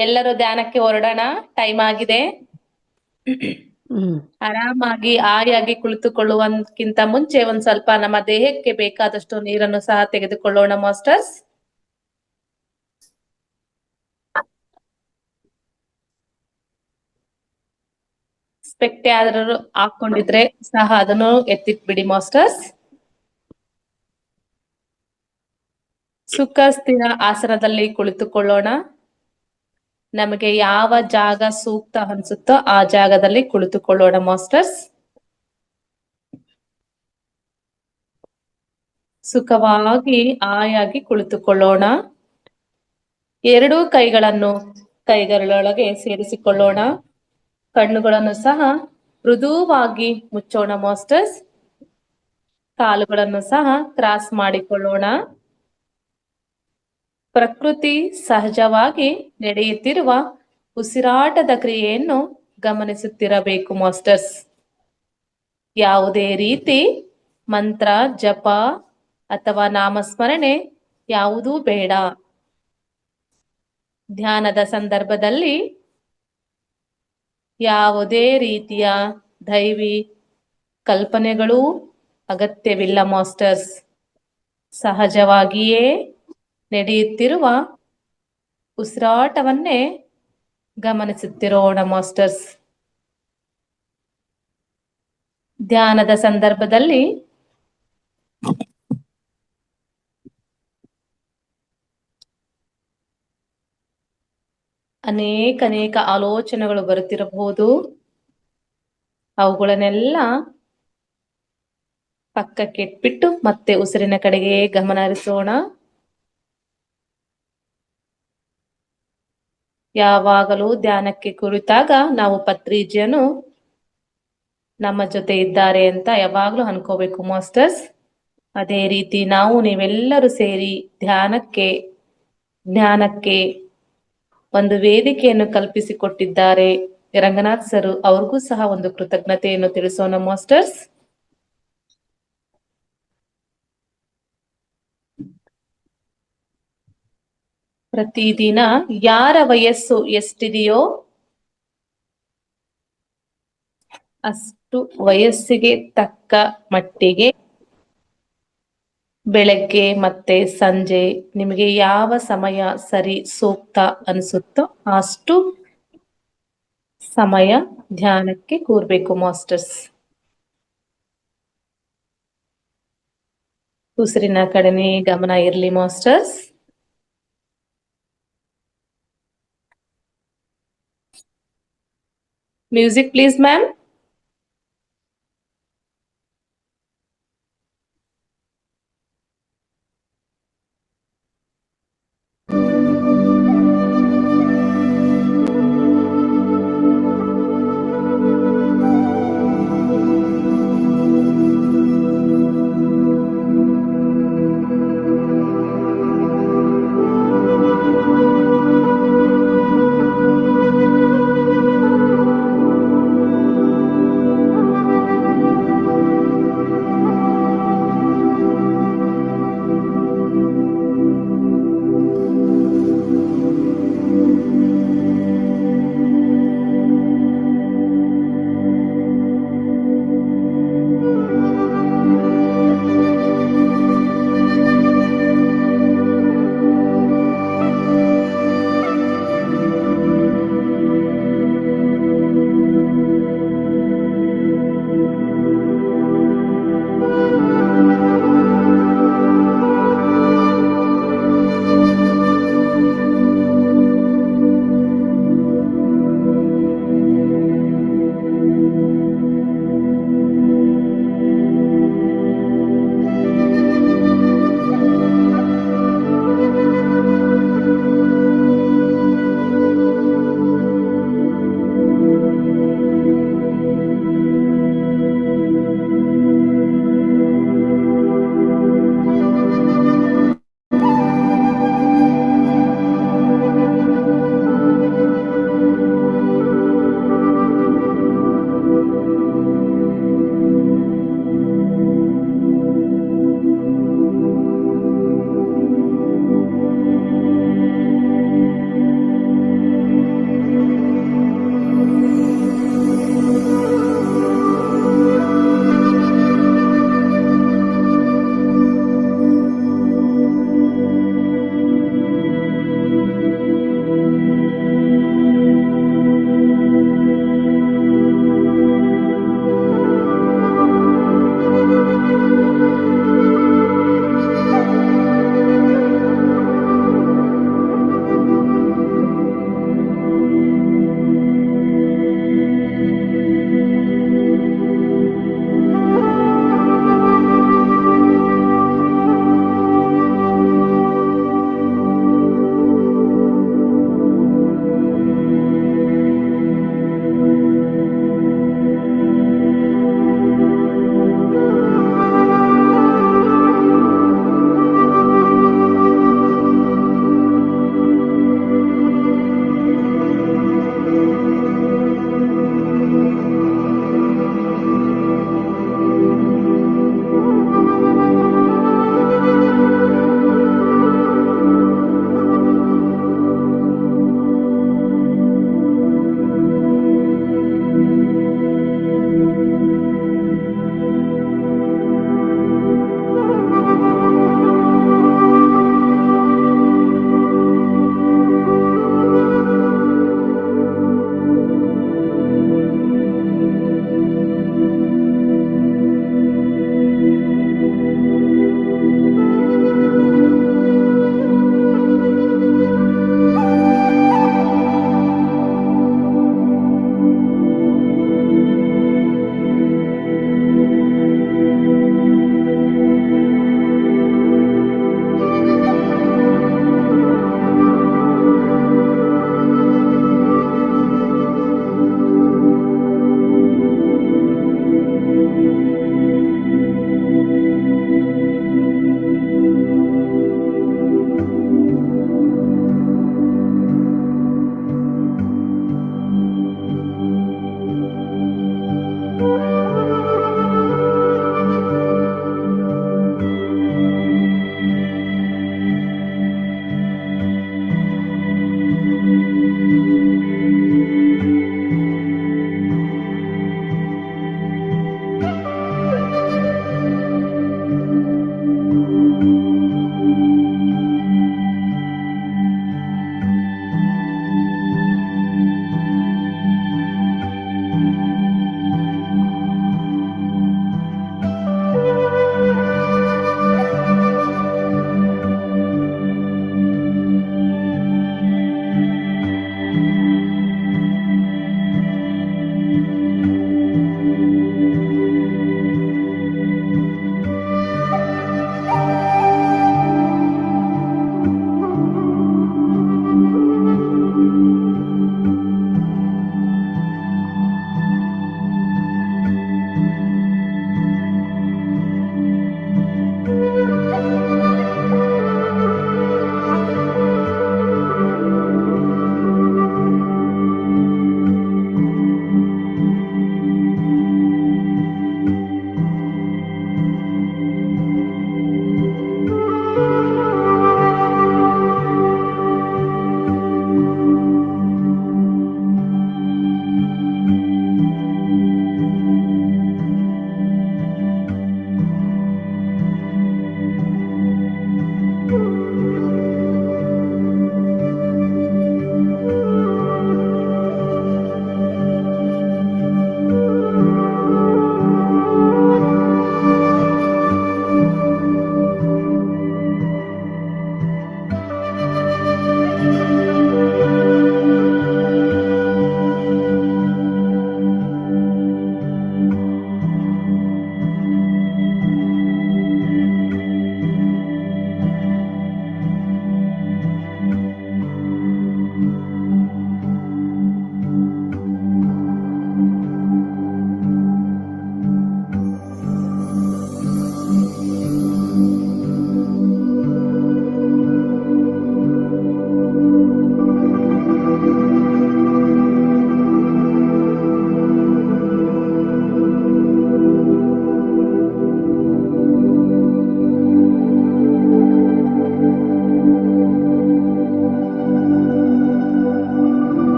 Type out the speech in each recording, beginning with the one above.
ಎಲ್ಲರೂ ಧ್ಯಾನಕ್ಕೆ ಹೊರಡೋಣ. ಟೈಮ್ ಆಗಿದೆ. ಆರಾಮಾಗಿ ಆಯಾಗಿ ಕುಳಿತುಕೊಳ್ಳುವುದಕ್ಕಿಂತ ಮುಂಚೆ ಒಂದ್ ಸ್ವಲ್ಪ ನಮ್ಮ ದೇಹಕ್ಕೆ ಬೇಕಾದಷ್ಟು ನೀರನ್ನು ಸಹ ತೆಗೆದುಕೊಳ್ಳೋಣ ಮಾಸ್ಟರ್ಸ್. ಸ್ಪೆಕ್ಟ್ ಯಾರಾದ್ರು ಹಾಕೊಂಡಿದ್ರೆ ಸಹ ಅದನ್ನು ಎತ್ತಿಟ್ಬಿಡಿ ಮಾಸ್ಟರ್ಸ್. ಸುಖ ಸ್ಥಿರ ಆಸನದಲ್ಲಿ ಕುಳಿತುಕೊಳ್ಳೋಣ. ನಮಗೆ ಯಾವ ಜಾಗ ಸೂಕ್ತ ಅನ್ಸುತ್ತೋ ಆ ಜಾಗದಲ್ಲಿ ಕುಳಿತುಕೊಳ್ಳೋಣ ಮಾಸ್ಟರ್ಸ್. ಸುಖವಾಗಿ ಆಯಾಗಿ ಕುಳಿತುಕೊಳ್ಳೋಣ. ಎರಡೂ ಕೈಗಳನ್ನು ಕೈಗಳೊಳಗೆ ಸೇರಿಸಿಕೊಳ್ಳೋಣ. ಕಣ್ಣುಗಳನ್ನು ಸಹ ಮೃದುವಾಗಿ ಮುಚ್ಚೋಣ ಮಾಸ್ಟರ್ಸ್. ಕಾಲುಗಳನ್ನು ಸಹ ಕ್ರಾಸ್ ಮಾಡಿಕೊಳ್ಳೋಣ. ಪ್ರಕೃತಿ ಸಹಜವಾಗಿ ನಡೆಯುತ್ತಿರುವ ಉಸಿರಾಟದ ಕ್ರಿಯೆಯನ್ನು ಗಮನಿಸುತ್ತಿರಬೇಕು ಮಾಸ್ಟರ್ಸ್. ಯಾವುದೇ ರೀತಿ ಮಂತ್ರ ಜಪ ಅಥವಾ ನಾಮಸ್ಮರಣೆ ಯಾವುದೂ ಬೇಡ. ಧ್ಯಾನದ ಸಂದರ್ಭದಲ್ಲಿ ಯಾವುದೇ ರೀತಿಯ ದೈವಿ ಕಲ್ಪನೆಗಳೂ ಅಗತ್ಯವಿಲ್ಲ ಮಾಸ್ಟರ್ಸ್. ಸಹಜವಾಗಿಯೇ ನಡೆಯುತ್ತಿರುವ ಉಸಿರಾಟವನ್ನೇ ಗಮನಿಸುತ್ತಿರೋಣ ಮಾಸ್ಟರ್ಸ್. ಧ್ಯಾನದ ಸಂದರ್ಭದಲ್ಲಿ ಅನೇಕ ಆಲೋಚನೆಗಳು ಬರುತ್ತಿರಬಹುದು. ಅವುಗಳನ್ನೆಲ್ಲ ಪಕ್ಕಕ್ಕೆ ಇಟ್ಬಿಟ್ಟು ಮತ್ತೆ ಉಸಿರಿನ ಕಡೆಗೆ ಗಮನ ಹರಿಸೋಣ. ಯಾವಾಗಲೂ ಧ್ಯಾನಕ್ಕೆ ಕುಳಿತಾಗ ನಾವು ಪತ್ರಿಜಿಯನು ನಮ್ಮ ಜೊತೆ ಇದ್ದಾರೆ ಅಂತ ಯಾವಾಗಲೂ ಅನ್ಕೋಬೇಕು ಮಾಸ್ಟರ್ಸ್. ಅದೇ ರೀತಿ ನೀವೆಲ್ಲರೂ ಸೇರಿ ಜ್ಞಾನಕ್ಕೆ ಒಂದು ವೇದಿಕೆಯನ್ನು ಕಲ್ಪಿಸಿಕೊಟ್ಟಿದ್ದಾರೆ ರಂಗನಾಥ್ ಸರ್. ಅವ್ರಿಗೂ ಸಹ ಒಂದು ಕೃತಜ್ಞತೆಯನ್ನು ತಿಳಿಸೋಣ ಮಾಸ್ಟರ್ಸ್. ಪ್ರತಿದಿನ ಯಾರ ವಯಸ್ಸು ಎಷ್ಟಿದೆಯೋ ಅಷ್ಟು ವಯಸ್ಸಿಗೆ ತಕ್ಕ ಮಟ್ಟಿಗೆ ಬೆಳಗ್ಗೆ ಮತ್ತೆ ಸಂಜೆ ನಿಮಗೆ ಯಾವ ಸಮಯ ಸರಿ ಸೂಕ್ತ ಅನಿಸುತ್ತೋ ಅಷ್ಟು ಸಮಯ ಧ್ಯಾನಕ್ಕೆ ಕೂರ್ಬೇಕು ಮಾಸ್ಟರ್ಸ್. ಉಸಿರಿನ ಕಡೆನೇ ಗಮನ ಇರಲಿ ಮಾಸ್ಟರ್ಸ್. Music please ma'am.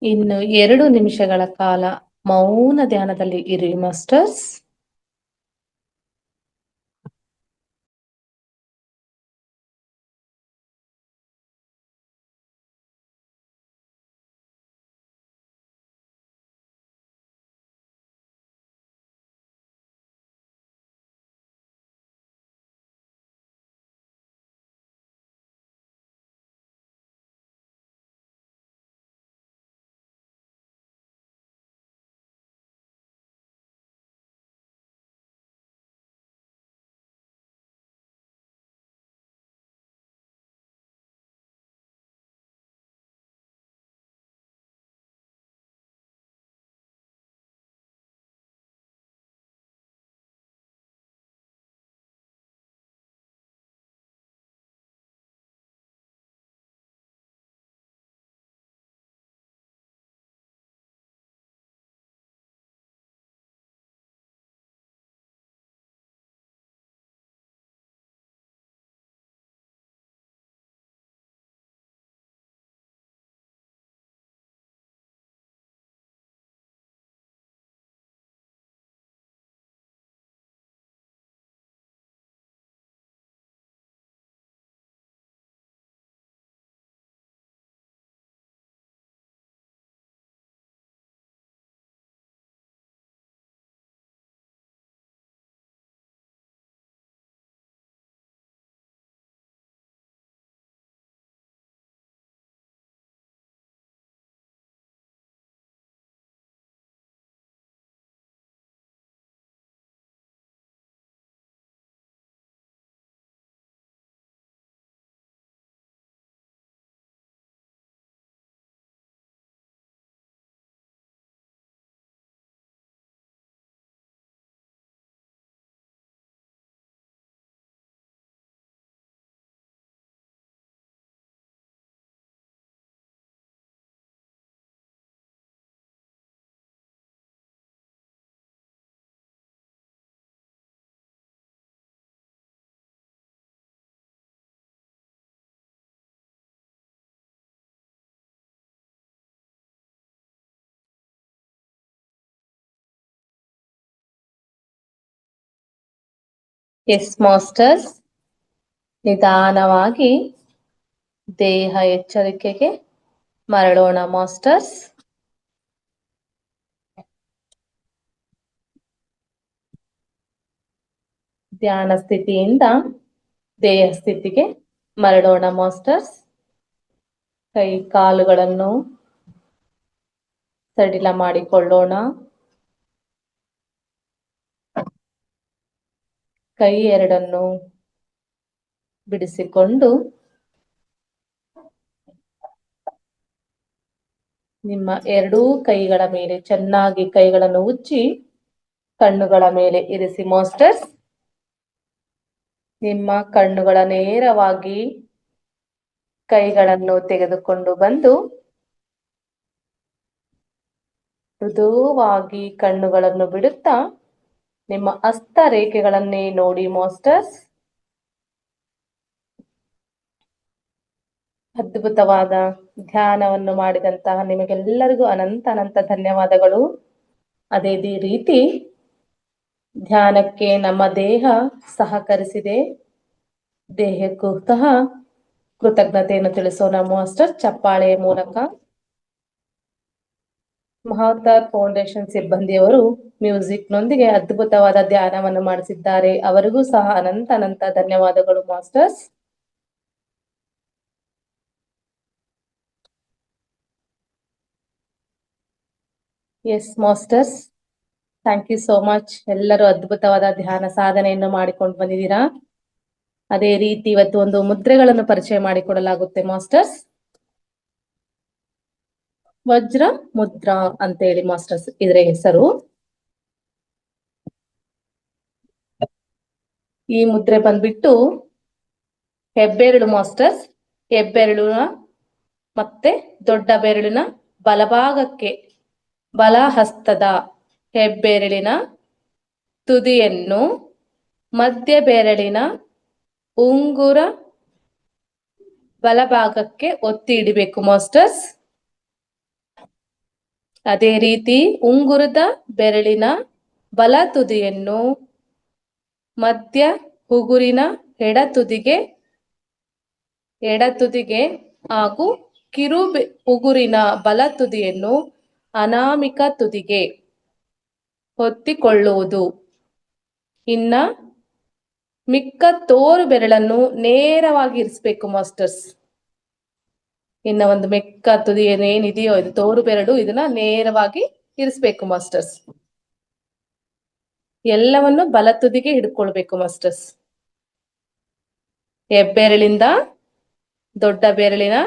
ಇನ್ನು 2 ನಿಮಿಷಗಳ ಕಾಲ ಮೌನ ಧ್ಯಾನದಲ್ಲಿ ಇರಿ ಮಾಸ್ಟರ್ಸ್. ಎಸ್ ಮಾಸ್ಟರ್ಸ್, ನಿಧಾನವಾಗಿ ದೇಹ ಎಚ್ಚರಿಕೆಗೆ ಮರಳೋಣ ಮಾಸ್ಟರ್ಸ್. ಧ್ಯಾನ ಸ್ಥಿತಿಯಿಂದ ದೇಹ ಸ್ಥಿತಿಗೆ ಮರಳೋಣ ಮಾಸ್ಟರ್ಸ್. ಕೈ ಕಾಲುಗಳನ್ನು ಸಡಿಲ ಮಾಡಿಕೊಳ್ಳೋಣ. ಕೈ ಎರಡನ್ನು ಬಿಡಿಸಿಕೊಂಡು ನಿಮ್ಮ ಎರಡೂ ಕೈಗಳ ಮೇಲೆ ಚೆನ್ನಾಗಿ ಕೈಗಳನ್ನು ಉಜ್ಜಿ ಕಣ್ಣುಗಳ ಮೇಲೆ ಇರಿಸಿ ಮಾಸ್ಟರ್ಸ್. ನಿಮ್ಮ ಕಣ್ಣುಗಳ ನೇರವಾಗಿ ಕೈಗಳನ್ನು ತೆಗೆದುಕೊಂಡು ಬಂದು ಮೃದುವಾಗಿ ಕಣ್ಣುಗಳನ್ನು ಬಿಡುತ್ತಾ ನಿಮ್ಮ ಹಸ್ತ ರೇಖೆಗಳನ್ನೇ ನೋಡಿ ಮಾಸ್ಟರ್ಸ್. ಅದ್ಭುತವಾದ ಧ್ಯಾನವನ್ನು ಮಾಡಿದಂತಹ ನಿಮಗೆಲ್ಲರಿಗೂ ಅನಂತ ಧನ್ಯವಾದಗಳು. ಅದೇ ರೀತಿ ಧ್ಯಾನಕ್ಕೆ ನಮ್ಮ ದೇಹ ಸಹಕರಿಸಿದೆ. ದೇಹಕ್ಕೂ ಸಹ ಕೃತಜ್ಞತೆಯನ್ನು ತಿಳಿಸೋಣ ಮಾಸ್ಟರ್ ಚಪ್ಪಾಳೆಯ ಮೂಲಕ. ಮಹಾವತಾರ್ ಫೌಂಡೇಶನ್ ಸಿಬ್ಬಂದಿಯವರು ಮ್ಯೂಸಿಕ್ ನೊಂದಿಗೆ ಅದ್ಭುತವಾದ ಧ್ಯಾನವನ್ನು ಮಾಡಿಸಿದ್ದಾರೆ. ಅವರಿಗೂ ಸಹ ಅನಂತ ಧನ್ಯವಾದಗಳು masters. Yes masters, thank you so much. ಎಲ್ಲರೂ ಅದ್ಭುತವಾದ ಧ್ಯಾನ ಸಾಧನೆಯನ್ನು ಮಾಡಿಕೊಂಡು ಬಂದಿದ್ದೀರಾ. ಅದೇ ರೀತಿ ಇವತ್ತು ಒಂದು ಮುದ್ರೆಗಳನ್ನು ಪರಿಚಯ ಮಾಡಿಕೊಡಲಾಗುತ್ತೆ ಮಾಸ್ಟರ್ಸ್. ವಜ್ರ ಮುದ್ರಾ ಅಂತ ಹೇಳಿ ಮಾಸ್ಟರ್ಸ್ ಇದರ ಹೆಸರು. ಈ ಮುದ್ರೆ ಬಂದ್ಬಿಟ್ಟು ಹೆಬ್ಬೆರಳು ಮಾಸ್ಟರ್ಸ್. ಹೆಬ್ಬೆರಳಿನ ಮತ್ತೆ ದೊಡ್ಡ ಬೆರಳಿನ ಬಲಭಾಗಕ್ಕೆ ಬಲ ಹಸ್ತದ ಹೆಬ್ಬೆರಳಿನ ತುದಿಯನ್ನು ಮಧ್ಯ ಬೆರಳಿನ ಉಂಗುರ ಬಲಭಾಗಕ್ಕೆ ಒತ್ತಿ ಇಡಬೇಕು ಮಾಸ್ಟರ್ಸ್. ಅದೇ ರೀತಿ ಉಂಗುರದ ಬೆರಳಿನ ಬಲ ತುದಿಯನ್ನು ಮಧ್ಯ ಉಗುರಿನ ಎಡತುದಿಗೆ ಹಾಗೂ ಕಿರು ಉಗುರಿನ ಬಲ ತುದಿಯನ್ನು ಅನಾಮಿಕ ತುದಿಗೆ ಹೊತ್ತಿಕೊಳ್ಳುವುದು. ಇನ್ನ ಮಿಕ್ಕ ತೋರು ಬೆರಳನ್ನು ನೇರವಾಗಿ ಇರಿಸ್ಬೇಕು ಮಾಸ್ಟರ್ಸ್. ಇನ್ನ ಒಂದು ಮಿಕ್ಕ ತುದಿ ಏನಿದೆಯೋ ಇದು ತೋರು ಬೆರಳು, ಇದನ್ನ ನೇರವಾಗಿ ಇರಿಸ್ಬೇಕು ಮಾಸ್ಟರ್ಸ್. ಎಲ್ಲವನ್ನು ಬಲ ತುದಿಗೆ ಹಿಡ್ಕೊಳ್ಬೇಕು ಮಾಸ್ಟರ್ಸ್. ಹೆಬ್ಬೆರಳಿಂದ ದೊಡ್ಡ ಬೆರಳಿನ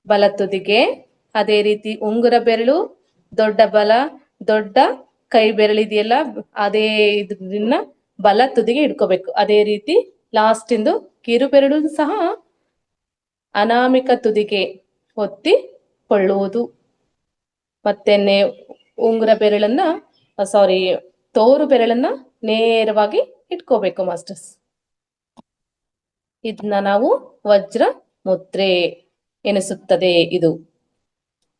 ಬಲ ತುದಿಗೆ, ಅದೇ ರೀತಿ ಉಂಗುರ ಬೆರಳು ದೊಡ್ಡ ಕೈ ಬೆರಳಿದೆಯಲ್ಲ ಅದೇ ಇದನ್ನ ಬಲ ತುದಿಗೆ ಹಿಡ್ಕೋಬೇಕು. ಅದೇ ರೀತಿ ಲಾಸ್ಟ್ ಇಂದು ಕಿರು ಬೆರಳು ಸಹ ಅನಾಮಿಕ ತುದಿಗೆ ಹೊತ್ತಿಕೊಳ್ಳುವುದು. ಮತ್ತೆ ಉಂಗುರ ಬೆರಳನ್ನ ತೋರು ಬೆರಳನ್ನ ನೇರವಾಗಿ ಇಟ್ಕೋಬೇಕು ಮಾಸ್ಟರ್ಸ್. ಇದನ್ನ ನಾವು ವಜ್ರ ಮುದ್ರೆ ಎನಿಸುತ್ತದೆ ಇದು.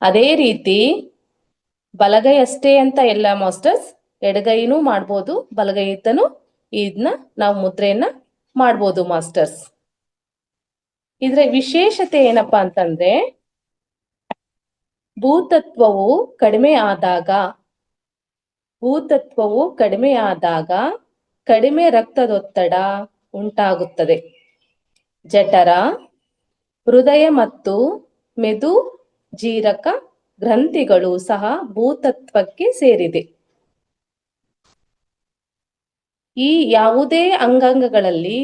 ಅದೇ ರೀತಿ ಬಲಗೈ ಅಷ್ಟೇ ಅಂತ ಎಲ್ಲ ಮಾಸ್ಟರ್ಸ್, ಎಡಗೈನೂ ಮಾಡ್ಬೋದು, ಬಲಗೈ ಇದ್ದನು ಇದನ್ನ ನಾವು ಮುದ್ರೆಯನ್ನ ಮಾಡ್ಬೋದು ಮಾಸ್ಟರ್ಸ್. ಇದ್ರ ವಿಶೇಷತೆ ಏನಪ್ಪಾ ಅಂತಂದ್ರೆ, ಭೂತತ್ವವು ಕಡಿಮೆ ಆದಾಗ ಕಡಿಮೆ ರಕ್ತದೊತ್ತಡ ಉಂಟಾಗುತ್ತದೆ. ಜಠರ, ಹೃದಯ ಮತ್ತು ಮೆದು ಜೀರಕ ಗ್ರಂಥಿಗಳು ಸಹ ಭೂತತ್ವಕ್ಕೆ ಸೇರಿದೆ. ಈ ಯಾವುದೇ ಅಂಗಾಂಗಗಳಲ್ಲಿ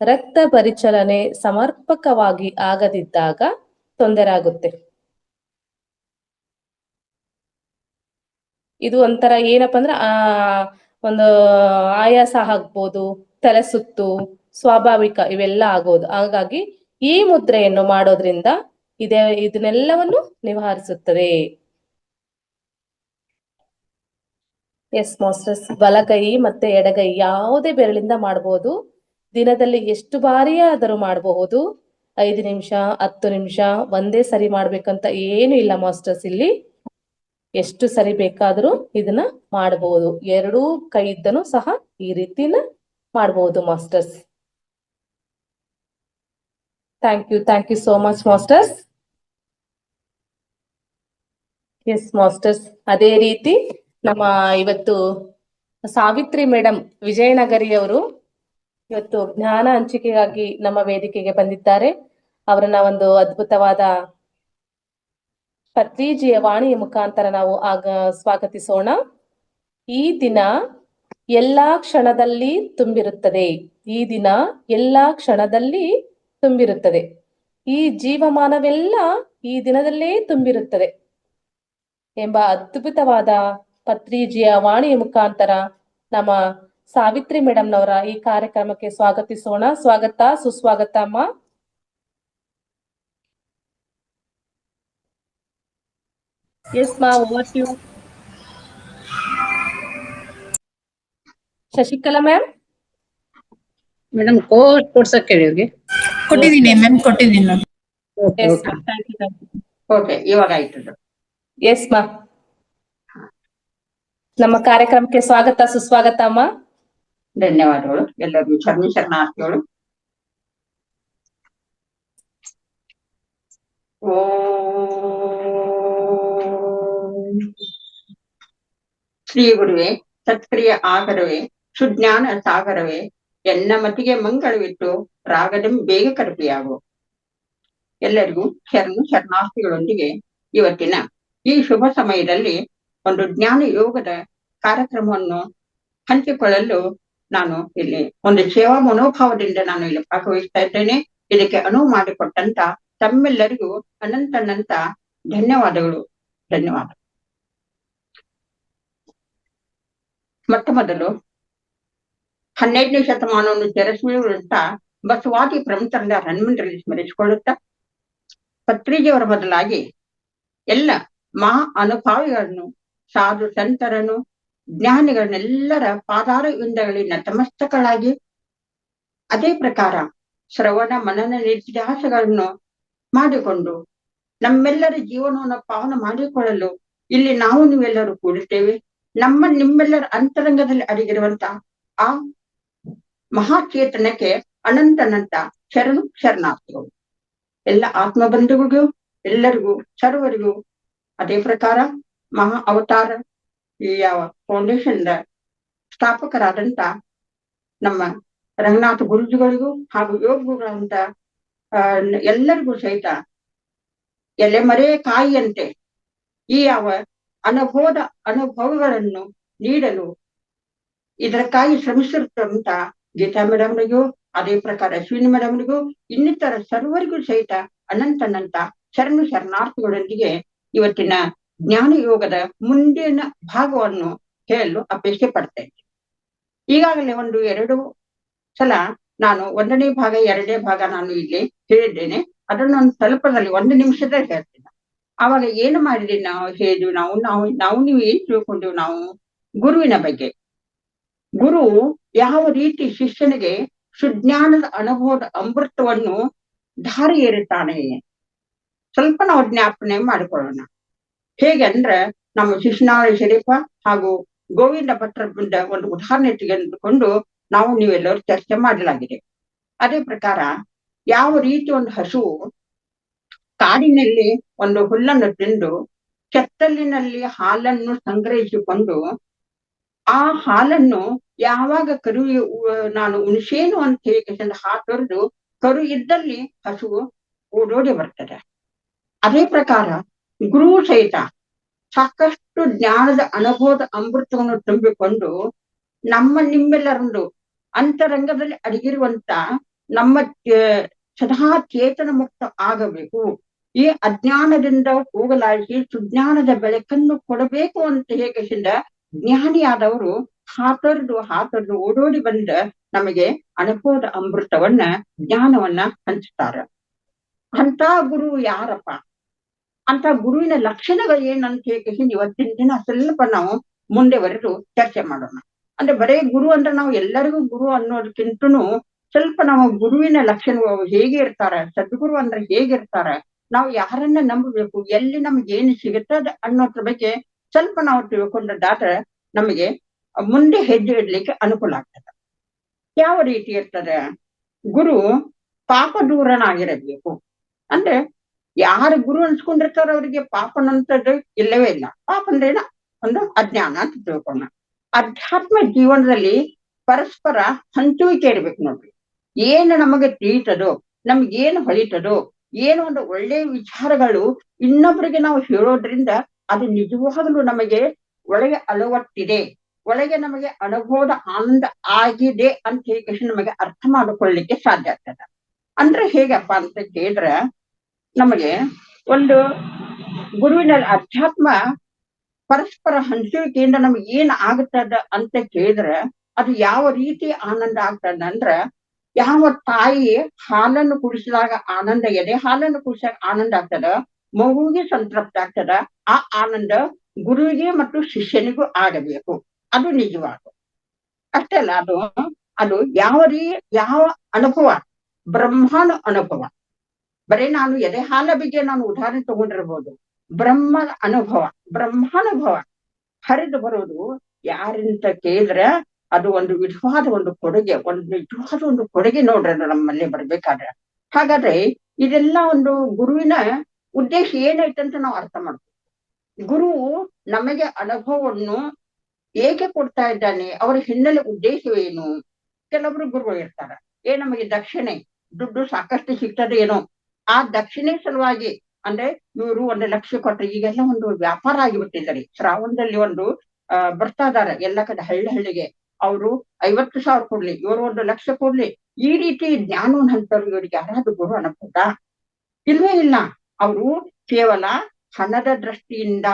ರಕ್ತ ಪರಿಚಲನೆ ಸಮರ್ಪಕವಾಗಿ ಆಗದಿದ್ದಾಗ ತೊಂದರೆ ಆಗುತ್ತೆ. ಇದು ಒಂಥರ ಏನಪ್ಪಾ ಅಂದ್ರೆ ಒಂದು ಆಯಾಸ ಆಗ್ಬೋದು, ತಲೆ ಸುತ್ತು ಸ್ವಾಭಾವಿಕ ಇವೆಲ್ಲ ಆಗೋದು. ಹಾಗಾಗಿ ಈ ಮುದ್ರೆಯನ್ನು ಮಾಡೋದ್ರಿಂದ ಇದನ್ನೆಲ್ಲವನ್ನು ನಿವಾರಿಸುತ್ತದೆ. ಎಸ್ ಮಾಸ್ಟರ್ಸ್, ಬಲಗೈ ಮತ್ತೆ ಎಡಗೈ ಯಾವುದೇ ಬೆರಳಿಂದ ಮಾಡಬಹುದು. ದಿನದಲ್ಲಿ ಎಷ್ಟು ಬಾರಿಯಾದರೂ ಮಾಡಬಹುದು. 5 ನಿಮಿಷ 10 ನಿಮಿಷ ಒಂದೇ ಸರಿ ಮಾಡ್ಬೇಕಂತ ಏನು ಇಲ್ಲ ಮಾಸ್ಟರ್ಸ್. ಇಲ್ಲಿ ಎಷ್ಟು ಸರಿ ಬೇಕಾದರೂ ಇದನ್ನ ಮಾಡಬಹುದು. ಎರಡೂ ಕೈ ಇದ್ದನು ಸಹ ಈ ರೀತಿನ ಮಾಡಬಹುದು masters. Thank you so much masters. Yes masters, ಅದೇ ರೀತಿ ನಮ್ಮ ಇವತ್ತು ಸಾವಿತ್ರಿ ಮೇಡಮ್ ವಿಜಯನಗರಿಯವರು ಇವತ್ತು ಜ್ಞಾನ ಹಂಚಿಕೆಗಾಗಿ ನಮ್ಮ ವೇದಿಕೆಗೆ ಬಂದಿದ್ದಾರೆ. ಅವರನ್ನ ಒಂದು ಅದ್ಭುತವಾದ ಪತ್ರಿಜಿಯ ವಾಣಿಯ ಮುಖಾಂತರ ನಾವು ಸ್ವಾಗತಿಸೋಣ. ಈ ದಿನ ಎಲ್ಲಾ ಕ್ಷಣದಲ್ಲಿ ತುಂಬಿರುತ್ತದೆ. ಈ ಜೀವಮಾನವೆಲ್ಲ ಈ ದಿನದಲ್ಲೇ ತುಂಬಿರುತ್ತದೆ ಎಂಬ ಅದ್ಭುತವಾದ ಪತ್ರಿಜಿಯ ವಾಣಿಯ ಮುಖಾಂತರ ನಮ್ಮ ಸಾವಿತ್ರಿ ಮೇಡಮ್ನವರ ಈ ಕಾರ್ಯಕ್ರಮಕ್ಕೆ ಸ್ವಾಗತಿಸೋಣ. ಸ್ವಾಗತ, ಸುಸ್ವಾಗತ ಅಮ್ಮ. Yes ma, over to you. Shashikala ma'am. Madam code ಕೊಡ್ಸಕ್ಕೆ ಹೇಳಿ ಅವ್ರಿಗೆ. ಕೊಟ್ಟಿದ್ದೀನಿ ಮ್ಯಾಮ್, ಕೊಟ್ಟಿದ್ದೀನಿ. ಓಕೆ, ಇವಾಗ ಆಯ್ತು. ಎಸ್ ಮಾ, ನಮ್ಮ ಕಾರ್ಯಕ್ರಮಕ್ಕೆ ಸ್ವಾಗತ, ಸುಸ್ವಾಗತ ಅಮ್ಮ. ಧನ್ಯವಾದಗಳು ಎಲ್ಲರಿಗೂ. ಶರಣಾರ್ಥಿಗಳು. ಶ್ರೀ ಗುರುವೆ, ಸತ್ಕ್ರಿಯ ಆಗರವೇ, ಸುಜ್ಞಾನ ಸಾಗರವೇ, ಎನ್ನ ಮತಿಗೆ ಮಂಗಳವಿಟ್ಟು ರಾಗದಂ ಬೇಗ ಕರುಪೆಯಾಗು. ಎಲ್ಲರಿಗೂ ಶರಣಾರ್ಥಿಗಳೊಂದಿಗೆ ಇವತ್ತಿನ ಈ ಶುಭ ಸಮಯದಲ್ಲಿ ಒಂದು ಜ್ಞಾನ ಯೋಗದ ಕಾರ್ಯಕ್ರಮವನ್ನು ಹಂಚಿಕೊಳ್ಳಲು ನಾನು ಇಲ್ಲಿ ಒಂದು ಸೇವಾ ಮನೋಭಾವದಿಂದ ನಾನು ಇಲ್ಲಿ ಭಾಗವಹಿಸ್ತಾ ಇದ್ದೇನೆ. ಇದಕ್ಕೆ ಅನುವು ಮಾಡಿಕೊಟ್ಟಂತ ತಮ್ಮೆಲ್ಲರಿಗೂ ಅನಂತ ಧನ್ಯವಾದಗಳು. ಮೊಟ್ಟ ಮೊದಲು 12ನೇ ಶತಮಾನವನ್ನು ತೆರೆಸುವಂತ ಬಸವಾದಿ ಪ್ರಮುಖರನ್ನ ಹನುಮಂತರಲ್ಲಿ ಸ್ಮರಿಸಿಕೊಳ್ಳುತ್ತಾ, ಪತ್ರಿಜಿಯವರ ಮೊದಲಾಗಿ ಎಲ್ಲ ಮಹಾ ಅನುಭಾವಿಗಳನ್ನು, ಸಾಧು ಸಂತರನ್ನು, ಜ್ಞಾನಿಗಳನ್ನೆಲ್ಲರ ಪಾದಾರ ವಿಂದಗಳಿಂದ ತಮಸ್ತಕಳಾಗಿ, ಅದೇ ಪ್ರಕಾರ ಶ್ರವಣ ಮನನ ನಿತ್ಯಾಸಗಳನ್ನು ಮಾಡಿಕೊಂಡು ನಮ್ಮೆಲ್ಲರ ಜೀವನವನ್ನು ಪಾವನ ಮಾಡಿಕೊಳ್ಳಲು ಇಲ್ಲಿ ನಾವು ನೀವೆಲ್ಲರೂ ಕೂಡುತ್ತೇವೆ. ನಿಮ್ಮೆಲ್ಲರ ಅಂತರಂಗದಲ್ಲಿ ಅಡಗಿರುವಂತ ಆ ಮಹಾಚೇತನಕ್ಕೆ ಅನಂತ ಶರಣಾರ್ಥಿಗಳು. ಎಲ್ಲ ಆತ್ಮ ಬಂಧುಗಳಿಗೂ ಎಲ್ಲರಿಗೂ ಸರ್ವರಿಗೂ ಅದೇ ಪ್ರಕಾರ ಮಹಾ ಅವತಾರ ಈ ಯಾವ ಫೌಂಡೇಶನ್ ಸ್ಥಾಪಕರಾದಂತ ನಮ್ಮ ರಂಗನಾಥ ಗುರುಜಿಗಳಿಗೂ ಹಾಗೂ ಯೋಗ ಗುರುಗಳಂತ ಎಲ್ಲರಿಗೂ ಸಹಿತ ಎಲೆಮರೆ ಕಾಯಿಯಂತೆ ಈ ಯಾವ ಅನುಭವಗಳನ್ನು ನೀಡಲು ಇದಕ್ಕಾಗಿ ಶ್ರಮಿಸಿರುತ್ತಂತ ಗೀತಾ ಮೇಡಮ್ರಿಗೂ ಅದೇ ಪ್ರಕಾರ ಅಶ್ವಿನಿ ಮೇಡಮ್ರಿಗೂ ಇನ್ನಿತರ ಸರ್ವರಿಗೂ ಸಹಿತ ಅನಂತ ಶರಣಾರ್ಥಿಗಳೊಂದಿಗೆ ಇವತ್ತಿನ ಜ್ಞಾನ ಯೋಗದ ಮುಂದಿನ ಭಾಗವನ್ನು ಹೇಳಲು ಅಪೇಕ್ಷೆ ಪಡ್ತೇನೆ. ಈಗಾಗಲೇ 2 ಸಲ ನಾನು 1ನೇ ಭಾಗ 2ನೇ ಭಾಗ ನಾನು ಇಲ್ಲಿ ಹೇಳಿದ್ದೇನೆ. ಅದನ್ನು ಒಂದು ಸ್ವಲ್ಪದಲ್ಲಿ 1 ನಿಮಿಷದಲ್ಲಿ ಹೇಳ್ತೇನೆ. ಆವಾಗ ಏನು ಮಾಡಿದ್ವಿ ನಾವು ನೀವು ಏನ್ ತಿಳ್ಕೊಂಡ್ವಿ? ನಾವು ಗುರುವಿನ ಬಗ್ಗೆ, ಗುರು ಯಾವ ರೀತಿ ಶಿಷ್ಯನಿಗೆ ಸುಜ್ಞಾನದ ಅನುಭವದ ಅಮೃತವನ್ನು ಧಾರೆ ಏರುತ್ತಾನೆ ಸ್ವಲ್ಪ ನಾವು ಜ್ಞಾಪನೆ ಮಾಡಿಕೊಳ್ಳೋಣ. ಹೇಗೆ ಅಂದ್ರೆ ನಮ್ಮ ಶಿಶುನಾಳ ಶರೀಫ ಹಾಗೂ ಗೋವಿಂದ ಭಟ್ರ ಒಂದು ಉದಾಹರಣೆ ತೆಗೆದುಕೊಂಡು ನಾವು ನೀವೆಲ್ಲರೂ ಚರ್ಚೆ ಮಾಡಲಾಗಿದೆ. ಅದೇ ಪ್ರಕಾರ ಯಾವ ರೀತಿ ಒಂದು ಹಸುವು ಕಾಡಿನಲ್ಲಿ ಒಂದು ಹುಲ್ಲನ್ನು ತಿಂದು ಕೆತ್ತಲಿನಲ್ಲಿ ಹಾಲನ್ನು ಸಂಗ್ರಹಿಸಿಕೊಂಡು ಆ ಹಾಲನ್ನು ಯಾವಾಗ ನಾನು ಉಣಿಸೇನು ಅಂತ ಹೇಳಿ ಹಾತೊರೆದು ಕರು ಇದ್ದಲ್ಲಿ ಹಸುವು ಓಡೋಡಿ ಬರ್ತದೆ. ಅದೇ ಪ್ರಕಾರ ಗುರು ಸಹಿತ ಸಾಕಷ್ಟು ಜ್ಞಾನದ ಅನುಭವದ ಅಮೃತವನ್ನು ತುಂಬಿಕೊಂಡು ನಿಮ್ಮೆಲ್ಲರೊಂದು ಅಂತರಂಗದಲ್ಲಿ ಅಡಗಿರುವಂತ ನಮ್ಮ ಸದಾ ಚೇತನ ಮುಕ್ತ ಆಗಬೇಕು, ಈ ಅಜ್ಞಾನದಿಂದ ಹೋಗಲಾಡಿಸಿ ಸುಜ್ಞಾನದ ಬೆಳಕನ್ನು ಕೊಡಬೇಕು ಅಂತ ಹೇಗಿಂದ ಜ್ಞಾನಿಯಾದವರು ಹಾತೊರೆದು ಓಡೋಡಿ ಬಂದ ನಮಗೆ ಅನುಭವದ ಅಮೃತವನ್ನ ಜ್ಞಾನವನ್ನ ಹಂಚುತ್ತಾರ. ಅಂತ ಗುರು ಯಾರಪ್ಪ? ಅಂತ ಗುರುವಿನ ಲಕ್ಷಣಗಳು ಏನಂತ ಹೇಳಿ ಇವತ್ತಿನ ದಿನ ಸ್ವಲ್ಪ ನಾವು ಮುಂದೆವರೆದು ಚರ್ಚೆ ಮಾಡೋಣ. ಅಂದ್ರೆ ಬರೇ ಗುರು ಅಂದ್ರೆ ನಾವು ಎಲ್ಲರಿಗೂ ಗುರು ಅನ್ನೋದಕ್ಕಿಂತನೂ ಸ್ವಲ್ಪ ನಾವು ಗುರುವಿನ ಲಕ್ಷಣಗಳು ಹೇಗೆ ಇರ್ತಾರ, ಸದ್ಗುರು ಅಂದ್ರೆ ಹೇಗಿರ್ತಾರ, ನಾವು ಯಾರನ್ನ ನಂಬಬೇಕು, ಎಲ್ಲಿ ನಮ್ಗೆ ಏನು ಸಿಗುತ್ತದ ಅನ್ನೋದ್ರ ಬಗ್ಗೆ ಸ್ವಲ್ಪ ನಾವು ತಿಳ್ಕೊಂಡಾದ್ರೆ ನಮಗೆ ಮುಂದೆ ಹೆಜ್ಜೆ ಇಡ್ಲಿಕ್ಕೆ ಅನುಕೂಲ ಆಗ್ತದೆ. ಯಾವ ರೀತಿ ಇರ್ತದೆ? ಗುರು ಪಾಪ ದೂರನಾಗಿರಬೇಕು. ಅಂದ್ರೆ ಯಾರು ಗುರು ಅನ್ಸ್ಕೊಂಡಿರ್ತಾರ ಅವ್ರಿಗೆ ಪಾಪನಂತದ್ದು ಇಲ್ಲವೇ ಇಲ್ಲ. ಪಾಪ ಅಂದ್ರೇನ? ಒಂದು ಅಜ್ಞಾನ ಅಂತ ತಿಳ್ಕೊಂಡ. ಅಧ್ಯಾತ್ಮ ಜೀವನದಲ್ಲಿ ಪರಸ್ಪರ ಹಂಚುವಿಕೆ ಇರ್ಬೇಕು ನೋಡ್ರಿ. ಏನು ನಮಗೆ ತಿಳಿತದೋ, ನಮ್ಗೇನು ಹೊಳಿತದೋ, ಏನು ಒಂದು ಒಳ್ಳೆಯ ವಿಚಾರಗಳು ಇನ್ನೊಬ್ಬರಿಗೆ ನಾವು ಹೇಳೋದ್ರಿಂದ ಅದು ನಿಜವಾಗಲೂ ನಮಗೆ ಒಳಗೆ ಅಳವಟ್ಟಿದೆ, ಒಳಗೆ ನಮಗೆ ಅನುಭವದ ಆನಂದ ಆಗಿದೆ ಅಂತ ಹೇಳಿ ನಮಗೆ ಅರ್ಥ ಮಾಡಿಕೊಳ್ಳಿಕ್ಕೆ ಸಾಧ್ಯ ಆಗ್ತದೆ. ಅಂದ್ರೆ ಹೇಗಪ್ಪ ಅಂತ ಕೇಳಿದ್ರೆ ನಮಗೆ ಒಂದು ಗುರುವಿನ ಅಧ್ಯಾತ್ಮ ಪರಸ್ಪರ ಹಂಚುವಿಕೆಯಿಂದ ನಮ್ಗೆ ಏನ್ ಆಗ್ತದ ಅಂತ ಕೇಳಿದ್ರೆ ಅದು ಯಾವ ರೀತಿ ಆನಂದ ಆಗ್ತದ ಅಂದ್ರ, ಯಾವ ತಾಯಿ ಹಾಲನ್ನು ಕುಡಿಸಿದಾಗ ಆನಂದ, ಎದೆ ಹಾಲನ್ನು ಕುಡಿಸಿದಾಗ ಆನಂದ ಆಗ್ತದ, ಮಗುವಿಗೆ ಸಂತೃಪ್ತ ಆಗ್ತದ, ಆ ಆನಂದ ಗುರುವಿಗೆ ಮತ್ತು ಶಿಷ್ಯನಿಗೂ ಆಗಬೇಕು. ಅದು ನಿಜವಾದ ಅಷ್ಟೇ ಅಲ್ಲ, ಅದು ಯಾವ ಅನುಭವ? ಬ್ರಹ್ಮನ ಅನುಭವ. ಬರೀ ನಾನು ಎದೆ ಹಾಲ ಬಗ್ಗೆ ನಾನು ಉದಾಹರಣೆ ತಗೊಂಡಿರ್ಬೋದು. ಬ್ರಹ್ಮಾನುಭವ ಹರಿದು ಬರೋದು ಯಾರಿಂತ ಕೇಳಿದ್ರೆ ಅದು ಒಂದು ವಿಧವಾದ ಒಂದು ಕೊಡುಗೆ ನೋಡ್ರಿ ಅದು ನಮ್ಮಲ್ಲಿ ಬರ್ಬೇಕಾದ್ರೆ. ಹಾಗಾದ್ರೆ ಇದೆಲ್ಲ ಒಂದು ಗುರುವಿನ ಉದ್ದೇಶ ಏನೈತಂತ ನಾವು ಅರ್ಥ ಮಾಡ್ತೀವಿ. ಗುರು ನಮಗೆ ಅನುಭವವನ್ನು ಏಕೆ ಕೊಡ್ತಾ ಇದ್ದಾನೆ, ಅವರ ಹಿನ್ನೆಲೆ ಉದ್ದೇಶವೇನು? ಕೆಲವೊಬ್ರು ಗುರುಗಳು ಇರ್ತಾರ, ನಮಗೆ ದಕ್ಷಿಣೆ ದುಡ್ಡು ಸಾಕಷ್ಟು ಸಿಗ್ತದೆ ಏನೋ, ಆ ದಕ್ಷಿಣೆ ಸಲುವಾಗಿ ಅಂದ್ರೆ ಇವರು 1 ಲಕ್ಷ ಕೊಟ್ರೆ, ಈಗೆಲ್ಲ ಒಂದು ವ್ಯಾಪಾರ ಆಗಿಬಿಟ್ಟಿದ್ದಾರೆ. ಶ್ರಾವಣದಲ್ಲಿ ಬರ್ತಾ ಇದಾರೆ ಎಲ್ಲ ಕಡೆ ಹಳ್ಳಿಗೆ, ಅವರು 50,000 ಕೊಡ್ಲಿ, ಇವರು 1 ಲಕ್ಷ ಕೊಡ್ಲಿ, ಈ ರೀತಿ ಜ್ಞಾನವನ್ನು ಹಂತವ್ರು ಇವರಿಗೆ ಯಾರಾದ್ರೂ ಗುರು ಅನ್ಬೋದಾ? ಇಲ್ವೇ ಇಲ್ಲ. ಅವರು ಕೇವಲ ಹಣದ ದೃಷ್ಟಿಯಿಂದ,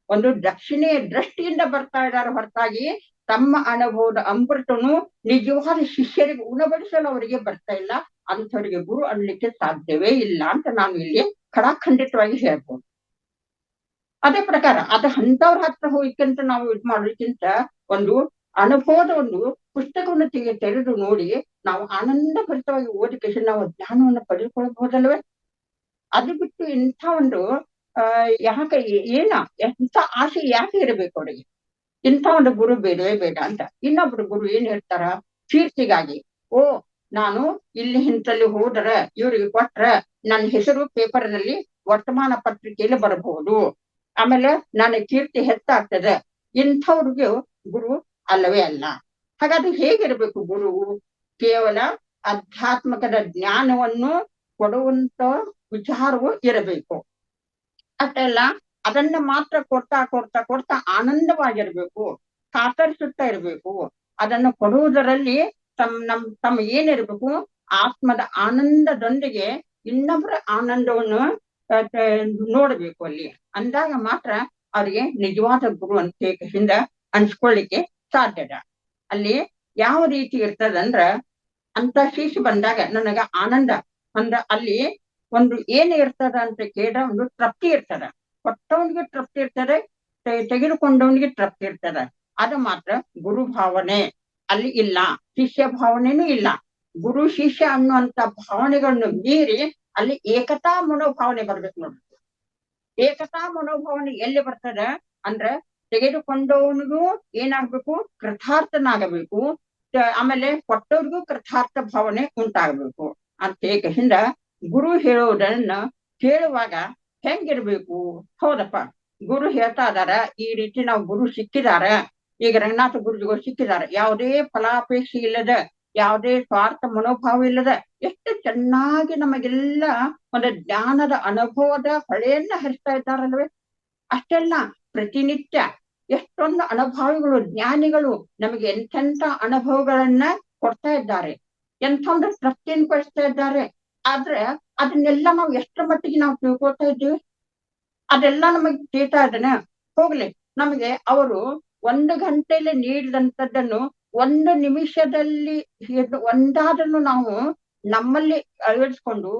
ಒಂದು ದಕ್ಷಿಣೆಯ ದೃಷ್ಟಿಯಿಂದ ಬರ್ತಾ ಇದ್ದಾರೆ ಹೊರತಾಗಿ ತಮ್ಮ ಅನುಭವದ ಅಮೃತನು ನಿಜವಾದ ಶಿಷ್ಯರಿಗೆ ಉಣಬಡಿಸಲು ಅವರಿಗೆ ಬರ್ತಾ ಇಲ್ಲ. ಅಂಥವರಿಗೆ ಗುರು ಅನ್ಲಿಕ್ಕೆ ಸಾಧ್ಯವೇ ಇಲ್ಲ ಅಂತ ನಾನು ಇಲ್ಲಿ ಖಡಾಖಂಡಿತವಾಗಿ ಹೇಳ್ಬೋದು. ಅದೇ ಪ್ರಕಾರ ಅದು ಅಂಥವ್ರ ಹತ್ರ ಹೋಗ್ಕಂತ ನಾವು ಮಾಡೋದಕ್ಕಿಂತ ಒಂದು ಅನುಭವದ ಒಂದು ಪುಸ್ತಕವನ್ನು ತೆರೆದು ನೋಡಿ ನಾವು ಆನಂದ ಭರಿತವಾಗಿ ಓದಿ ನಾವು ಜ್ಞಾನವನ್ನು ಪಡೆದುಕೊಳ್ಳಬಹುದಲ್ವೇ? ಅದು ಬಿಟ್ಟು ಇಂಥ ಒಂದು ಯಾಕೆ ಎಂಥ ಆಸೆ ಯಾಕೆ ಇರಬೇಕು ಅವರಿಗೆ? ಇಂಥ ಒಂದು ಗುರು ಬೇಡವೇ ಬೇಡ ಅಂತ. ಇನ್ನೊಬ್ರು ಗುರು ಏನ್ ಹೇಳ್ತಾರ, ಕೀರ್ತಿಗಾಗಿ, ಓ ನಾನು ಇಲ್ಲಿ ಇಂಥಲ್ಲಿ ಹೋದ್ರ ಇವ್ರಿಗೆ ಕೊಟ್ರ ನನ್ನ ಹೆಸರು ಪೇಪರ್ನಲ್ಲಿ ವರ್ತಮಾನ ಪತ್ರಿಕೆಯಲ್ಲಿ ಬರಬಹುದು, ಆಮೇಲೆ ನನ್ನ ಕೀರ್ತಿ ಹೆಚ್ಚಾಗ್ತದೆ, ಇಂಥವ್ರಿಗೆ ಗುರು ಅಲ್ಲವೇ ಅಲ್ಲ. ಹಾಗಾದ್ರೆ ಹೇಗಿರ್ಬೇಕು ಗುರು? ಕೇವಲ ಆಧ್ಯಾತ್ಮಕದ ಜ್ಞಾನವನ್ನು ಕೊಡುವಂತ ವಿಚಾರವೂ ಇರಬೇಕು. ಅಷ್ಟೆಲ್ಲ ಅದನ್ನ ಮಾತ್ರ ಕೊಡ್ತಾ ಕೊಡ್ತಾ ಕೊಡ್ತಾ ಆನಂದವಾಗಿರ್ಬೇಕು, ಕಾತರಿಸುತ್ತಾ ಇರ್ಬೇಕು. ಅದನ್ನು ಕೊಡುವುದರಲ್ಲಿ ತಮ್ಮ ಏನಿರ್ಬೇಕು, ಆತ್ಮದ ಆನಂದದೊಂದಿಗೆ ಇನ್ನೊಬ್ಬರ ಆನಂದವನ್ನು ನೋಡ್ಬೇಕು ಅಲ್ಲಿ. ಅಂದಾಗ ಮಾತ್ರ ಅವ್ರಿಗೆ ನಿಜವಾದ ಗುರು ಅಂತ ಅನ್ಸ್ಕೊಳ್ಳಿಕ್ಕೆ ಸಾಧ್ಯದ. ಅಲ್ಲಿ ಯಾವ ರೀತಿ ಇರ್ತದಂದ್ರ, ಅಂತ ಶಿಶು ಬಂದಾಗ ನನಗ ಆನಂದ ಅಂದ್ರ ಅಲ್ಲಿ ಒಂದು ಏನ್ ಇರ್ತದ ಅಂತ ಕೇಳಿದ ಒಂದು ತೃಪ್ತಿ ಇರ್ತದ. ಕೊಟ್ಟವನಿಗೆ ತೃಪ್ತಿ ಇರ್ತದೆ, ತೆಗೆದುಕೊಂಡವನಿಗೆ ತೃಪ್ತಿ ಇರ್ತದೆ. ಅದು ಮಾತ್ರ ಗುರು ಭಾವನೆ ಅಲ್ಲಿ ಇಲ್ಲ, ಶಿಷ್ಯ ಭಾವನೆನೂ ಇಲ್ಲ. ಗುರು ಶಿಷ್ಯ ಅನ್ನುವಂತ ಭಾವನೆಗಳನ್ನು ಮೀರಿ ಅಲ್ಲಿ ಏಕತಾ ಮನೋಭಾವನೆ ಬರ್ಬೇಕು ನೋಡ್ರಿ. ಏಕತಾ ಮನೋಭಾವನೆ ಎಲ್ಲಿ ಬರ್ತದ ಅಂದ್ರ ತೆಗೆದುಕೊಂಡವನಿಗೂ ಏನಾಗ್ಬೇಕು, ಕೃತಾರ್ಥನಾಗಬೇಕು, ಆಮೇಲೆ ಕೊಟ್ಟವ್ರಿಗೂ ಕೃತಾರ್ಥ ಭಾವನೆ ಉಂಟಾಗಬೇಕು ಅಂತ ಏಕದಿಂದ ಗುರು ಹೇಳೋದನ್ನ ಕೇಳುವಾಗ ಹೆಂಗಿರ್ಬೇಕು? ಹೌದಪ್ಪ, ಗುರು ಹೇಳ್ತಾ ಇದಾರ, ಈ ರೀತಿ ನಾವು ಗುರು ಸಿಕ್ಕಿದಾರ, ಈಗ ರಂಗನಾಥ ಗುರುಜಿಗಳು ಸಿಕ್ಕಿದಾರ, ಯಾವುದೇ ಫಲಾಪೇಕ್ಷೆ ಇಲ್ಲದ, ಯಾವುದೇ ಸ್ವಾರ್ಥ ಮನೋಭಾವ ಇಲ್ಲದ, ಎಷ್ಟು ಚೆನ್ನಾಗಿ ನಮಗೆಲ್ಲ ಒಂದು ಜ್ಞಾನದ ಅನುಭವದ ಹೊಳೆಯನ್ನ ಹರಿಸ್ತಾ ಇದ್ದಾರಲ್ವೇ? ಅಷ್ಟೆಲ್ಲ ಪ್ರತಿನಿತ್ಯ ಎಷ್ಟೊಂದು ಅನುಭವಿಗಳು, ಜ್ಞಾನಿಗಳು ನಮಗೆ ಎಂತೆಂಥ ಅನುಭವಗಳನ್ನ ಕೊಡ್ತಾ ಇದ್ದಾರೆ, ಎಂಥ ಒಂದು ತೃಪ್ತಿಯನ್ನು ಪಡಿಸ್ತಾ ಇದ್ದಾರೆ. ಆದ್ರೆ ಅದನ್ನೆಲ್ಲ ನಾವು ಎಷ್ಟರ ಮಟ್ಟಿಗೆ ನಾವು ತಿಳ್ಕೊಳ್ತಾ ಇದ್ದೀವಿ? ಅದೆಲ್ಲ ನಮಗೆ ತಿಳಿತಾ ಇದ್ದಾನೆ? ಹೋಗ್ಲಿ, ನಮಗೆ ಅವರು 1 ಗಂಟೆಯಲ್ಲಿ ನೀಡಿದಂಥದ್ದನ್ನು 1 ನಿಮಿಷದಲ್ಲಿ ಒಂದಾದ್ರೂ ನಾವು ನಮ್ಮಲ್ಲಿ ಅಳವಡಿಸ್ಕೊಂಡು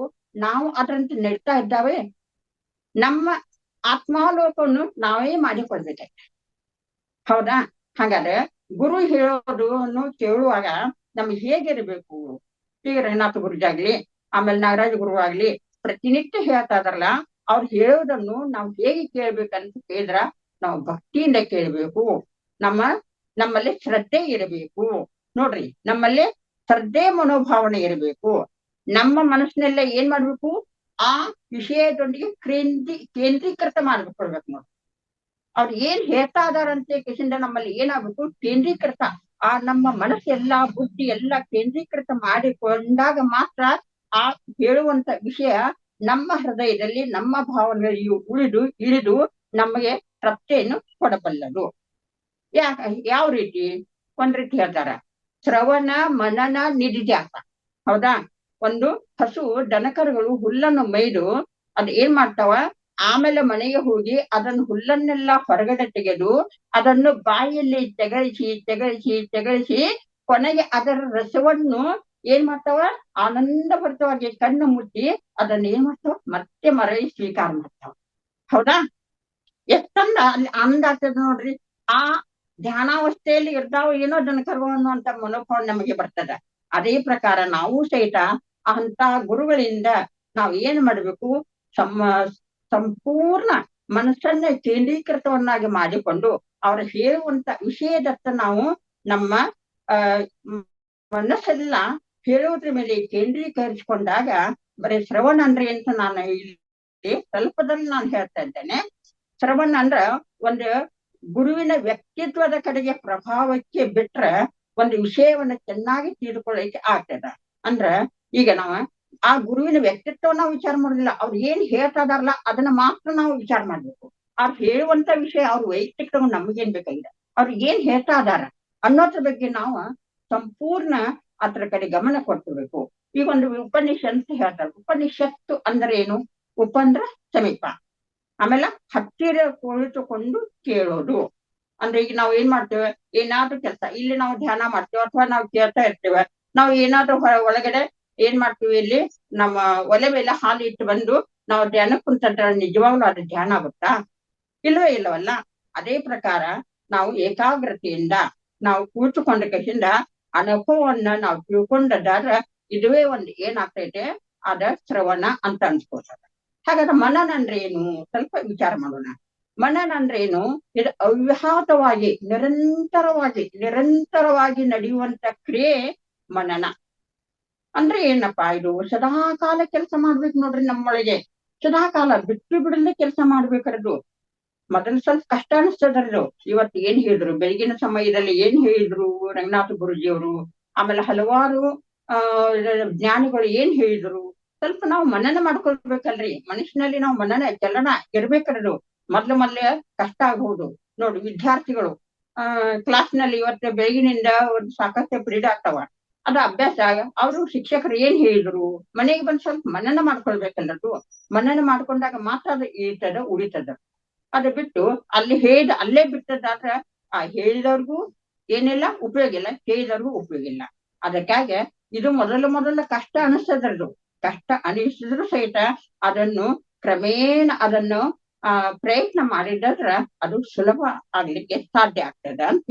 ನಾವು ಅದರಂತೆ ನಡೀತಾ ಇದ್ದಾವೆ? ನಮ್ಮ ಆತ್ಮಾವಲೋಕವನ್ನು ನಾವೇ ಮಾಡಿಕೊಳ್ಬೇಕಾಯ್ತು. ಹೌದಾ? ಹಾಗಾದ್ರೆ ಗುರು ಹೇಳೋದನ್ನು ಕೇಳುವಾಗ ನಮ್ಗೆ ಹೇಗಿರ್ಬೇಕು? ಈಗ ರಂಗನಾಥ ಗುರುಜಿ ಆಗ್ಲಿ, ಆಮೇಲೆ ನಾಗರಾಜ ಗುರು ಆಗ್ಲಿ ಪ್ರತಿನಿತ್ಯ ಹೇಳ್ತಾ ಇದಾರಲ್ಲ, ಅವ್ರು ಹೇಳೋದನ್ನು ನಾವು ಹೇಗೆ ಕೇಳ್ಬೇಕಂತ ಕೇಳಿದ್ರ, ನಾವು ಭಕ್ತಿಯಿಂದ ಕೇಳ್ಬೇಕು. ನಮ್ಮಲ್ಲಿ ಶ್ರದ್ಧೆ ಇರಬೇಕು ನೋಡ್ರಿ. ನಮ್ಮಲ್ಲಿ ಶ್ರದ್ಧೆ ಮನೋಭಾವನೆ ಇರಬೇಕು. ನಮ್ಮ ಮನಸ್ಸಿನೆಲ್ಲ ಏನ್ ಮಾಡ್ಬೇಕು, ಆ ವಿಷಯದೊಂದಿಗೆ ಕೇಂದ್ರೀಕೃತ ಮಾಡ್ಕೊಳ್ಬೇಕು ನೋಡ್ರಿ. ಅವ್ರು ಏನ್ ಹೇಳ್ತಾ ಇದಾರಂತೆ ಕಿಸಿಂದ ನಮ್ಮಲ್ಲಿ ಏನಾಗ್ಬೇಕು, ಕೇಂದ್ರೀಕೃತ. ಆ ನಮ್ಮ ಮನಸ್ಸೆಲ್ಲ, ಬುದ್ಧಿ ಎಲ್ಲ ಕೇಂದ್ರೀಕೃತ ಮಾಡಿಕೊಂಡಾಗ ಮಾತ್ರ ಆ ಹೇಳುವಂತ ವಿಷಯ ನಮ್ಮ ಹೃದಯದಲ್ಲಿ, ನಮ್ಮ ಭಾವನೆಯಲ್ಲಿ ಇಳಿದು ನಮಗೆ ತೃಪ್ತಿಯನ್ನು ಕೊಡಬಲ್ಲದು. ಯಾವ ರೀತಿ? ಒಂದ್ ರೀತಿ ಹೇಳ್ತಾರ, ಶ್ರವಣ ಮನನ ನಿಧಿಧ್ಯಾಸ. ಹೌದಾ? ಒಂದು ಹಸು ದನಕರುಗಳು ಹುಲ್ಲನ್ನು ಮೇಯ್ದು ಅದ್ ಏನ್ ಮಾಡ್ತಾವ, ಆಮೇಲೆ ಮನೆಗೆ ಹೋಗಿ ಅದನ್ನು ಹುಲ್ಲನ್ನೆಲ್ಲ ಹೊರಗಡೆ ತೆಗೆದು ಅದನ್ನು ಬಾಯಲ್ಲಿ ತೆಗಳಿಸಿ ಕೊನೆಗೆ ಅದರ ರಸವನ್ನು ಏನ್ ಮಾಡ್ತಾವ, ಆನಂದ ಭರಿತವಾಗಿ ಕಣ್ಣು ಮುಚ್ಚಿ ಅದನ್ನ ಏನ್ ಮಾಡ್ತಾವ, ಮತ್ತೆ ಮರಳಿ ಸ್ವೀಕಾರ ಮಾಡ್ತಾವ. ಹೌದಾ? ಎಷ್ಟೊಂದ ಅಲ್ಲಿ ಆನಂದ ಆಗ್ತದೆ ನೋಡ್ರಿ. ಆ ಧ್ಯಾನಾವಸ್ಥೆಯಲ್ಲಿ ಇರ್ತಾವ ಏನೋ ದನಕರುಗಳು ಅನ್ನುವಂತ ಮನೋಭಾವ ನಮಗೆ ಬರ್ತದ. ಅದೇ ಪ್ರಕಾರ ನಾವು ಸಹಿತ ಅಂತ ಗುರುಗಳಿಂದ ನಾವು ಏನ್ ಮಾಡ್ಬೇಕು, ಸಂಪೂರ್ಣ ಮನಸ್ಸನ್ನ ಕೇಂದ್ರೀಕೃತವನ್ನಾಗಿ ಮಾಡಿಕೊಂಡು ಅವ್ರು ಹೇಳುವಂತ ವಿಷಯದತ್ತ ನಾವು ನಮ್ಮ ಮನಸ್ಸೆಲ್ಲ ಹೇಳುವುದ್ರ ಮೇಲೆ ಕೇಂದ್ರೀಕರಿಸಿಕೊಂಡಾಗ, ಬರೀ ಶ್ರವಣ ಅಂದ್ರೆ ಅಂತ ನಾನು ಇಲ್ಲಿ ಸ್ವಲ್ಪದಲ್ಲಿ ನಾನು ಹೇಳ್ತಾ ಇದ್ದೇನೆ. ಶ್ರವಣ ಅಂದ್ರ ಒಂದು ಗುರುವಿನ ವ್ಯಕ್ತಿತ್ವದ ಕಡೆಗೆ ಪ್ರಭಾವಕ್ಕೆ ಬಿಟ್ರೆ ಒಂದು ವಿಷಯವನ್ನ ಚೆನ್ನಾಗಿ ತಿಳಿದುಕೊಳ್ಳಿಕ್ಕೆ ಆಗ್ತದ. ಅಂದ್ರ ಈಗ ನಾವು ಆ ಗುರುವಿನ ವ್ಯಕ್ತಿತ್ವ ನಾವು ವಿಚಾರ ಮಾಡೋದಿಲ್ಲ, ಅವ್ರು ಏನ್ ಹೇಳ್ತಾ ಇದಾರಲ್ಲ ಅದನ್ನ ಮಾತ್ರ ನಾವು ವಿಚಾರ ಮಾಡ್ಬೇಕು. ಅವ್ರು ಹೇಳುವಂತ ವಿಷಯ ಅವ್ರ ವೈಯಕ್ತಿಕ ನಮಗೇನ್ ಬೇಕಾಗಿದೆ, ಅವ್ರು ಏನ್ ಹೇಳ್ತಾ ಇದಾರ ಅನ್ನೋದ್ರ ಬಗ್ಗೆ ನಾವು ಸಂಪೂರ್ಣ ಅದ್ರ ಕಡೆ ಗಮನ ಕೊಡ್ತಿರ್ಬೇಕು. ಈಗ ಒಂದು ಉಪನಿಷತ್ ಹೇಳ್ತಾರೆ. ಉಪನಿಷತ್ತು ಅಂದ್ರೆ ಏನು? ಉಪ ಅಂದ್ರ ಸಮೀಪ, ಆಮೇಲೆ ಹತ್ತಿರ ಕುಳಿತುಕೊಂಡು ಕೇಳೋದು. ಅಂದ್ರೆ ಈಗ ನಾವು ಏನ್ ಮಾಡ್ತೇವೆ, ಏನಾದ್ರೂ ಕೆಲಸ ಇಲ್ಲಿ ನಾವು ಧ್ಯಾನ ಮಾಡ್ತೇವೆ ಅಥವಾ ನಾವು ಕೇಳ್ತಾ ಇರ್ತೇವೆ, ನಾವು ಏನಾದ್ರೂ ಒಳಗಡೆ ಏನ್ ಮಾಡ್ತೀವಿ, ಇಲ್ಲಿ ನಮ್ಮ ಒಲೆ ಮೇಲೆ ಹಾಲು ಇಟ್ಟು ಬಂದು ನಾವು ಧ್ಯಾನ ಕುಂತ ನಿಜವಾಗ್ಲೂ ಅದು ಧ್ಯಾನ ಆಗುತ್ತಾ? ಇಲ್ಲವಲ್ಲ. ಅದೇ ಪ್ರಕಾರ ನಾವು ಏಕಾಗ್ರತೆಯಿಂದ ನಾವು ಕೂತುಕೊಂಡ ಕಸಿಂದ ಅನುಭವವನ್ನ ನಾವು ತಿಳ್ಕೊಂಡಾದ್ರೆ ಇದುವೇ ಒಂದು ಏನಾಗ್ತೈತೆ ಅದ ಶ್ರವಣ ಅಂತ ಅನ್ಸ್ಕೊಳ್ತದೆ. ಹಾಗಾದ್ರೆ ಮನನ ಅಂದ್ರೆ ಏನು ಸ್ವಲ್ಪ ವಿಚಾರ ಮಾಡೋಣ. ಮನನ ಅಂದ್ರೆ ಏನು? ಇದು ಅವ್ಯಾಹತವಾಗಿ ನಿರಂತರವಾಗಿ ನಡೆಯುವಂತ ಕ್ರಿಯೆ ಮನನ. ಅಂದ್ರೆ ಏನಪ್ಪಾ, ಇದು ಸದಾ ಕಾಲ ಕೆಲಸ ಮಾಡ್ಬೇಕು ನೋಡ್ರಿ. ನಮ್ಮೊಳಗೆ ಸದಾ ಕಾಲ ಬಿಟ್ಟು ಬಿಡದೆ ಕೆಲಸ ಮಾಡ್ಬೇಕಾರದು. ಮೊದಲು ಸ್ವಲ್ಪ ಕಷ್ಟ ಅನಿಸ್ತದ್ರದು. ಇವತ್ತು ಏನ್ ಹೇಳಿದ್ರು, ಬೆಳಗಿನ ಸಮಯದಲ್ಲಿ ಏನ್ ಹೇಳಿದ್ರು ರಂಗನಾಥ ಗುರುಜಿಯವರು, ಆಮೇಲೆ ಹಲವಾರು ಜ್ಞಾನಿಗಳು ಏನ್ ಹೇಳಿದ್ರು, ಸ್ವಲ್ಪ ನಾವು ಮನನ ಮಾಡ್ಕೊಳ್ಬೇಕಲ್ರಿ. ಮನುಷ್ಯನಲ್ಲಿ ನಾವು ಮನನ ಚಲನ ಇರ್ಬೇಕರದು. ಮೊದ್ಲೆ ಕಷ್ಟ ಆಗ್ಬಹುದು ನೋಡಿ. ವಿದ್ಯಾರ್ಥಿಗಳು ಕ್ಲಾಸ್ನಲ್ಲಿ ಇವತ್ತು ಬೆಳಗಿನಿಂದ ಒಂದು ಸಾಕಷ್ಟು ಪೀರಿಯಡ್ ಆಗ್ತಾವ, ಅದು ಅಭ್ಯಾಸ. ಅವರು ಶಿಕ್ಷಕರು ಏನ್ ಹೇಳಿದ್ರು, ಮನೆಗೆ ಬಂದ್ ಸ್ವಲ್ಪ ಮನನ ಮಾಡ್ಕೊಳ್ಬೇಕಲ್ಲದು. ಮನನ ಮಾಡ್ಕೊಂಡಾಗ ಮಾತ್ರ ಅದು ಇರ್ತದ, ಉಳಿತದ. ಅದು ಬಿಟ್ಟು ಅಲ್ಲೇ ಬಿಟ್ಟದಾದ್ರೆ ಆ ಹೇಳಿದವ್ರಿಗೂ ಏನಿಲ್ಲ ಉಪಯೋಗ ಇಲ್ಲ, ಹೇಳಿದವ್ರಿಗೂ ಉಪಯೋಗ ಇಲ್ಲ. ಅದಕ್ಕಾಗಿ ಇದು ಮೊದಲು ಕಷ್ಟ ಅನಿಸ್ತದ್ರದು. ಕಷ್ಟ ಅನಿಸಿದ್ರು ಸಹಿತ ಅದನ್ನು ಕ್ರಮೇಣ ಪ್ರಯತ್ನ ಮಾಡಿದ್ರ ಅದು ಸುಲಭ ಆಗ್ಲಿಕ್ಕೆ ಸಾಧ್ಯ ಆಗ್ತದ ಅಂತ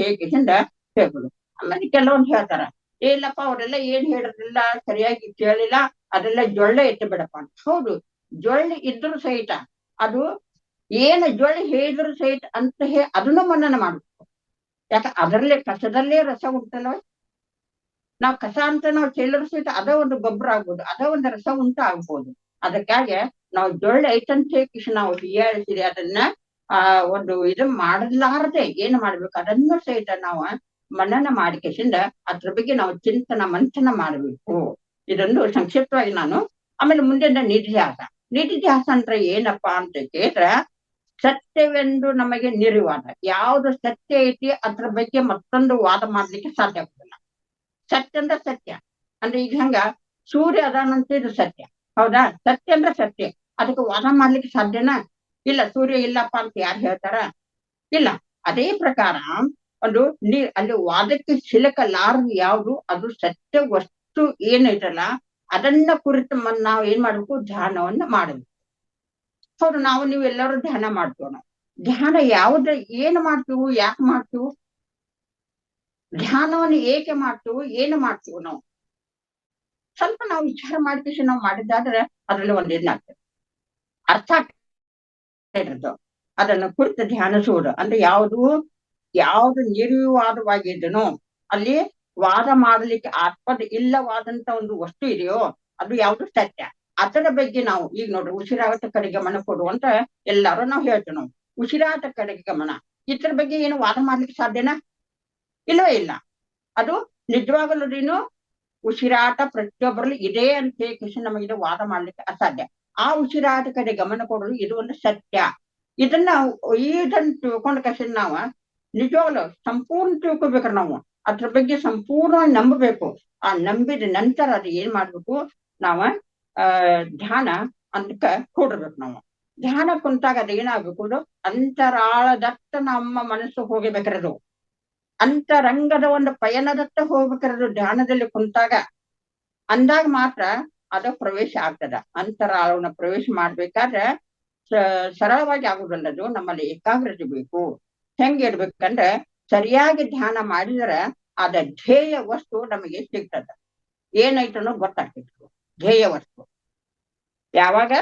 ಹೇಳ್ಬೋದು. ಆಮೇಲೆ ಕೆಲವೊಂದು ಹೇಳ್ತಾರ, ಇಲ್ಲಪ್ಪ ಅವರೆಲ್ಲ ಏನ್ ಹೇಳಿದ್ರಿಲ್ಲ, ಸರಿಯಾಗಿ ಕೇಳಿಲ್ಲ, ಅದೆಲ್ಲ ಜೊಳ್ಳೆ ಎತ್ತು ಬಿಡಪ್ಪ ಅಂತ. ಹೌದು, ಜೊಳ್ಳೆ ಇದ್ರು ಸಹಿತ ಅದು ಏನು ಜೊಳ್ಳೆ ಹೇಳಿದ್ರು ಸಹಿತ ಅಂತ ಅದನ್ನು ಮನನ ಮಾಡ್ಬೇಕು. ಯಾಕೆ ಅದರಲ್ಲೇ ಕಸದಲ್ಲೇ ರಸ ಉಂಟಲ್ವ. ನಾವು ಕಸ ಅಂತ ನಾವು ಚೆಲ್ಲರು ಸಹಿತ ಅದ ಒಂದು ಗೊಬ್ಬರ ಆಗ್ಬೋದು, ಅದ ಒಂದು ರಸ ಉಂಟ ಆಗ್ಬೋದು. ಅದಕ್ಕಾಗಿ ನಾವು ಜೊಳ್ಳೆ ಐತಂತ ನಾವು ಹೀಯಾಳಿಸಿದೆ ಅದನ್ನ ಒಂದು ಮಾಡಲಾರದೆ ಏನ್ ಮಾಡ್ಬೇಕು, ಅದನ್ನು ಸಹಿತ ನಾವು ಮನನ ಮಾಡಿಕೆಸಿಂದ ಅದ್ರ ಬಗ್ಗೆ ನಾವು ಮಂಥನ ಮಾಡ್ಬೇಕು. ಇದೊಂದು ಸಂಕ್ಷಿಪ್ತವಾಗಿ ನಾನು. ಆಮೇಲೆ ಮುಂದಿನ ನಿಧಿಧ್ಯಾಸ ಅಂದ್ರೆ ಏನಪ್ಪಾ ಅಂತ ಕೇಳಿದ್ರೆ, ಸತ್ಯವೆಂದು ನಮಗೆ ನಿರ್ವಾದ. ಯಾವ್ದು ಸತ್ಯ ಐತಿ ಅದ್ರ ಬಗ್ಗೆ ಮತ್ತೊಂದು ವಾದ ಮಾಡ್ಲಿಕ್ಕೆ ಸಾಧ್ಯ ಆಗುದಿಲ್ಲ. ಸತ್ಯ ಅಂದ್ರೆ ಸತ್ಯ. ಅಂದ್ರೆ ಈಗ ಹಂಗ ಸೂರ್ಯ ಅದಾನಂತ ಇದು ಸತ್ಯ, ಹೌದಾ? ಸತ್ಯ ಅಂದ್ರೆ ಸತ್ಯ, ಅದಕ್ಕೆ ವಾದ ಮಾಡ್ಲಿಕ್ಕೆ ಸಾಧ್ಯನಾ? ಇಲ್ಲ. ಸೂರ್ಯ ಇಲ್ಲಪ್ಪ ಅಂತ ಯಾರು ಹೇಳ್ತಾರ? ಇಲ್ಲ. ಅದೇ ಪ್ರಕಾರ ಒಂದು ಅಲ್ಲಿ ವಾದಕ್ಕೆ ಸಿಲಕಲಾರದು ಯಾವುದು, ಅದು ಸತ್ಯ ವಸ್ತು ಏನೈತಲ್ಲ ಅದನ್ನ ಕುರಿತು ನಾವು ಏನ್ ಮಾಡ್ಬೇಕು, ಧ್ಯಾನವನ್ನ ಮಾಡಬೇಕು. ಹೌದು, ನೀವು ಎಲ್ಲರೂ ಧ್ಯಾನ ಮಾಡ್ತೀವಿ. ನಾವು ಧ್ಯಾನ ಏನು ಮಾಡ್ತೀವಿ, ಯಾಕೆ ಮಾಡ್ತೀವಿ? ಧ್ಯಾನವನ್ನು ಏಕೆ ಮಾಡ್ತೀವಿ, ಏನು ಮಾಡ್ತೀವಿ ನಾವು ಸ್ವಲ್ಪ ನಾವು ವಿಚಾರ ಮಾಡ್ತೀವಿ. ನಾವು ಮಾಡಿದ್ದಾದ್ರೆ ಅದ್ರಲ್ಲಿ ಒಂದೇನಾಗ್ತದೆ ಅರ್ಥ ಆಗ್ತದೆ. ಅದನ್ನು ಕುರಿತು ಧ್ಯಾನಿಸುವುದು ಅಂದ್ರೆ ಯಾವುದು ನಿರ್ವಿವಾದವಾಗಿದ್ದನೋ, ಅಲ್ಲಿ ವಾದ ಮಾಡಲಿಕ್ಕೆ ಆಸ್ಪದ ಇಲ್ಲವಾದಂತ ಒಂದು ವಸ್ತು ಇದೆಯೋ ಅದು ಯಾವುದು ಸತ್ಯ. ಅದರ ಬಗ್ಗೆ ನಾವು ಈಗ ನೋಡ್ರಿ, ಉಸಿರಾಟ ಕಡೆ ಗಮನ ಕೊಡುವಂತ ಎಲ್ಲಾರು ನಾವು ಹೇಳ್ತೀವಿ. ನಾವು ಉಸಿರಾಟ ಕಡೆಗೆ ಗಮನ, ಇದ್ರ ಬಗ್ಗೆ ಏನು ವಾದ ಮಾಡ್ಲಿಕ್ಕೆ ಸಾಧ್ಯನಾ? ಇಲ್ಲವೇ ಇಲ್ಲ. ಅದು ನಿಜವಾಗಲೂ ಉಸಿರಾಟ ಪ್ರತಿಯೊಬ್ಬರಲ್ಲಿ ಇದೆ ಅಂತ ಹೇಳಿ ನಮಗೆ ವಾದ ಮಾಡ್ಲಿಕ್ಕೆ ಅಸಾಧ್ಯ. ಆ ಉಸಿರಾಟ ಕಡೆ ಗಮನ ಕೊಡೋದು ಇದು ಒಂದು ಸತ್ಯ. ಇದನ್ನ ತಿಳ್ಕೊಂಡ ಕಷ್ಟ ನಾವು ನಿಜವಾಗ್ಲು ಸಂಪೂರ್ಣ ತಿಳ್ಕೊಬೇಕ್ರ. ನಾವು ಅದ್ರ ಬಗ್ಗೆ ಸಂಪೂರ್ಣವಾಗಿ ನಂಬಬೇಕು. ಆ ನಂಬಿದ ನಂತರ ಅದು ಏನ್ ಮಾಡ್ಬೇಕು, ನಾವ ಧ್ಯಾನ ಅಂತ ಕೂಡಿರ್ಬೇಕು. ನಾವು ಧ್ಯಾನ ಕುಂತಾಗ ಅದು ಏನಾಗ್ಬೇಕು, ಅಂತರಾಳದತ್ತ ನಮ್ಮ ಮನಸ್ಸು ಹೋಗಬೇಕ್ರದು. ಅಂತರಂಗದ ಒಂದು ಪಯಣದತ್ತ ಹೋಗ್ಬೇಕ್ರದು ಧ್ಯಾನದಲ್ಲಿ ಕುಂತಾಗ. ಅಂದಾಗ ಮಾತ್ರ ಅದು ಪ್ರವೇಶ ಆಗ್ತದ. ಅಂತರಾಳವನ್ನ ಪ್ರವೇಶ ಮಾಡ್ಬೇಕಾದ್ರೆ ಸರಳವಾಗಿ ಆಗುದಲ್ಲದು, ನಮ್ಮಲ್ಲಿ ಏಕಾಗ್ರತೆ ಬೇಕು. ಹೆಂಗೆ ಇರ್ಬೇಕಂದ್ರೆ, ಸರಿಯಾಗಿ ಧ್ಯಾನ ಮಾಡಿದ್ರೆ ಅದ ಧ್ಯೇಯ ವಸ್ತು ನಮಗೆ ಸಿಗ್ತದ. ಏನೈತನೋ ಗೊತ್ತಾಗ್ತಿತ್ತು ಧ್ಯೇಯ ವಸ್ತು. ಯಾವಾಗ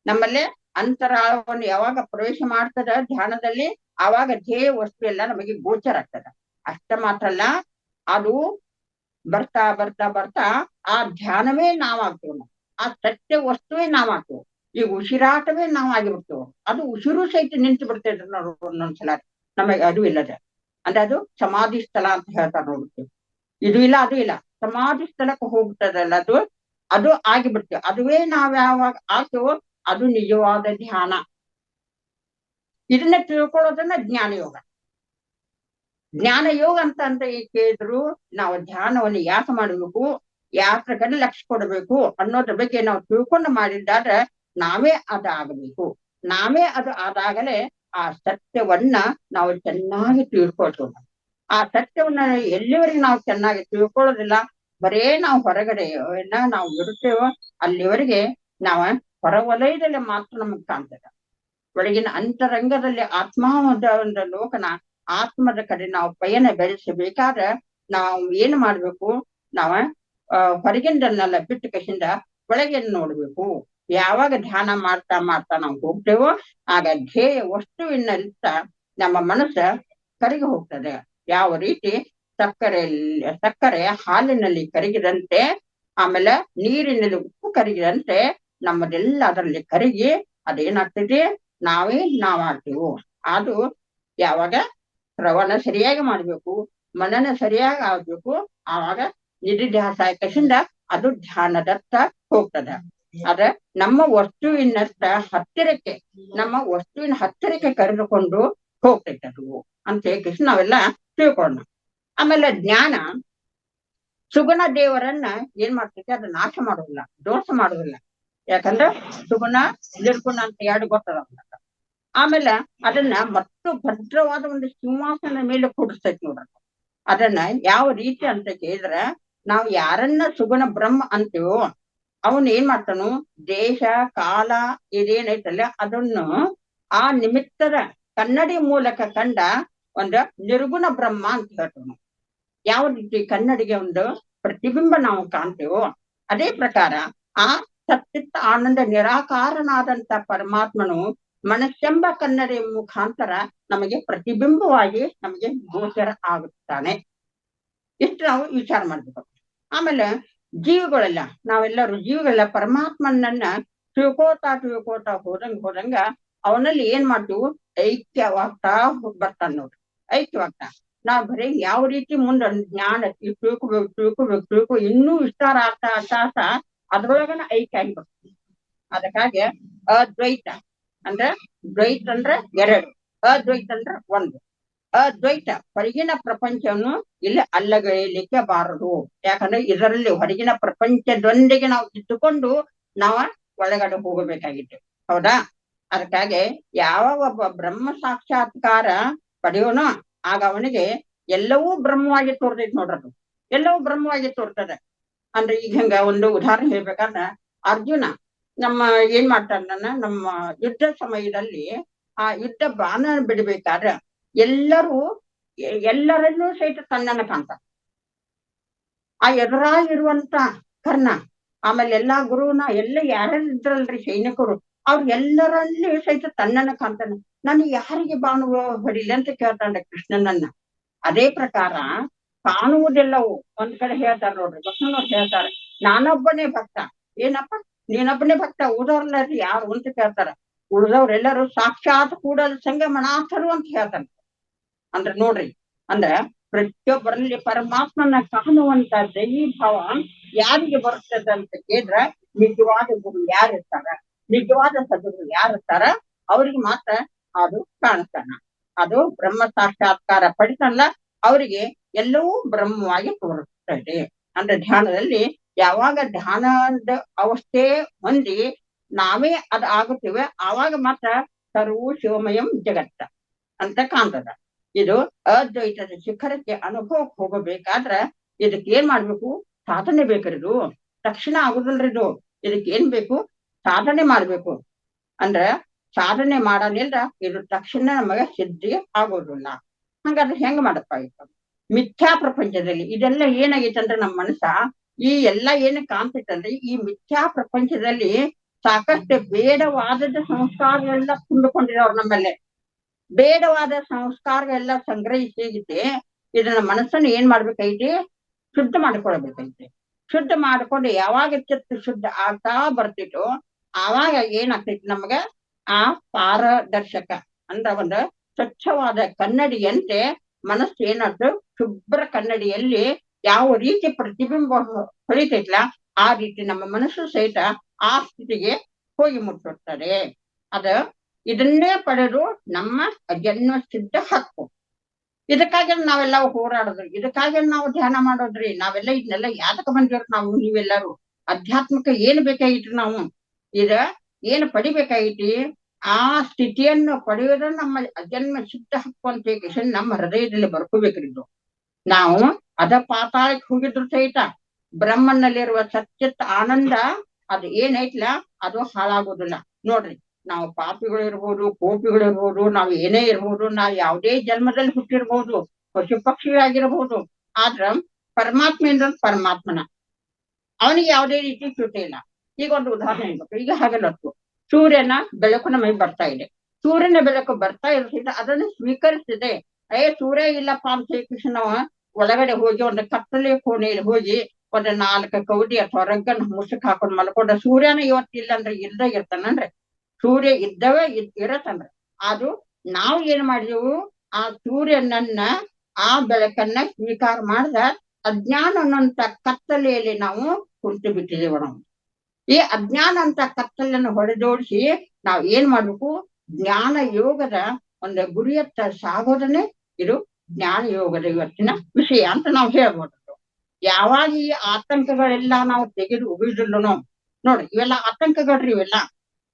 ನಮ್ಮಲ್ಲಿ ಅಂತರಾಳವನ್ನು ಯಾವಾಗ ಪ್ರವೇಶ ಮಾಡ್ತದ ಧ್ಯಾನದಲ್ಲಿ, ಆವಾಗ ಧ್ಯೇಯ ವಸ್ತು ಎಲ್ಲ ನಮಗೆ ಗೋಚರ ಆಗ್ತದ. ಅಷ್ಟ ಮಾತ್ರ ಅಲ್ಲ, ಅದು ಬರ್ತಾ ಬರ್ತಾ ಬರ್ತಾ ಆ ಧ್ಯಾನವೇ ನಾವಾಗ್ತೇವೆ. ನಾವು ಆ ಸತ್ಯ ವಸ್ತುವೇ ನಾವಾಗ್ತೇವೆ. ಈಗ ಉಸಿರಾಟವೇ ನಾವು ಆಗಿಬಿಡ್ತೇವೆ. ಅದು ಉಸಿರು ಸಹಿತ ನಿಂತು ಬಿಡ್ತೇವೆ ನೋಡು ಒಂದೊಂದ್ಸಲ. ನಮಗೆ ಅದು ಇಲ್ಲದ ಅಂದ್ರೆ ಅದು ಸಮಾಧಿ ಸ್ಥಳ ಅಂತ ಹೇಳ್ತಾರೆ ನೋಡ್ತೇವೆ. ಇದು ಇಲ್ಲ, ಅದು ಇಲ್ಲ, ಸಮಾಧಿ ಸ್ಥಳಕ್ಕೆ ಹೋಗ್ತದಲ್ಲ ಅದು ಆಗಿಬಿಡ್ತೇವೆ. ಅದುವೇ ನಾವ್ ಯಾವಾಗ ಆಗ್ತೇವೋ ಅದು ನಿಜವಾದ ಧ್ಯಾನ. ಇದನ್ನ ತಿಳ್ಕೊಳ್ಳೋದನ್ನ ಜ್ಞಾನ ಯೋಗ. ಜ್ಞಾನ ಯೋಗ ಅಂತ ಕೇಳಿದ್ರು ನಾವು ಧ್ಯಾನವನ್ನು ಯಾಕೆ ಮಾಡಬೇಕು, ಯಾತ್ರ ಕಡೆ ಲಕ್ಷ್ಯ ಕೊಡಬೇಕು ಅನ್ನೋದ್ರ ಬಗ್ಗೆ ನಾವು ತಿಳ್ಕೊಂಡು ಮಾಡಿದ್ದಾದ್ರೆ ನಾವೇ ಅದಾಗಬೇಕು. ನಾವೇ ಅದು ಆದಾಗಲೇ ಆ ಸತ್ಯವನ್ನ ನಾವು ಚೆನ್ನಾಗಿ ತಿಳ್ಕೊಳ್ತೇವೆ. ಆ ಸತ್ಯವನ್ನ ಎಲ್ಲಿವರೆಗೆ ನಾವು ಚೆನ್ನಾಗಿ ತಿಳ್ಕೊಳ್ಳೋದಿಲ್ಲ, ಬರೇ ನಾವು ಹೊರಗಡೆ ನಾವು ಇರುತ್ತೇವೋ ಅಲ್ಲಿವರೆಗೆ ನಾವ ಹೊರ ವಲಯದಲ್ಲಿ ಮಾತ್ರ ನಮಗ್ ಕಾಣ್ತದ. ಒಳಗಿನ ಅಂತರಂಗದಲ್ಲಿ ಆತ್ಮದ ಒಂದು ಲೋಕನ ಆತ್ಮದ ಕಡೆ ನಾವು ಪಯಣ ಬೆಳೆಸಬೇಕಾದ್ರೆ ನಾವು ಏನ್ ಮಾಡ್ಬೇಕು, ನಾವ ಹೊರಗಿಂದನ್ನೆಲ್ಲ ಬಿಟ್ಟು ಕಸಿಂದ ಒಳಗೆ ನೋಡ್ಬೇಕು. ಯಾವಾಗ ಧ್ಯಾನ ಮಾಡ್ತಾ ಮಾಡ್ತಾ ನಾವು ಹೋಗ್ತೇವೋ ಆಗ ಧ್ಯೇಯ ವಸ್ತುವಿನಲ್ಲಿತ್ತ ನಮ್ಮ ಮನಸ್ಸ ಕರಗಿ ಹೋಗ್ತದೆ. ಯಾವ ರೀತಿ ಸಕ್ಕರೆ ಹಾಲಿನಲ್ಲಿ ಕರಗಿದಂತೆ, ಆಮೇಲೆ ನೀರಿನಲ್ಲಿ ಉಪ್ಪು ಕರಗಿದಂತೆ ನಮ್ಮದೆಲ್ಲ ಅದರಲ್ಲಿ ಕರಗಿ ಅದೇನಾಗ್ತದೆ, ನಾವಾಗ್ತೀವಿ. ಅದು ಯಾವಾಗ ಶ್ರವಣ ಸರಿಯಾಗಿ ಮಾಡ್ಬೇಕು, ಮನನ ಸರಿಯಾಗಿ ಆಗ್ಬೇಕು, ಆವಾಗ ನಿಧಿಧ್ಯಾಸದಿಂದ ಅದು ಧ್ಯಾನದತ್ತ ಹೋಗ್ತದ. ಅದ ನಮ್ಮ ವಸ್ತುವಿನತ್ತ ಹತ್ತಿರಕ್ಕೆ, ನಮ್ಮ ವಸ್ತುವಿನ ಹತ್ತಿರಕ್ಕೆ ಕರೆದುಕೊಂಡು ಹೋಗ್ತೈತೆ ಅದು ಅಂತ ಹೇಳಿ ನಾವೆಲ್ಲ ತಿಳ್ಕೊಳ್ಳೋಣ. ಆಮೇಲೆ ಜ್ಞಾನ ಸುಗುಣ ದೇವರನ್ನ ಏನ್ ಮಾಡ್ತೈತೆ, ಅದು ನಾಶ ಮಾಡೋದಿಲ್ಲ, ದೋಷ ಮಾಡೋದಿಲ್ಲ. ಯಾಕಂದ್ರೆ ಸುಗುಣ ನಿರ್ಗುಣ ಅಂತ ಎರಡು ಗೊತ್ತದ. ಆಮೇಲೆ ಅದನ್ನ ಮತ್ತು ಭದ್ರವಾದ ಒಂದು ಸಿಂಹಾಸನ ಮೇಲೆ ಕೂಡಿಸ್ತೈತಿ ನೋಡ್ರಿ. ಅದನ್ನ ಯಾವ ರೀತಿ ಅಂತ ಕೇಳಿದ್ರ, ನಾವು ಯಾರನ್ನ ಸುಗುಣ ಬ್ರಹ್ಮ ಅಂತೀವೋ ಅವನ್ ಏನ್ ಮಾಡ್ತಾನು, ದೇಶ ಕಾಲ ಇದೇನೈತಲ್ಲ ಅದನ್ನು ಆ ನಿಮಿತ್ತದ ಕನ್ನಡಿ ಮೂಲಕ ಕಂಡ ಒಂದು ನಿರ್ಗುಣ ಬ್ರಹ್ಮ ಅಂತ ಹೇಳ್ತಾನು. ಯಾವ ರೀತಿ ಕನ್ನಡಿಗೆ ಒಂದು ಪ್ರತಿಬಿಂಬ ನಾವು ಕಾಣ್ತೇವೋ ಅದೇ ಪ್ರಕಾರ ಆ ಸಚ್ಚಿತ್ತ ಆನಂದ ನಿರಾಕಾರನಾದಂತ ಪರಮಾತ್ಮನು ಮನಸ್ಸೆಂಬ ಕನ್ನಡಿ ಮುಖಾಂತರ ನಮಗೆ ಪ್ರತಿಬಿಂಬವಾಗಿ ನಮಗೆ ಗೋಚರ ಆಗುತ್ತಾನೆ. ಇಷ್ಟು ನಾವು ವಿಚಾರ ಮಾಡ್ಬೇಕು. ಆಮೇಲೆ ಜೀವಿಗಳೆಲ್ಲ, ನಾವೆಲ್ಲರೂ ಜೀವಿಗಳೆಲ್ಲ ಪರಮಾತ್ಮನನ್ನ ತಿಳ್ಕೋತಾ ಹೋದಂಗ ಅವನಲ್ಲಿ ಏನ್ ಮಾಡ್ತೀವಿ, ಐಕ್ಯವಾಗ್ತಾ ಬರ್ತಾನ ನೋಡ್ರಿ. ಐಕ್ಯವಾಗ್ತಾ ನಾವ್ ಬರೀ ಯಾವ ರೀತಿ ಮುಂದೆ ಜ್ಞಾನ ತಿಳ್ಕೋಬೇಕು ಇನ್ನೂ ವಿಸ್ತಾರ ಆಗ್ತಾ ಅದ್ರೊಳಗನ ಐಕ್ಯ ಆಗಿ ಬರ್ತೀವಿ. ಅದಕ್ಕಾಗಿ ಅದ್ವೈತ ಅಂದ್ರೆ ದ್ವೈತ ಅಂದ್ರೆ ಎರಡು, ಅದ್ವೈತ ಅಂದ್ರೆ ಒಂದು. ಅದ್ವೈತ ಹೊರಗಿನ ಪ್ರಪಂಚವನ್ನು ಇಲ್ಲಿ ಅಲ್ಲಗಳೆಯಲಿಕ್ಕೆ ಬಾರದು. ಯಾಕಂದ್ರೆ ಇದರಲ್ಲಿ ಹೊರಗಿನ ಪ್ರಪಂಚದೊಂದಿಗೆ ನಾವು ಇಟ್ಟುಕೊಂಡು ನಾವ ಒಳಗಡೆ ಹೋಗಬೇಕಾಗಿತ್ತು, ಹೌದಾ? ಅದಕ್ಕಾಗಿ ಯಾವ ಒಬ್ಬ ಬ್ರಹ್ಮ ಸಾಕ್ಷಾತ್ಕಾರ ಪಡೆಯೋನೋ ಆಗ ಅವನಿಗೆ ಎಲ್ಲವೂ ಬ್ರಹ್ಮವಾಗಿ ತೋರ್ತೈತಿ ನೋಡ್ರದು, ಎಲ್ಲವೂ ಬ್ರಹ್ಮವಾಗಿ ತೋರ್ತದೆ. ಅಂದ್ರೆ ಈಗ ಹಂಗ ಒಂದು ಉದಾಹರಣೆ ಹೇಳ್ಬೇಕಂದ್ರ, ಅರ್ಜುನ ಏನ್ ಮಾಡ್ತಾನ, ನಮ್ಮ ಯುದ್ಧ ಸಮಯದಲ್ಲಿ ಆ ಯುದ್ಧ ಬಾಣ ಬಿಡ್ಬೇಕಾದ್ರೆ ಎಲ್ಲರನ್ನೂ ಸಹಿತ ತನ್ನನ್ನ ಕಾಣ್ತಾನ. ಆ ಎದುರಾಗಿರುವಂತ ಕರ್ಣ, ಆಮೇಲೆ ಎಲ್ಲಾ ಗುರುನ ಎಲ್ಲ ಯಾರಿದ್ರಲ್ರಿ ಸೈನಿಕರು, ಅವ್ರ ಎಲ್ಲರಲ್ಲಿ ಸಹಿತ ತನ್ನನ್ನ ಕಾಣ್ತಾನೆ. ನಾನು ಯಾರಿಗೆ ಬಾಣ ಹೊಡಿಲಿ ಅಂತ ಕೇಳ್ತಾನೆ ಕೃಷ್ಣನನ್ನ. ಅದೇ ಪ್ರಕಾರ ಕಾಣುವುದೆಲ್ಲವೂ ಒಂದ್ ಕಡೆ ಹೇಳ್ತಾರ ನೋಡ್ರಿ, ಬಸವನವ್ರು ಹೇಳ್ತಾರೆ, ನಾನೊಬ್ಬನೇ ಭಕ್ತ. ಏನಪ್ಪ ನೀನೊಬ್ಬನೇ ಭಕ್ತ, ಉಳಿದವ್ರಲ್ಲಾರಿ ಯಾರು ಅಂತ ಕೇಳ್ತಾರ. ಉಳಿದವ್ರೆಲ್ಲರೂ ಸಾಕ್ಷಾತ್ ಕೂಡಲ ಸಂಗಮನಾಥರು ಅಂತ ಹೇಳ್ತಾನೆ. ಅಂದ್ರೆ ನೋಡ್ರಿ, ಅಂದ್ರ ಪ್ರತಿಯೊಬ್ಬರಲ್ಲಿ ಪರಮಾತ್ಮನ ಕಾಣುವಂತ ದೈವಿ ಭಾವ ಯಾರಿಗೆ ಬರ್ತದ ಅಂತ ಕೇಳಿದ್ರ, ನಿಜವಾದ ಗುರು ಯಾರಿರ್ತಾರ, ನಿಜವಾದ ಸದ್ಗುರು ಯಾರಿರ್ತಾರ ಅವ್ರಿಗೆ ಮಾತ್ರ ಅದು ಕಾಣಿಸ್ತಾನ. ಅದು ಬ್ರಹ್ಮ ಸಾಕ್ಷಾತ್ಕಾರ ಪಡಿತಲ್ಲ, ಅವರಿಗೆ ಎಲ್ಲವೂ ಬ್ರಹ್ಮವಾಗಿ ತೋರಿಸ್ತದೆ. ಅಂದ್ರೆ ಧ್ಯಾನದಲ್ಲಿ ಯಾವಾಗ ಧ್ಯಾನದ ಅವಸ್ಥೆ ಹೊಂದಿ ನಾವೇ ಅದ್ ಆಗುತ್ತೇವೆ, ಆವಾಗ ಮಾತ್ರ ಸರ್ವೂ ಶಿವಮಯಂ ಜಗತ್ತ ಅಂತ ಕಾಣ್ತದ. ಇದು ಅದ್ವೈತದ ಶಿಖರಕ್ಕೆ ಅನುಭವಕ್ಕೆ ಹೋಗಬೇಕಾದ್ರ ಇದಕ್ಕೆ ಏನ್ ಮಾಡ್ಬೇಕು, ಸಾಧನೆ ಬೇಕ್ರಿದು, ತಕ್ಷಣ ಆಗುದಿಲ್ರಿದು. ಇದಕ್ಕೆ ಏನ್ ಬೇಕು, ಸಾಧನೆ ಮಾಡ್ಬೇಕು. ಅಂದ್ರ ಸಾಧನೆ ಮಾಡಲಿಲ್ಲ ಇದು ತಕ್ಷಣ ನಮಗೆ ಸಿದ್ಧಿ ಆಗೋದಿಲ್ಲ. ಹಂಗಾದ್ರೆ ಹೆಂಗ್ ಮಾಡಪ್ಪ ಇತ್ತು, ಮಿಥ್ಯಾ ಪ್ರಪಂಚದಲ್ಲಿ ಇದೆಲ್ಲ ಏನಾಗೈತಂದ್ರೆ ನಮ್ಮ ಮನಸ್ಸ ಈ ಎಲ್ಲ ಏನ್ ಕಾಣ್ತೈತಂದ್ರೆ ಈ ಮಿಥ್ಯಾ ಪ್ರಪಂಚದಲ್ಲಿ ಸಾಕಷ್ಟು ಬೇಡವಾದದ ಸಂಸ್ಕಾರಗಳೆಲ್ಲ ತುಂಬಿಕೊಂಡಿರೋರು. ನಮ್ಮಲ್ಲೇ ಬೇಡವಾದ ಸಂಸ್ಕಾರಗಳೆಲ್ಲ ಸಂಗ್ರಹಿಸಿಗಿದೆ. ಇದನ್ನ ಮನಸ್ಸನ್ನು ಏನ್ ಮಾಡ್ಬೇಕೈತಿ, ಶುದ್ಧ ಮಾಡ್ಕೊಳ್ಬೇಕೈತಿ. ಶುದ್ಧ ಮಾಡ್ಕೊಂಡು ಯಾವಾಗ ಚಿತ್ತ ಶುದ್ಧ ಆಗ್ತಾ ಬರ್ತಿತ್ತು ಆವಾಗ ಏನಾಗ್ತೈತಿ, ನಮಗ ಆ ಪಾರದರ್ಶಕ ಅಂದ್ರ ಒಂದು ಸ್ವಚ್ಛವಾದ ಕನ್ನಡಿಯಂತೆ ಮನಸ್ಸು ಏನಾದ್ರು ಶುಭ್ರ ಕನ್ನಡಿಯಲ್ಲಿ ಯಾವ ರೀತಿ ಪ್ರತಿಬಿಂಬ ಹೊಳಿತೈತ್ಲ ಆ ರೀತಿ ನಮ್ಮ ಮನಸ್ಸು ಸಹಿತ ಆ ಸ್ಥಿತಿಗೆ ಹೋಗಿ ಮುಟ್ಟುತ್ತದೆ. ಇದನ್ನೇ ಪಡೆದು ನಮ್ಮ ಜನ್ಮ ಸಿದ್ಧ ಹಕ್ಕು. ಇದಕ್ಕಾಗಿ ನಾವೆಲ್ಲ ಹೋರಾಡೋದ್ರಿ, ಇದಕ್ಕಾಗಿ ನಾವು ಧ್ಯಾನ ಮಾಡೋದ್ರಿ. ನಾವೆಲ್ಲ ಇದನ್ನೆಲ್ಲ ಯಾತಕ ಬಂದಿವ್ರಿ, ನೀವೆಲ್ಲರೂ ಅಧ್ಯಾತ್ಮಕ ಏನ್ ಬೇಕಾಗಿತ್ರಿ, ನಾವು ಏನ್ ಪಡಿಬೇಕಾಗಿತಿ, ಆ ಸ್ಥಿತಿಯನ್ನು ಪಡೆಯೋದ್ರ ನಮ್ಮ ಜನ್ಮ ಸಿದ್ಧ ಹಕ್ಕು ಅಂತ ಹೇಳಿ ನಮ್ಮ ಹೃದಯದಲ್ಲಿ ಬರ್ಕೋಬೇಕ್ರಿದ್ದು. ನಾವು ಅದ ಪಾತಾಳಕ್ಕೆ ಹೋಗಿದ್ರು ಸಹಿತ ಬ್ರಹ್ಮನಲ್ಲಿರುವ ಸಚ್ಚಿತ್ ಆನಂದ ಅದು ಏನೈತ್ಲ ಅದು ಹಾಳಾಗೋದಿಲ್ಲ ನೋಡ್ರಿ. ನಾವು ಪಾಪಿಗಳು ಇರ್ಬೋದು, ಕೋಪಿಗಳು ಇರ್ಬೋದು, ನಾವು ಏನೇ ಇರ್ಬೋದು, ನಾವು ಯಾವುದೇ ಜನ್ಮದಲ್ಲಿ ಹುಟ್ಟಿರ್ಬೋದು, ಪಶು ಪಕ್ಷಿಯಾಗಿರ್ಬೋದು, ಆದ್ರ ಪರಮಾತ್ಮ ಏನ್ರ ಪರಮಾತ್ಮನ, ಅವನಿಗೆ ಯಾವುದೇ ರೀತಿ ಚ್ಯುತಿ ಇಲ್ಲ. ಈಗ ಒಂದು ಉದಾಹರಣೆ ಹೇಳ್ಬೇಕು. ಈಗ ಹಗಲೊತ್ತು ಸೂರ್ಯನ ಬೆಳಕು ನಮಗೆ ಬರ್ತಾ ಇದೆ. ಸೂರ್ಯನ ಬೆಳಕು ಬರ್ತಾ ಇರೋದ್ರಿಂದ ಅದನ್ನು ಸ್ವೀಕರಿಸಿದೆ. ಸೂರ್ಯ ಇಲ್ಲಪ್ಪ ಅಂತ ಹೇಳಿ ನಾವು ಒಳಗಡೆ ಹೋಗಿ ಒಂದು ಕತ್ತಲೆ ಕೋಣೆಯಲ್ಲಿ ಹೋಗಿ ಒಂದು 4 ಕೌದಿ ಅಥವಾ ರಗ್ಗನ್ನ ಮುಸುಕ್ ಹಾಕೊಂಡು ಮಲ್ಕೊಂಡ ಸೂರ್ಯನ ಇವತ್ತಿಲ್ಲ ಅಂದ್ರೆ ಇಲ್ದ ಇರ್ತಾನಂದ್ರೆ, ಸೂರ್ಯ ಇದ್ದವೇ ಇರತ್ತಂದ್ರೆ, ಅದು ನಾವು ಏನ್ ಮಾಡಿದೆವು, ಆ ಸೂರ್ಯನನ್ನ ಆ ಬೆಳಕನ್ನ ಸ್ವೀಕಾರ ಮಾಡಿದ ಅಜ್ಞಾನ ಅನ್ನೋಂತ ಕತ್ತಲೆಯಲ್ಲಿ ನಾವು ಕುಂತು ಬಿಟ್ಟಿದ್ದೇವೆ. ನಾವು ಈ ಅಜ್ಞಾನ ಅಂತ ಕತ್ತಲನ್ನು ಹೊಡೆದೋಡಿಸಿ ನಾವ್ ಏನ್ ಮಾಡ್ಬೇಕು, ಜ್ಞಾನ ಯೋಗದ ಒಂದು ಗುರಿಯತ್ತ ಸಾಗೋದನ್ನೇ ಇದು ಜ್ಞಾನ ಯೋಗದ ಇವತ್ತಿನ ವಿಷಯ ಅಂತ ನಾವು ಹೇಳ್ಬೋದು. ಯಾವಾಗ ಈ ಆತಂಕಗಳೆಲ್ಲ ನಾವು ತೆಗೆದು ಉಗಿದಿಲ್ಲ ನೋಡ್ರಿ, ಇವೆಲ್ಲ ಆತಂಕಗಳ್ರಿ. ಇವೆಲ್ಲ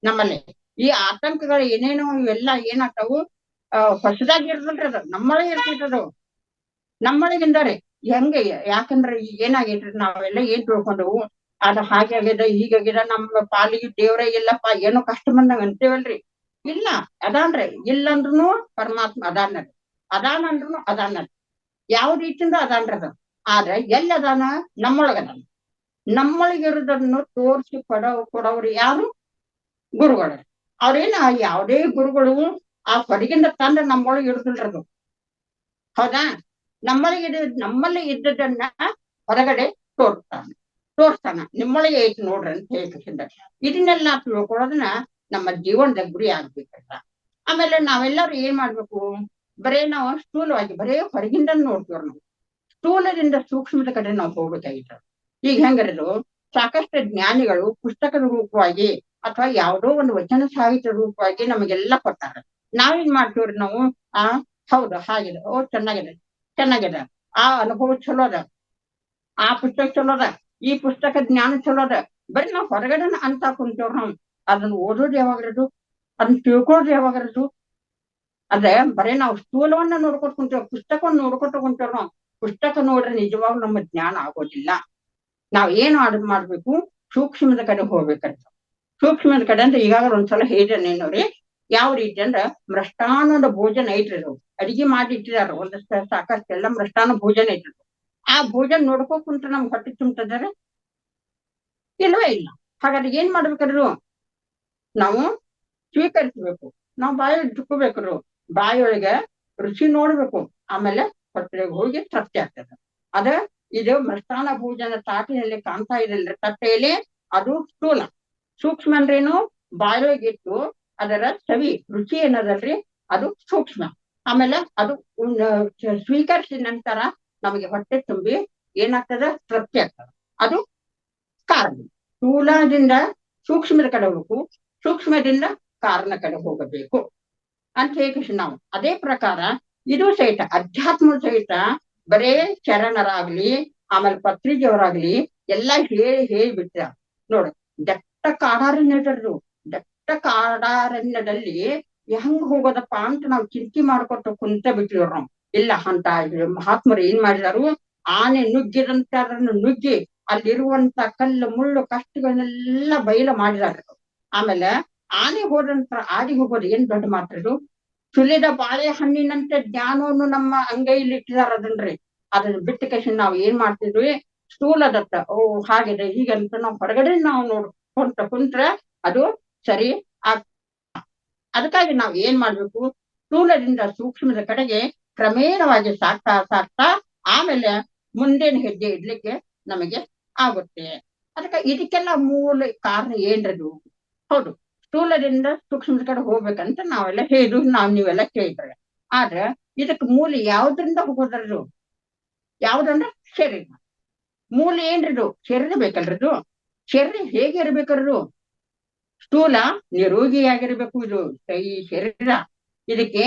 ನಮ್ಮಲ್ಲಿ ಈ ಆತಂಕಗಳು ಏನೇನೋ ಇವೆಲ್ಲ ಏನಾಗ್ತಾವು, ಹೊಸದಾಗಿ ಇರ್ತಲ್ರಿ, ಅದು ನಮ್ಮೊಳಗೆ ಇರ್ತಿರ್ತದವು, ನಮ್ಮೊಳಗಿಂದಾರೆ ಹೆಂಗೆ. ಯಾಕಂದ್ರೆ ಈಗ ಏನಾಗೈತ್ರಿ, ನಾವೆಲ್ಲ ಏನ್ ತಿಳ್ಕೊಂಡವು, ಅದು ಹಾಗೆ ಆಗ್ಯದ ಹೀಗಾಗ್ಯದ, ನಮ್ಮ ಪಾಲಿಗೆ ದೇವ್ರೇ ಇಲ್ಲಪ್ಪ, ಏನೋ ಕಷ್ಟ ಬಂದಂಗ ಅಂತೇವಲ್ರಿ. ಇಲ್ಲ, ಅದಾನ್ರಿ. ಇಲ್ಲಂದ್ರುನು ಪರಮಾತ್ಮ ಅದಾನರಿ, ಅದಾನಂದ್ರುನು ಅದಾನರಿ, ಯಾವ ರೀತಿಯಿಂದ ಅದಾನ್ರಿ ಅದ. ಆದ್ರೆ ಎಲ್ಲಿ ಅದಾನ, ನಮ್ಮೊಳಗದಾನ. ನಮ್ಮೊಳಗಿರೋದನ್ನು ತೋರಿಸಿ ಕೊಡೋರು ಯಾರು? ಗುರುಗಳು. ಅವ್ರೇನ ಯಾವುದೇ ಗುರುಗಳು ಆ ಹೊರಗಿಂದ ತಂದ ನಮ್ಮೊಳಗೆ ಇರುದಿಲ್ರದು, ಹೌದಾ? ನಮ್ಮಲ್ಲಿ ಇದ್ದದನ್ನ ಹೊರಗಡೆ ತೋರ್ಸ್ತಾನ. ನಿಮ್ಮೊಳಗೆ ಐತಿ ನೋಡ್ರಿ ಅಂತ ಹೇಳ್ಬೇಕಿಂದ ಇದನ್ನೆಲ್ಲ ತಿಳ್ಕೊಳ್ಳೋದನ್ನ ನಮ್ಮ ಜೀವನದ ಗುರಿ ಆಗ್ಬೇಕಲ್ಲ. ಆಮೇಲೆ ನಾವೆಲ್ಲರೂ ಏನ್ ಮಾಡ್ಬೇಕು, ಬರೇ ನಾವು ಸ್ಥೂಲವಾಗಿ ಬರೇ ಹೊರಗಿಂದ ನೋಡ್ತೀವ್ರ. ನಾವು ಸ್ಥೂಲದಿಂದ ಸೂಕ್ಷ್ಮದ ಕಡೆ ನಾವು ಹೋಗ್ಬೇಕಾಗಿತ್ತು. ಈಗ ಹೆಂಗರದು, ಸಾಕಷ್ಟು ಜ್ಞಾನಿಗಳು ಪುಸ್ತಕದ ರೂಪವಾಗಿ ಅಥವಾ ಯಾವುದೋ ಒಂದು ವಚನ ಸಾಹಿತ್ಯ ರೂಪವಾಗಿ ನಮಗೆಲ್ಲ ಕೊಟ್ಟಾರ. ನಾವೇನ್ ಮಾಡ್ತೀವ್ರಿ, ನಾವು ಹೌದು ಹಾಗಿದೆ, ಚೆನ್ನಾಗಿದೆ, ಆ ಅನುಭವ ಚಲೋ ಅದ, ಆ ಪುಸ್ತಕ ಚಲೋ ಅದ, ಈ ಪುಸ್ತಕ ಜ್ಞಾನ ಚಲೋ ಅದ. ಬರೀ ನಾವು ಹೊರಗಡೆ ಅಂತ ಕುಂತೇವ್ರ. ನಾವು ಅದನ್ನ ಓದೋದು ಯಾವಾಗರದು, ಅದನ್ನ ತಿಳ್ಕೊಳ್ಳೋದು ಯಾವಾಗರದು. ಅದೇ ಬರೀ ನಾವು ಸ್ಥೂಲವನ್ನ ನೋಡ್ಕೊತ ಕುಂತೇವ್, ಪುಸ್ತಕವನ್ನ ನೋಡ್ಕೊತ ಕುಂತೇವ್. ನಾವು ಪುಸ್ತಕ ನೋಡ್ರೆ ನಿಜವಾಗ ನಮ್ಮ ಜ್ಞಾನ ಆಗೋದಿಲ್ಲ. ನಾವ್ ಏನು ಮಾಡ್ಬೇಕು, ಸೂಕ್ಷ್ಮದ ಕಡೆ ಹೋಗ್ಬೇಕಂತ. ಸೂಕ್ಷ್ಮದ ಕಡೆ ಅಂದ್ರೆ ಈಗಾಗಲೇ ಒಂದ್ಸಲ ಹೇಳಿದೇನೇನೋರಿ, ಯಾವ ರೀತಿ ಅಂದ್ರ ಮೃಷ್ಟಾನದ ಭೋಜನ ಐತ್ರಿ. ಅಡಿಗೆ ಮಾಡಿ ಇಟ್ಟಿದಾರ ಒಂದಷ್ಟ ಸಾಕಷ್ಟು ಎಲ್ಲ ಮೃಷ್ಟಾನ ಭೋಜನ ಐತ್ರಿ. ಆ ಭೋಜನ ನೋಡ್ಕೋ ಕುಂತ್ರೆ ನಮ್ಗೆ ಹೊಟ್ಟೆ ತುಂಬ್ತದಾರ? ಇಲ್ವೇ ಇಲ್ಲ. ಹಾಗಾದ್ರೆ ಏನ್ ಮಾಡ್ಬೇಕ್ರು, ನಾವು ಸ್ವೀಕರಿಸ್ಬೇಕು, ನಾವು ಬಾಯಲ್ಲಿ ಇಟ್ಕೋಬೇಕ್ರು, ಬಾಯಿಯೊಳಗೆ ರುಚಿ ನೋಡ್ಬೇಕು, ಆಮೇಲೆ ಹೊಟ್ಟೆಗೆ ಹೋಗಿ ತೃಪ್ತಿ ಆಗ್ತದೆ. ಇದು ಮೃಷ್ಟಾನ ಭೋಜನ ತಾಟಿನಲ್ಲಿ ಕಾಣ್ತಾ ಇದೆಲ್ರಿ, ತಟ್ಟೆಯಲ್ಲಿ, ಅದು ಸ್ಥೂಲ. ಸೂಕ್ಷ್ಮ ಅಂದ್ರೇನು, ಬಾಯೊಳಗೆ ಇಟ್ಟು ಅದರ ಸವಿ ರುಚಿ ಏನದಲ್ರಿ, ಅದು ಸೂಕ್ಷ್ಮ. ಆಮೇಲೆ ಅದು ಸ್ವೀಕರಿಸಿದ ನಂತರ ನಮಗೆ ಹೊಟ್ಟೆ ತುಂಬಿ ಏನಾಗ್ತದ, ತೃಪ್ತಿ ಆಗ್ತದೆ, ಅದು ಕಾರಣ. ಸ್ಥೂಲದಿಂದ ಸೂಕ್ಷ್ಮದ ಕಡೆ ಹೋಗ್ಬೇಕು, ಸೂಕ್ಷ್ಮದಿಂದ ಕಾರಣ ಕಡೆ ಹೋಗಬೇಕು ಅಂತ ಹೇಳಿ ನಾವು ಅದೇ ಪ್ರಕಾರ ಇದು ಸಹಿತ ಅಧ್ಯಾತ್ಮ ಸಹಿತ ಬರೇ ಶರಣರಾಗ್ಲಿ ಆಮೇಲೆ ಪತ್ರಿಜಿಯವರಾಗ್ಲಿ ಎಲ್ಲ ಹೇಳ್ಬಿಟ್ಟ ನೋಡ್ರಿ. ದಟ್ಟ ಕಾಡಾರಣ್ಯದದ್ದು, ದಟ್ಟ ಕಾಡಾರಣ್ಯದಲ್ಲಿ ಹೆಂಗ್ ಹೋಗೋದಪ್ಪ ಅಂತ ನಾವು ಚಿಂತೆ ಮಾಡ್ಕೊತ ಕುಂತ ಬಿಟ್ಟಿವ್ರು ನಾವು. ಇಲ್ಲ ಅಂತ ಮಹಾತ್ಮರು ಏನ್ ಮಾಡಿದಾರು, ಆನೆ ನುಗ್ಗಿದಂತ ಅದನ್ನು ನುಗ್ಗಿ ಅಲ್ಲಿರುವಂತ ಕಲ್ಲು ಮುಳ್ಳು ಕಷ್ಟಗಳನ್ನೆಲ್ಲ ಬಯಲು ಮಾಡಿದಾರ. ಆಮೇಲೆ ಆನೆ ಹೋದಂತ ಆಡಿಗೆ ಹೋಗೋದು ಏನ್ ದೊಡ್ಡ ಮಾತ್ರದು. ಸುಲಿದ ಬಾಳೆಹಣ್ಣಿನಂತೆ ಜ್ಞಾನವನ್ನು ನಮ್ಮ ಅಂಗೈಲಿ ಇಟ್ಟಿದಾರ ಅದನ್ರಿ. ಅದನ್ನ ಬಿಟ್ಟ ಕಷ್ಟ ನಾವ್ ಏನ್ ಮಾಡ್ತಿದ್ವಿ, ಸ್ಥೂಲದತ್ತ ಹಾಗಿದೆ ಹೀಗಂತ ನಾವು ಹೊರಗಡೆ ನಾವು ನೋಡ್ಕೊಂತ ಕುಂತ್ರೆ ಅದು ಸರಿ ಅದಕ್ಕಾಗಿ ನಾವ್ ಏನ್ ಮಾಡ್ಬೇಕು, ಸ್ಥೂಲದಿಂದ ಸೂಕ್ಷ್ಮದ ಕಡೆಗೆ ಕ್ರಮೇಣವಾಗಿ ಸಾಕ್ತಾ ಆಮೇಲೆ ಮುಂದಿನ ಹೆಜ್ಜೆ ಇಡ್ಲಿಕ್ಕೆ ನಮಗೆ ಆಗುತ್ತೆ. ಅದಕ್ಕೆ ಇದಕ್ಕೆಲ್ಲ ಮೂಲ ಕಾರಣ ಏನ್ರದು? ಹೌದು, ಸ್ಥೂಲದಿಂದ ಸೂಕ್ಷ್ಮದ ಕಡೆ ಹೋಗ್ಬೇಕಂತ ನಾವೆಲ್ಲ ನೀವೆಲ್ಲ ಕೇಳಿದ್ರೆ. ಆದ್ರೆ ಇದಕ್ ಮೂಲ ಯಾವ್ದ್ರಿಂದ ಹೋಗೋದ್ರದು? ಯಾವ್ದಂದ್ರೆ ಶರೀರ. ಮೂಲ ಏನ್ರದು? ಶರೀರ ಬೇಕಲ್ರದು. ಶರೀರ ಹೇಗೆ ಇರ್ಬೇಕಲ್ರು? ಸ್ಥೂಲ ನಿರೋಗಿಯಾಗಿರ್ಬೇಕು. ಇದು ಈ ಶರೀರ ಇದಕ್ಕೆ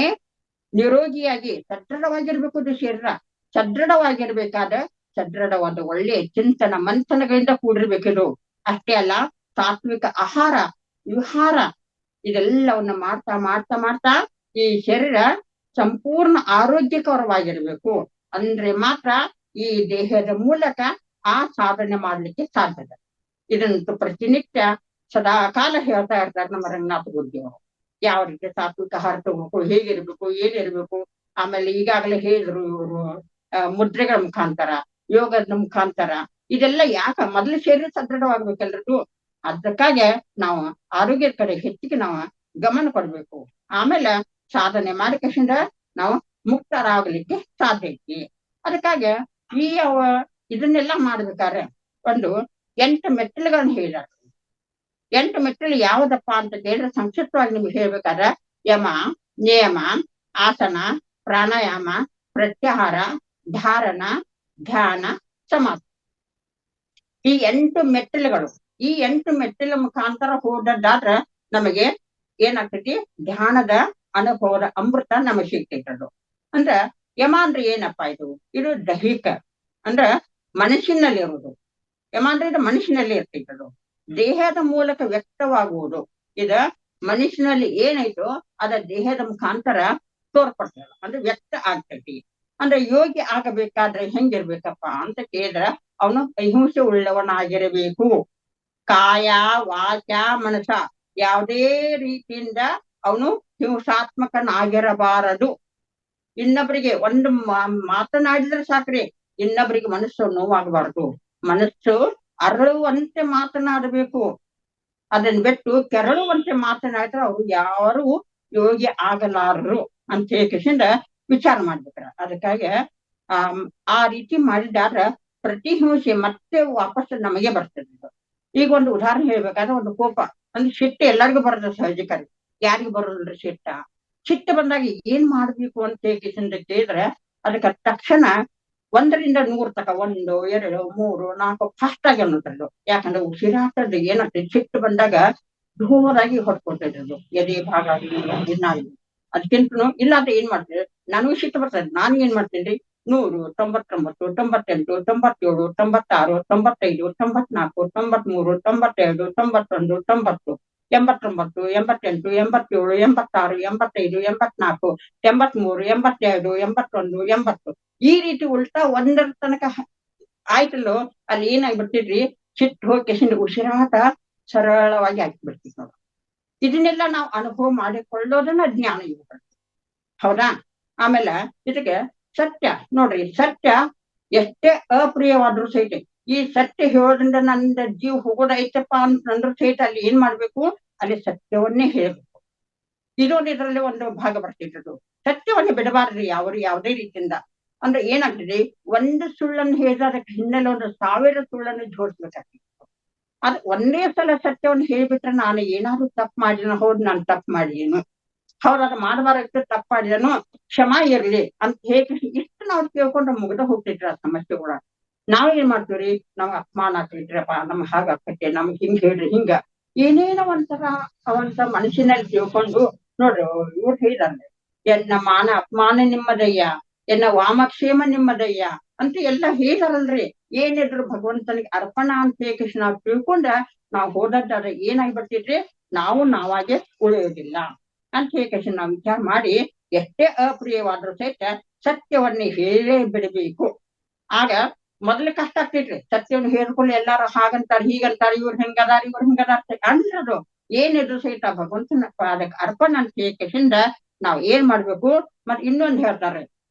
ನಿರೋಗಿಯಾಗಿ ಸದೃಢವಾಗಿರ್ಬೇಕು. ಇದು ಶರೀರ ಸದೃಢವಾಗಿರ್ಬೇಕಾದ ಸದೃಢವಾದ ಒಳ್ಳೆಯ ಚಿಂತನ ಮಂಥನಗಳಿಂದ ಕೂಡಿರ್ಬೇಕಿದು. ಅಷ್ಟೇ ಅಲ್ಲ, ಸಾತ್ವಿಕ ಆಹಾರ ವಿಹಾರ ಇದೆಲ್ಲವನ್ನ ಮಾಡ್ತಾ ಮಾಡ್ತಾ ಮಾಡ್ತಾ ಈ ಶರೀರ ಸಂಪೂರ್ಣ ಆರೋಗ್ಯಕರವಾಗಿರ್ಬೇಕು. ಅಂದ್ರೆ ಮಾತ್ರ ಈ ದೇಹದ ಮೂಲಕ ಆ ಸಾಧನೆ ಮಾಡ್ಲಿಕ್ಕೆ ಸಾಧ್ಯತೆ. ಇದನ್ನು ಪ್ರತಿನಿತ್ಯ ಸದಾ ಕಾಲ ಹೇಳ್ತಾ ಇರ್ತಾರೆ ನಮ್ಮ ರಂಗನಾಥ ಗುರುಜಿಯವರು. ಯಾವ ರೀತಿ ಸಾತ್ವಿಕ ಆಹಾರ ತಗೋಬೇಕು, ಹೇಗಿರ್ಬೇಕು, ಏನಿರ್ಬೇಕು. ಆಮೇಲೆ ಈಗಾಗಲೇ ಹೇಳಿದ್ರು ಇವರು ಮುದ್ರೆಗಳ ಮುಖಾಂತರ, ಯೋಗದ ಮುಖಾಂತರ ಇದೆಲ್ಲ ಯಾಕ ಮೊದಲು ಶರೀರ ಸದೃಢವಾಗ್ಬೇಕಲ್ರಿಗೂ. ಅದಕ್ಕಾಗಿ ನಾವು ಆರೋಗ್ಯದ ಕಡೆ ಹೆಚ್ಚಿಗೆ ನಾವು ಗಮನ ಕೊಡ್ಬೇಕು. ಆಮೇಲೆ ಸಾಧನೆ ಮಾಡಿಕೆಸಿಂದ ನಾವು ಮುಕ್ತರಾಗ್ಲಿಕ್ಕೆ ಸಾಧ್ಯ ಐತಿ. ಅದಕ್ಕಾಗಿ ಈ ಇದನ್ನೆಲ್ಲ ಮಾಡ್ಬೇಕಾದ್ರೆ ಒಂದು 8 ಮೆಟ್ಟಿಲುಗಳನ್ನ ಹೇಳಿದಾರೆ. 8 ಮೆಟ್ಟಿಲು ಯಾವ್ದಪ್ಪ ಅಂತ ಕೇಳಿದ್ರೆ ಸಂಕ್ಷಿಪ್ತವಾಗಿ ನಿಮ್ಗೆ ಹೇಳ್ಬೇಕಾದ್ರೆ ಯಮ, ನಿಯಮ, ಆಸನ, ಪ್ರಾಣಾಯಾಮ, ಪ್ರತ್ಯಾಹಾರ, ಧಾರಣ, ಧ್ಯಾನ, ಸಮಾಧಿ. ಈ 8 ಮೆಟ್ಟಿಲುಗಳು. ಈ 8 ಮೆಟ್ಟಿಲ ಮುಖಾಂತರ ಹೋದದ್ದಾದ್ರೆ ನಮಗೆ ಏನಾಗ್ತೈತಿ, ಧ್ಯಾನದ ಅನುಭವದ ಅಮೃತ ನಮಗೆ ಸಿಗ್ತೈತದು. ಅಂದ್ರ ಯಮ ಅಂದ್ರೆ ಏನಪ್ಪಾ ಇದು ದೈಹಿಕ ಅಂದ್ರ ಮನಸ್ಸಿನಲ್ಲಿ ಇರುವುದು. ಯಮ ಅಂದ್ರೆ ಇದು ಮನಸ್ಸಿನಲ್ಲಿ ಇರ್ತೈತದು. ದೇಹದ ಮೂಲಕ ವ್ಯಕ್ತವಾಗುವುದು. ಇದ ಮನಸ್ಸಿನಲ್ಲಿ ಏನೈತೋ ಅದ ದೇಹದ ಮುಖಾಂತರ ತೋರ್ಪಡ್ತದ, ಅಂದ್ರೆ ವ್ಯಕ್ತ ಆಗ್ತೈತಿ. ಅಂದ್ರೆ ಯೋಗಿ ಆಗಬೇಕಾದ್ರೆ ಹೆಂಗಿರ್ಬೇಕಪ್ಪ ಅಂತ ಕೇಳಿದ್ರ ಅವನು ಅಹಿಂಸೆ ಉಳ್ಳವನಾಗಿರಬೇಕು. ಕಾಯ, ವಾಚ, ಮನಸ ಯಾವುದೇ ರೀತಿಯಿಂದ ಅವನು ಹಿಂಸಾತ್ಮಕನಾಗಿರಬಾರದು. ಇನ್ನೊಬ್ಬರಿಗೆ ಒಂದು ಮಾತನಾಡಿದ್ರೆ ಸಾಕ್ರಿ, ಇನ್ನೊಬ್ಬರಿಗೆ ಮನಸ್ಸು ನೋವಾಗಬಾರದು. ಮನಸ್ಸು ಅರಳುವಂತೆ ಮಾತನಾಡಬೇಕು. ಅದನ್ನ ಬಿಟ್ಟು ಕೆರಳುವಂತೆ ಮಾತನಾಡಿದ್ರೆ ಅವ್ರು ಯಾರು ಯೋಗಿ ಆಗಲಾರರು ಅಂತ ಹೇಳಿಂದ ವಿಚಾರ ಮಾಡ್ಬೇಕ್ರ. ಅದಕ್ಕಾಗಿ ಆ ರೀತಿ ಮಾಡಿದಾರ ಪ್ರತಿಹಿಂಸೆ ಮತ್ತೆ ವಾಪಸ್ ನಮಗೆ ಬರ್ತದೆ. ಈಗ ಒಂದು ಉದಾಹರಣೆ ಹೇಳ್ಬೇಕಾದ್ರೆ ಒಂದು ಕೋಪ ಅಂದ್ರೆ ಸಿಟ್ಟು ಎಲ್ಲರಿಗೂ ಬರೋದು ಸಹಜಕರಿ. ಯಾರಿಗೂ ಬರೋದಿಲ್ರಿ ಸಿಟ್ಟ. ಸಿಟ್ಟು ಬಂದಾಗ ಏನ್ ಮಾಡ್ಬೇಕು ಅಂತ ಕೇಳಿದ್ರೆ ಅದಕ್ಕೆ ತಕ್ಷಣ 1 ರಿಂದ 100 ತಕ 1, 2, 3, 4 ಫಾಸ್ಟ್ ಆಗಿ ಅನ್ನೋದ್ರದ್ದು. ಯಾಕಂದ್ರೆ ಉಸಿರಾಟದ ಏನಾಗ್ತದೆ, ಸಿಟ್ಟು ಬಂದಾಗ ಜೋರಾಗಿ ಹೊಡ್ಕೊಳ್ತಿದ್ರು ಎದೆ ಭಾಗ ಆಗಲಿ. ಅದಕ್ಕಿಂತ ಇಲ್ಲಾಂದ್ರೆ ಏನ್ ಮಾಡ್ತೀವಿ, ನನಗೂ ಸಿಟ್ಟು ಬರ್ತದೆ, ನಾನು ಏನ್ ಮಾಡ್ತೀನಿ, 100, 99, 98, 97, 96, 95, 94, 93, 92, 91, 90, 89, 88, 87, 86, 85, 84, 83, 82, 81, 80 ಈ ರೀತಿ ಉಲ್ಟಾ 1 ತನಕ ಆಯ್ತಲ್ಲೋ, ಅಲ್ಲಿ ಏನಾಗ್ಬಿಡ್ತಿದ್ರಿ, ಸಿಟ್ಟು ಹೋಗಿ ಉಸಿರಾಟ ಸರಳವಾಗಿ ಹಾಕಿಬಿಡ್ತೀವಿ ನಾವು. ಇದನ್ನೆಲ್ಲ ನಾವು ಅನುಭವ ಮಾಡಿಕೊಳ್ಳೋದನ್ನ ಜ್ಞಾನ ಯೋಗ. ಹೌದಾ? ಆಮೇಲೆ ಇದಕ್ಕೆ ಸತ್ಯ ನೋಡ್ರಿ, ಸತ್ಯ ಎಷ್ಟೇ ಅಪ್ರಿಯವಾದ್ರೂ ಸಹಿತ ಈ ಸತ್ಯ ಹೇಳೋದ್ರಿಂದ ನನ್ನ ಜೀವ ಹೋಗೋದೈತಪ್ಪ ಅಂತಂದ್ರೂ ಸಹಿತ ಅಲ್ಲಿ ಏನ್ ಮಾಡ್ಬೇಕು, ಅಲ್ಲಿ ಸತ್ಯವನ್ನೇ ಹೇಳ್ಬೇಕು. ಇದೊಂದು ಇದರಲ್ಲಿ ಒಂದು ಭಾಗ ಬರ್ತಿದ್ದು. ಸತ್ಯವನ್ನೇ ಬಿಡಬಾರ್ದ್ರಿ ಯಾವುದೇ ರೀತಿಯಿಂದ. ಅಂದ್ರೆ ಏನಾಗ್ತದೆ, ಒಂದು ಸುಳ್ಳನ್ನು ಹೇಳಿದ್ರೆ ಅದಕ್ಕೆ ಹಿನ್ನೆಲೆ 1000 ಸುಳ್ಳನ್ನು ಜೋಡಿಸ್ಬೇಕಾಗ್ತದೆ. ಅದು ಒಂದೇ ಸಲ ಸತ್ಯವನ್ನು ಹೇಳ್ಬಿಟ್ರೆ ನಾನು ಏನಾದ್ರು ತಪ್ಪು ಮಾಡಿದನು, ಹೌದು ನಾನು ತಪ್ಪು ಮಾಡಿದೀನು, ಹೌದು ಅದು ಮಾಡಬಾರಕ್ಕೆ ತಪ್ಪು ಮಾಡಿದನು, ಕ್ಷಮ ಇರ್ಲಿ ಅಂತ ಹೇಳಿ ಇಷ್ಟು ನಾವು ಕೇಳ್ಕೊಂಡ್ರೆ ಮುಗ್ದ ಹೋಗ್ತಿದ್ರಿ ಆ ಸಮಸ್ಯೆಗಳ. ನಾವ್ ಏನ್ ಮಾಡ್ತೀವ್ರಿ, ನಾವ್ ಅಪಮಾನ ಆಗ್ತಿದ್ರಪ್ಪ, ನಮ್ ಹಾಗ ಆಗ್ತೈತೆ, ನಮ್ಗೆ ಹಿಂಗ್ ಹೇಳ್ರಿ, ಹಿಂಗ ಏನೇನೋ ಒಂಥರ ಅವಂತ ಮನಸ್ಸಿನಲ್ಲಿ ತಿಳ್ಕೊಂಡು ನೋಡ್ರಿ ಇವ್ರು ಹೇಳಿದಾರೆ, ಎನ್ನ ಮಾನ ಅಪಮಾನ ನಿಮ್ಮದಯ್ಯ, ಎನ್ನ ವಾಮಕ್ಷೇಮ ನಿಮ್ಮದಯ್ಯ ಅಂತ ಎಲ್ಲ ಹೇಳಿದಾರಲ್ರಿ. ಏನಿದ್ರು ಭಗವಂತನಿಗೆ ಅರ್ಪಣ ಅಂತ ಹೇಳಿ ನಾವು ತಿಳ್ಕೊಂಡ ನಾವು ಹೋದದ್ದಾದ್ರೆ ಏನಾಗ್ಬಿಡ್ತಿದ್ರಿ, ನಾವು ನಾವಾಗೆ ಉಳಿಯೋದಿಲ್ಲ ಅಂತ ಹೇಳಿ ನಾವು ವಿಚಾರ ಮಾಡಿ ಎಷ್ಟೇ ಅಪ್ರಿಯವಾದ್ರೂ ಸಹಿತ ಸತ್ಯವನ್ನೇ ಹೇಳೇ ಬಿಡಬೇಕು. ಆಗ ಮೊದ್ಲು ಕಷ್ಟ ಆಗ್ತಿದ್ರಿ, ಸತ್ಯವನ್ನು ಹೇಳ್ಕೊಳ್ಳಿ, ಎಲ್ಲಾರು ಹಾಗಂತಾರ ಹೀಗಂತಾರ, ಇವ್ರು ಹಿಂಗದಾರ ಇವ್ರು ಹಿಂಗದಾರ ಅಂದ್ರದು ಏನಿದ್ರು ಸಹಿತ ಭಗವಂತನ ಅದಕ್ಕೆ ಅರ್ಪಣ ಅಂತ ಹೇಳಿಂದ ನಾವ್ ಏನ್ ಮಾಡ್ಬೇಕು. ಮತ್ ಇನ್ನೊಂದು ಹೇಳ್ತಾರೆ,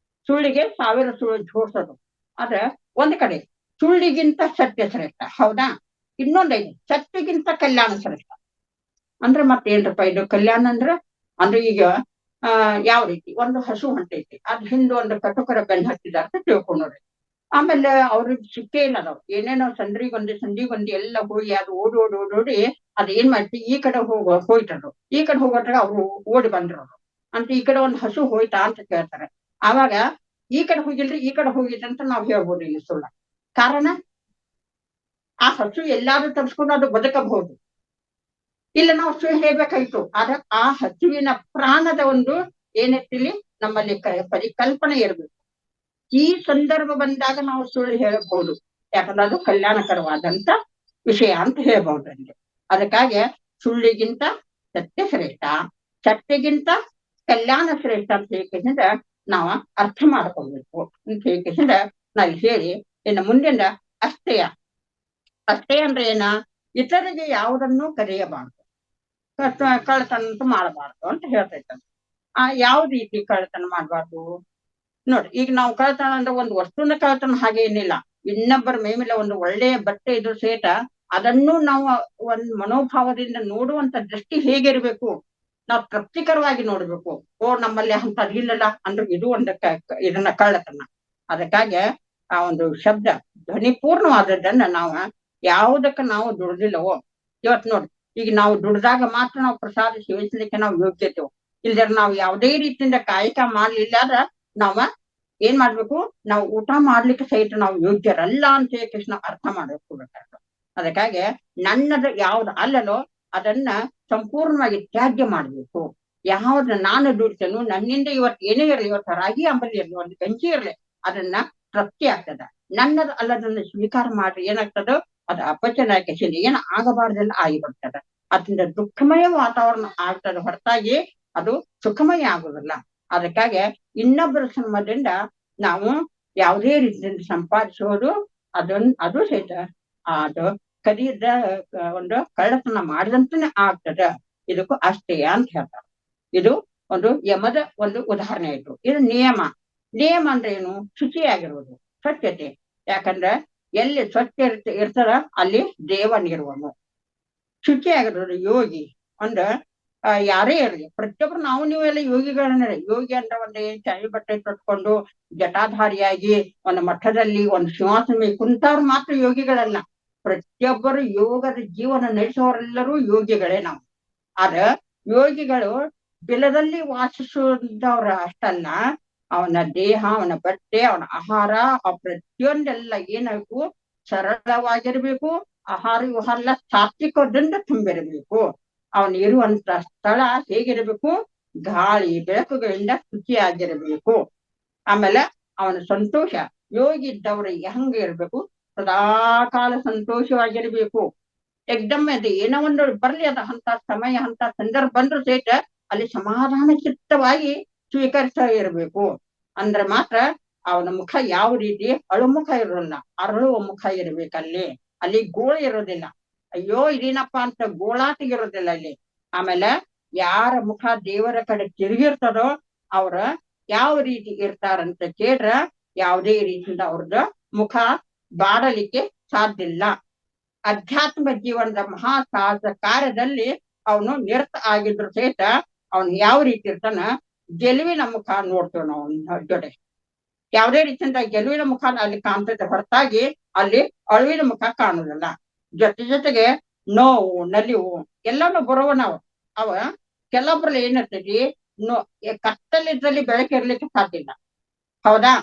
ಸುಳ್ಳಿಗೆ 1000 ಸುಳ್ಳು ಜೋಡ್ಸೋದು. ಆದ್ರೆ ಒಂದ್ ಕಡೆ ಸುಳ್ಳಿಗಿಂತ ಸತ್ಯ ಶ್ರೇಷ್ಠ, ಹೌದಾ? ಇನ್ನೊಂದೈದು ಸತ್ಯಗಿಂತ ಕಲ್ಯಾಣ ಶ್ರೇಷ್ಠ. ಅಂದ್ರೆ ಮತ್ತೇನ್ರಪ್ಪ ಇದು ಕಲ್ಯಾಣ ಅಂದ್ರೆ ಈಗ ಯಾವ ರೀತಿ ಒಂದು ಹಸು ಹೊಂಟೈತಿ, ಅದ್ ಹಿಂದೆ ಒಂದು ಕಟುಕರ ಬೆನ್ನು ಹತ್ತಿದಾರ ಅಂತ ತಿಳ್ಕೊಂಡ್ರಿ. ಆಮೇಲೆ ಅವ್ರಿಗೆ ಸಿಕ್ಕೇ ಇಲ್ಲ, ಅದಾವ್ ಏನೇನೋ ಸಂದಿಗೊಂದಿ ಎಲ್ಲ ಹೋಗಿ ಅದು ಓಡಿ ಅದ್ ಏನ್ ಮಾಡ್ತಿ, ಈ ಕಡೆ ಹೋಯ್ತರು, ಈ ಕಡೆ ಹೋಗೋಟ್ರಾಗ ಅವ್ರು ಓಡಿ ಬಂದ್ರು ಅಂತ. ಈ ಕಡೆ ಒಂದು ಹಸು ಹೋಯ್ತಾ ಅಂತ ಕೇಳ್ತಾರೆ. ಆವಾಗ ಈ ಕಡೆ ಹೋಗಿಲ್ರಿ, ಈ ಕಡೆ ಹೋಗಿದ್ರಿ ಅಂತ ನಾವ್ ಹೇಳ್ಬೋದು ಇಲ್ಲಿ ಸುಳ್ಳ. ಕಾರಣ ಆ ಹಸು ಎಲ್ಲಾದ್ರೂ ತಪ್ಸ್ಕೊಂಡು ಅದು ಬದುಕಬಹುದು, ಇಲ್ಲ ನಾವು ಸುಳ್ಳು ಹೇಳ್ಬೇಕಾಯ್ತು. ಆದ್ರೆ ಆ ಹಸುವಿನ ಪ್ರಾಣದ ಒಂದು ಏನೈತಿಲಿ ನಮ್ಮಲ್ಲಿ ಪರಿಕಲ್ಪನೆ ಇರ್ಬೇಕು. ಈ ಸಂದರ್ಭ ಬಂದಾಗ ನಾವು ಸುಳ್ಳು ಹೇಳಬಹುದು, ಯಾಕಂದ್ರೆ ಅದು ಕಲ್ಯಾಣಕರವಾದಂತ ವಿಷಯ ಅಂತ ಹೇಳ್ಬಹುದಂತೆ. ಅದಕ್ಕಾಗಿ ಸುಳ್ಳಿಗಿಂತ ಸತ್ಯ ಶ್ರೇಷ್ಠ, ಸತ್ಯಗಿಂತ ಕಲ್ಯಾಣ ಶ್ರೇಷ್ಠ ಅಂತ ಹೇಳಿಕೆಸಿಂದ ನಾವ ಅರ್ಥ ಮಾಡ್ಕೊಳ್ಬೇಕು ಅಂತ ಹೇಳಿಕೆಸಿಂದ ನಾವು ಹೇಳಿ ಇನ್ನು ಮುಂದಿನ ಅಷ್ಟೇಯ ಅಂದ್ರೆ ಏನ, ಇತರಿಗೆ ಯಾವುದನ್ನು ಕರೆಯಬಾರ್ದು, ಕಳ್ಳತನ ಮಾಡಬಾರ್ದು ಅಂತ ಹೇಳ್ತೈತ. ಯಾವ ರೀತಿ ಕಳ್ಳತನ ಮಾಡ್ಬಾರ್ದು, ನೋಡ್ರಿ ಈಗ ನಾವು ಕಳ್ತನ ಅಂದ್ರೆ ಒಂದು ವಸ್ತುನ ಕಳ್ತನ ಹಾಗೆ ಏನಿಲ್ಲ, ಇನ್ನೊಬ್ಬರ ಮೇಲೆ ಒಂದು ಒಳ್ಳೆಯ ಬಟ್ಟೆ ಇದ್ರು ಸಹಿತ ಅದನ್ನು ನಾವು ಒಂದ್ ಮನೋಭಾವದಿಂದ ನೋಡುವಂತ ದೃಷ್ಟಿ ಹೇಗಿರ್ಬೇಕು, ನಾವು ತೃಪ್ತಿಕರವಾಗಿ ನೋಡ್ಬೇಕು. ನಮ್ಮಲ್ಲಿ ಅಂತದ್ ಇಲ್ಲಲ್ಲ ಅಂದ್ರೆ ಇದು ಒಂದು ಇದನ್ನ ಕಳ್ಳತನ. ಅದಕ್ಕಾಗಿ ಆ ಒಂದು ಶಬ್ದ ಧ್ವನಿಪೂರ್ಣವಾದದ್ದನ್ನ ನಾವು ಯಾವುದಕ್ಕ ನಾವು ದುಡ್ದಿಲ್ಲವೋ, ಇವತ್ ನೋಡ್ರಿ ಈಗ ನಾವು ದುಡ್ದಾಗ ಮಾತ್ರ ನಾವು ಪ್ರಸಾದ ಸೇವಿಸ್ಲಿಕ್ಕೆ ನಾವು ಯೋಗ್ಯತೆವು. ಇಲ್ದ್ರ ನಾವು ಯಾವುದೇ ರೀತಿಯಿಂದ ಕಾಯಕ ಮಾಡ್ಲಿಲ್ಲ ಅಂದ್ರ ನಾವ ಏನ್ ಮಾಡ್ಬೇಕು, ನಾವು ಊಟ ಮಾಡ್ಲಿಕ್ಕೆ ಸಹಿತ ನಾವು ಯೋಗ್ಯರಲ್ಲ ಅಂತ ಹೇಳಿ ನಾವು ಅರ್ಥ ಮಾಡ್ಬೇಕು. ಅದಕ್ಕಾಗಿ ನನ್ನದು ಯಾವ್ದು ಅಲ್ಲಲೋ ಅದನ್ನ ಸಂಪೂರ್ಣವಾಗಿ ತ್ಯಾಜ್ಯ ಮಾಡ್ಬೇಕು. ಯಾವ್ದು ನಾನು ದುಡ್ತೇನೋ ನನ್ನಿಂದ ಇವತ್ತು ಏನೇ ಇರಲಿ, ಇವತ್ತು ರಾಗಿ ಅಂಬಲಿ ಇರಲಿ, ಒಂದು ಗಂಜಿ ಇರಲಿ, ಅದನ್ನ ತೃಪ್ತಿ ಆಗ್ತದ. ನನ್ನದು ಅಲ್ಲದನ್ನ ಸ್ವೀಕಾರ ಮಾಡ್ರಿ ಏನಾಗ್ತದೋ ಅದು ಅಪಚನ ಕೆಸಿಂದ ಏನ್ ಆಗಬಾರ್ದೆಲ್ಲ ಆಗಿ ಬರ್ತದ. ಅದರಿಂದ ದುಃಖಮಯ ವಾತಾವರಣ ಆಗ್ತದ ಹೊರತಾಗಿ ಅದು ಸುಖಮಯ ಆಗುದಿಲ್ಲ. ಅದಕ್ಕಾಗಿ ಇನ್ನೊಬ್ಬರ ಸಂಬಂಧದಿಂದ ನಾವು ಯಾವುದೇ ರೀತಿಯಿಂದ ಸಂಪಾದಿಸೋದು ಅದು ಸಹಿತ ಅದು ಕದಿಯದ ಒಂದು ಕಳ್ಳತನ ಮಾಡಿದಂತಾನೆ ಆಗ್ತದ. ಇದಕ್ಕೂ ಅಷ್ಟೇ ಅಂತ ಹೇಳ್ತಾರೆ. ಇದು ಒಂದು ಯಮದ ಒಂದು ಉದಾಹರಣೆ ಆಯ್ತು. ಇದು ನಿಯಮ. ನಿಯಮ ಅಂದ್ರೆ ಏನು? ಶುಚಿಯಾಗಿರುವುದು, ಸ್ವಚ್ಛತೆ. ಯಾಕಂದ್ರೆ ಎಲ್ಲಿ ಸ್ವಚ್ಛ ಇರ್ತದ ಅಲ್ಲಿ ದೇವನಿರುವನು. ಶುಚಿಯಾಗಿರೋದು ಯೋಗಿ ಅಂದ್ರ ಯಾರೇ ಇರಲಿ, ಪ್ರತಿಯೊಬ್ರು ನಾವು ನೀವೆಲ್ಲ ಯೋಗಿಗಳನ್ನ. ಯೋಗಿ ಅಂದ್ರೆ ಒಂದೇ ಚಾವಿ ಬಟ್ಟೆ ತೊಟ್ಕೊಂಡು ಜಟಾಧಾರಿಯಾಗಿ ಒಂದು ಮಠದಲ್ಲಿ ಒಂದು ಸಿಂಹಾಸನ ಮೇಲೆ ಕುಂತವ್ರು ಮಾತ್ರ ಯೋಗಿಗಳಲ್ಲ. ಪ್ರತಿಯೊಬ್ಬರು ಯೋಗದ ಜೀವನ ನಡೆಸುವವರೆಲ್ಲರೂ ಯೋಗಿಗಳೇ ನಾವು. ಆದ್ರ ಯೋಗಿಗಳು ಬಿಲದಲ್ಲಿ ವಾಸಿಸುವುದವ್ರ ಅಷ್ಟಲ್ಲ, ಅವನ ದೇಹ, ಅವನ ಬಟ್ಟೆ, ಅವನ ಆಹಾರ, ಪ್ರತಿಯೊಂದೆಲ್ಲ ಏನಾಗಬೇಕು, ಸರಳವಾಗಿರ್ಬೇಕು. ಆಹಾರ ವಿಹಾರ ಎಲ್ಲ ಸಾತ್ವಿಕದಿಂದ ತುಂಬಿರಬೇಕು. ಅವನು ಇರುವಂತ ಸ್ಥಳ ಹೇಗಿರ್ಬೇಕು, ಗಾಳಿ ಬೆಳಕುಗಳಿಂದ ಶುಚಿಯಾಗಿರ್ಬೇಕು. ಆಮೇಲೆ ಅವನ ಸಂತೋಷ, ಯೋಗಿ ಇದ್ದವ್ರಿಗೆ ಹೆಂಗ ಇರ್ಬೇಕು, ಸದಾಕಾಲ ಸಂತೋಷವಾಗಿರ್ಬೇಕು. ಎಕ್ದಮ್ ಅದು ಏನೋ ಒಂದು ಬರ್ಲಿ, ಅದ ಅಂತ ಸಮಯ ಅಂತ ಸಂದರ್ಭ ಬಂದ್ರು ಸಹಿತ ಅಲ್ಲಿ ಸಮಾಧಾನ ಚಿತ್ತವಾಗಿ ಸ್ವೀಕರಿಸ್ತಾ ಇರ್ಬೇಕು. ಅಂದ್ರೆ ಮಾತ್ರ ಅವನ ಮುಖ ಯಾವ ರೀತಿ ಅಳುಮುಖ ಇರೋಲ್ಲ, ಅರಳುವ ಮುಖ ಇರ್ಬೇಕಲ್ಲಿ. ಅಲ್ಲಿ ಗೋಳು ಇರೋದಿಲ್ಲ, ಅಯ್ಯೋ ಇದೇನಪ್ಪ ಅಂತ ಗೋಳಾಟಿಗಿರೋದಿಲ್ಲ ಅಲ್ಲಿ. ಆಮೇಲೆ ಯಾರ ಮುಖ ದೇವರ ಕಡೆ ತಿರುಗಿರ್ತದೋ ಅವ್ರ ಯಾವ ರೀತಿ ಇರ್ತಾರಂತ ಕೇಳ್ರ ಯಾವುದೇ ರೀತಿಯಿಂದ ಅವ್ರದ್ದು ಮುಖ ಬಾಡಲಿಕ್ಕೆ ಸಾಧ್ಯ ಇಲ್ಲ. ಅಧ್ಯಾತ್ಮ ಜೀವನದ ಮಹಾ ಸಾಹಸ ಕಾರ್ಯದಲ್ಲಿ ಅವನು ನಿರತ ಆಗಿದ್ರು ಸಹಿತ ಅವನು ಯಾವ ರೀತಿ ಇರ್ತಾನ, ಗೆಲುವಿನ ಮುಖ ನೋಡ್ತೇವೆ ನಾವು ಜೊತೆ. ಯಾವುದೇ ರೀತಿಯಿಂದ ಗೆಲುವಿನ ಮುಖ ಅಲ್ಲಿ ಕಾಣ್ತೈತೆ ಹೊರತಾಗಿ ಅಲ್ಲಿ ಅಳುವಿನ ಮುಖ ಕಾಣುದಿಲ್ಲ. ಜೊತೆಗೆ ನೋವು, ನಲಿವು ಎಲ್ಲಾನು ಬರುವ ನಾವು. ಅವ ಕೆಲವೊಬ್ರಲ್ಲಿ ಏನಿರ್ತೈತಿ, ಕತ್ತಲಿದ್ದಲ್ಲಿ ಬೆಳಕಿರ್ಲಿಕ್ಕೆ ಸಾಧ್ಯ ಇಲ್ಲ. ಹೌದಾ?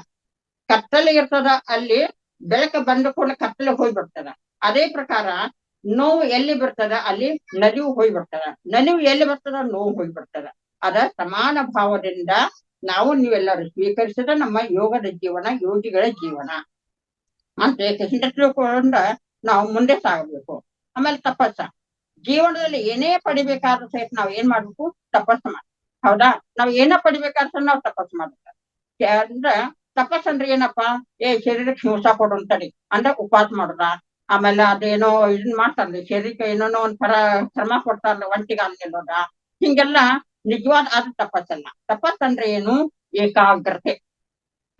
ಕತ್ತಲೆ ಇರ್ತದ, ಅಲ್ಲಿ ಬೆಳಕು ಬಂದ ಕೂಡ ಕತ್ತಲೆ ಹೋಗ್ಬಿಡ್ತದ. ಅದೇ ಪ್ರಕಾರ ನೋವು ಎಲ್ಲಿ ಬರ್ತದ ಅಲ್ಲಿ ನಲಿವು ಹೋಗ್ಬಿಡ್ತದ, ನಲಿವು ಎಲ್ಲಿ ಬರ್ತದ ನೋವು ಹೋಗ್ಬಿಡ್ತದ. ಅದ ಸಮಾನ ಭಾವದಿಂದ ನಾವು ನೀವೆಲ್ಲರೂ ಸ್ವೀಕರಿಸಿದ ನಮ್ಮ ಯೋಗದ ಜೀವನ, ಯೋಗಿಗಳ ಜೀವನ ಅಂತ ತಿಳ್ಕೊಂಡ ನಾವು ಮುಂದೆ ಸಾಗಬೇಕು. ಆಮೇಲೆ ತಪಸ್ಸ. ಜೀವನದಲ್ಲಿ ಏನೇ ಪಡಿಬೇಕಾದ್ರೂ ಸಹಿತ ನಾವ್ ಏನ್ ಮಾಡ್ಬೇಕು, ತಪಸ್ಸು ಮಾಡ್ಬೇಕು. ಹೌದಾ? ನಾವ್ ಏನ ಪಡಿಬೇಕಾದ್ರೆ ನಾವು ತಪಸ್ಸು ಮಾಡ್ಬೇಕು. ಅಂದ್ರ ತಪಸ್ ಅಂದ್ರೆ ಏನಪ್ಪಾ, ಶರೀರಕ್ಕೆ ಹಿಂಸ ಕೊಡುವಂತಡಿ ಅಂದ್ರೆ ಉಪವಾಸ ಮಾಡುದ. ಆಮೇಲೆ ಅದೇನೋ ಇದನ್ ಮಾಡ್ತಾರಲ್ಲ, ಶರೀರಕ್ಕೆ ಏನೇನೋ ಒಂಥರ ಶ್ರಮ ಕೊಡ್ತಾರಲ್ಲ, ಒಂಟಿಗೆ ನಿಲ್ಲೋದ, ಹಿಂಗೆಲ್ಲ ನಿಜವಾದ ಅದು ತಪಸ್ಸಲ್ಲ. ತಪಸ್ ಅಂದ್ರೆ ಏನು? ಏಕಾಗ್ರತೆ.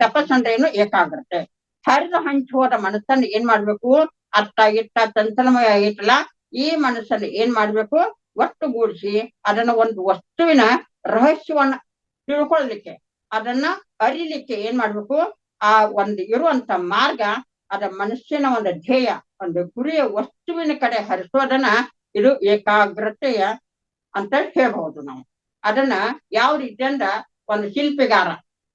ತಪಸ್ ಅಂದ್ರೆ ಏನು? ಏಕಾಗ್ರತೆ. ಹರಿದು ಹಂಚಿ ಹೋದ ಮನಸ್ಸನ್ನು ಏನ್ ಮಾಡ್ಬೇಕು, ಅತ್ತ ಇತ್ತ ಚಂಚಲಮಯ ಆಗಿತ್ತಲ್ಲ, ಈ ಮನಸ್ಸಲ್ಲಿ ಏನ್ ಮಾಡ್ಬೇಕು, ಒಟ್ಟುಗೂಡಿಸಿ ಅದನ್ನ ಒಂದು ವಸ್ತುವಿನ ರಹಸ್ಯವನ್ನ ತಿಳ್ಕೊಳ್ಳಲಿಕ್ಕೆ, ಅದನ್ನ ಅರಿಲಿಕ್ಕೆ ಏನ್ ಮಾಡ್ಬೇಕು, ಆ ಒಂದು ಇರುವಂತ ಮಾರ್ಗ, ಅದ ಮನಸ್ಸಿನ ಒಂದು ಧ್ಯೇಯ, ಒಂದು ಗುರಿಯ ವಸ್ತುವಿನ ಕಡೆ ಹರಿಸೋದನ್ನ ಇದು ಏಕಾಗ್ರತೆಯ ಅಂತ ಹೇಳ್ಬಹುದು ನಾವು. ಅದನ್ನ ಯಾವ ರೀತಿ ಅಂದ್ರ, ಒಂದು ಶಿಲ್ಪಿಗಾರ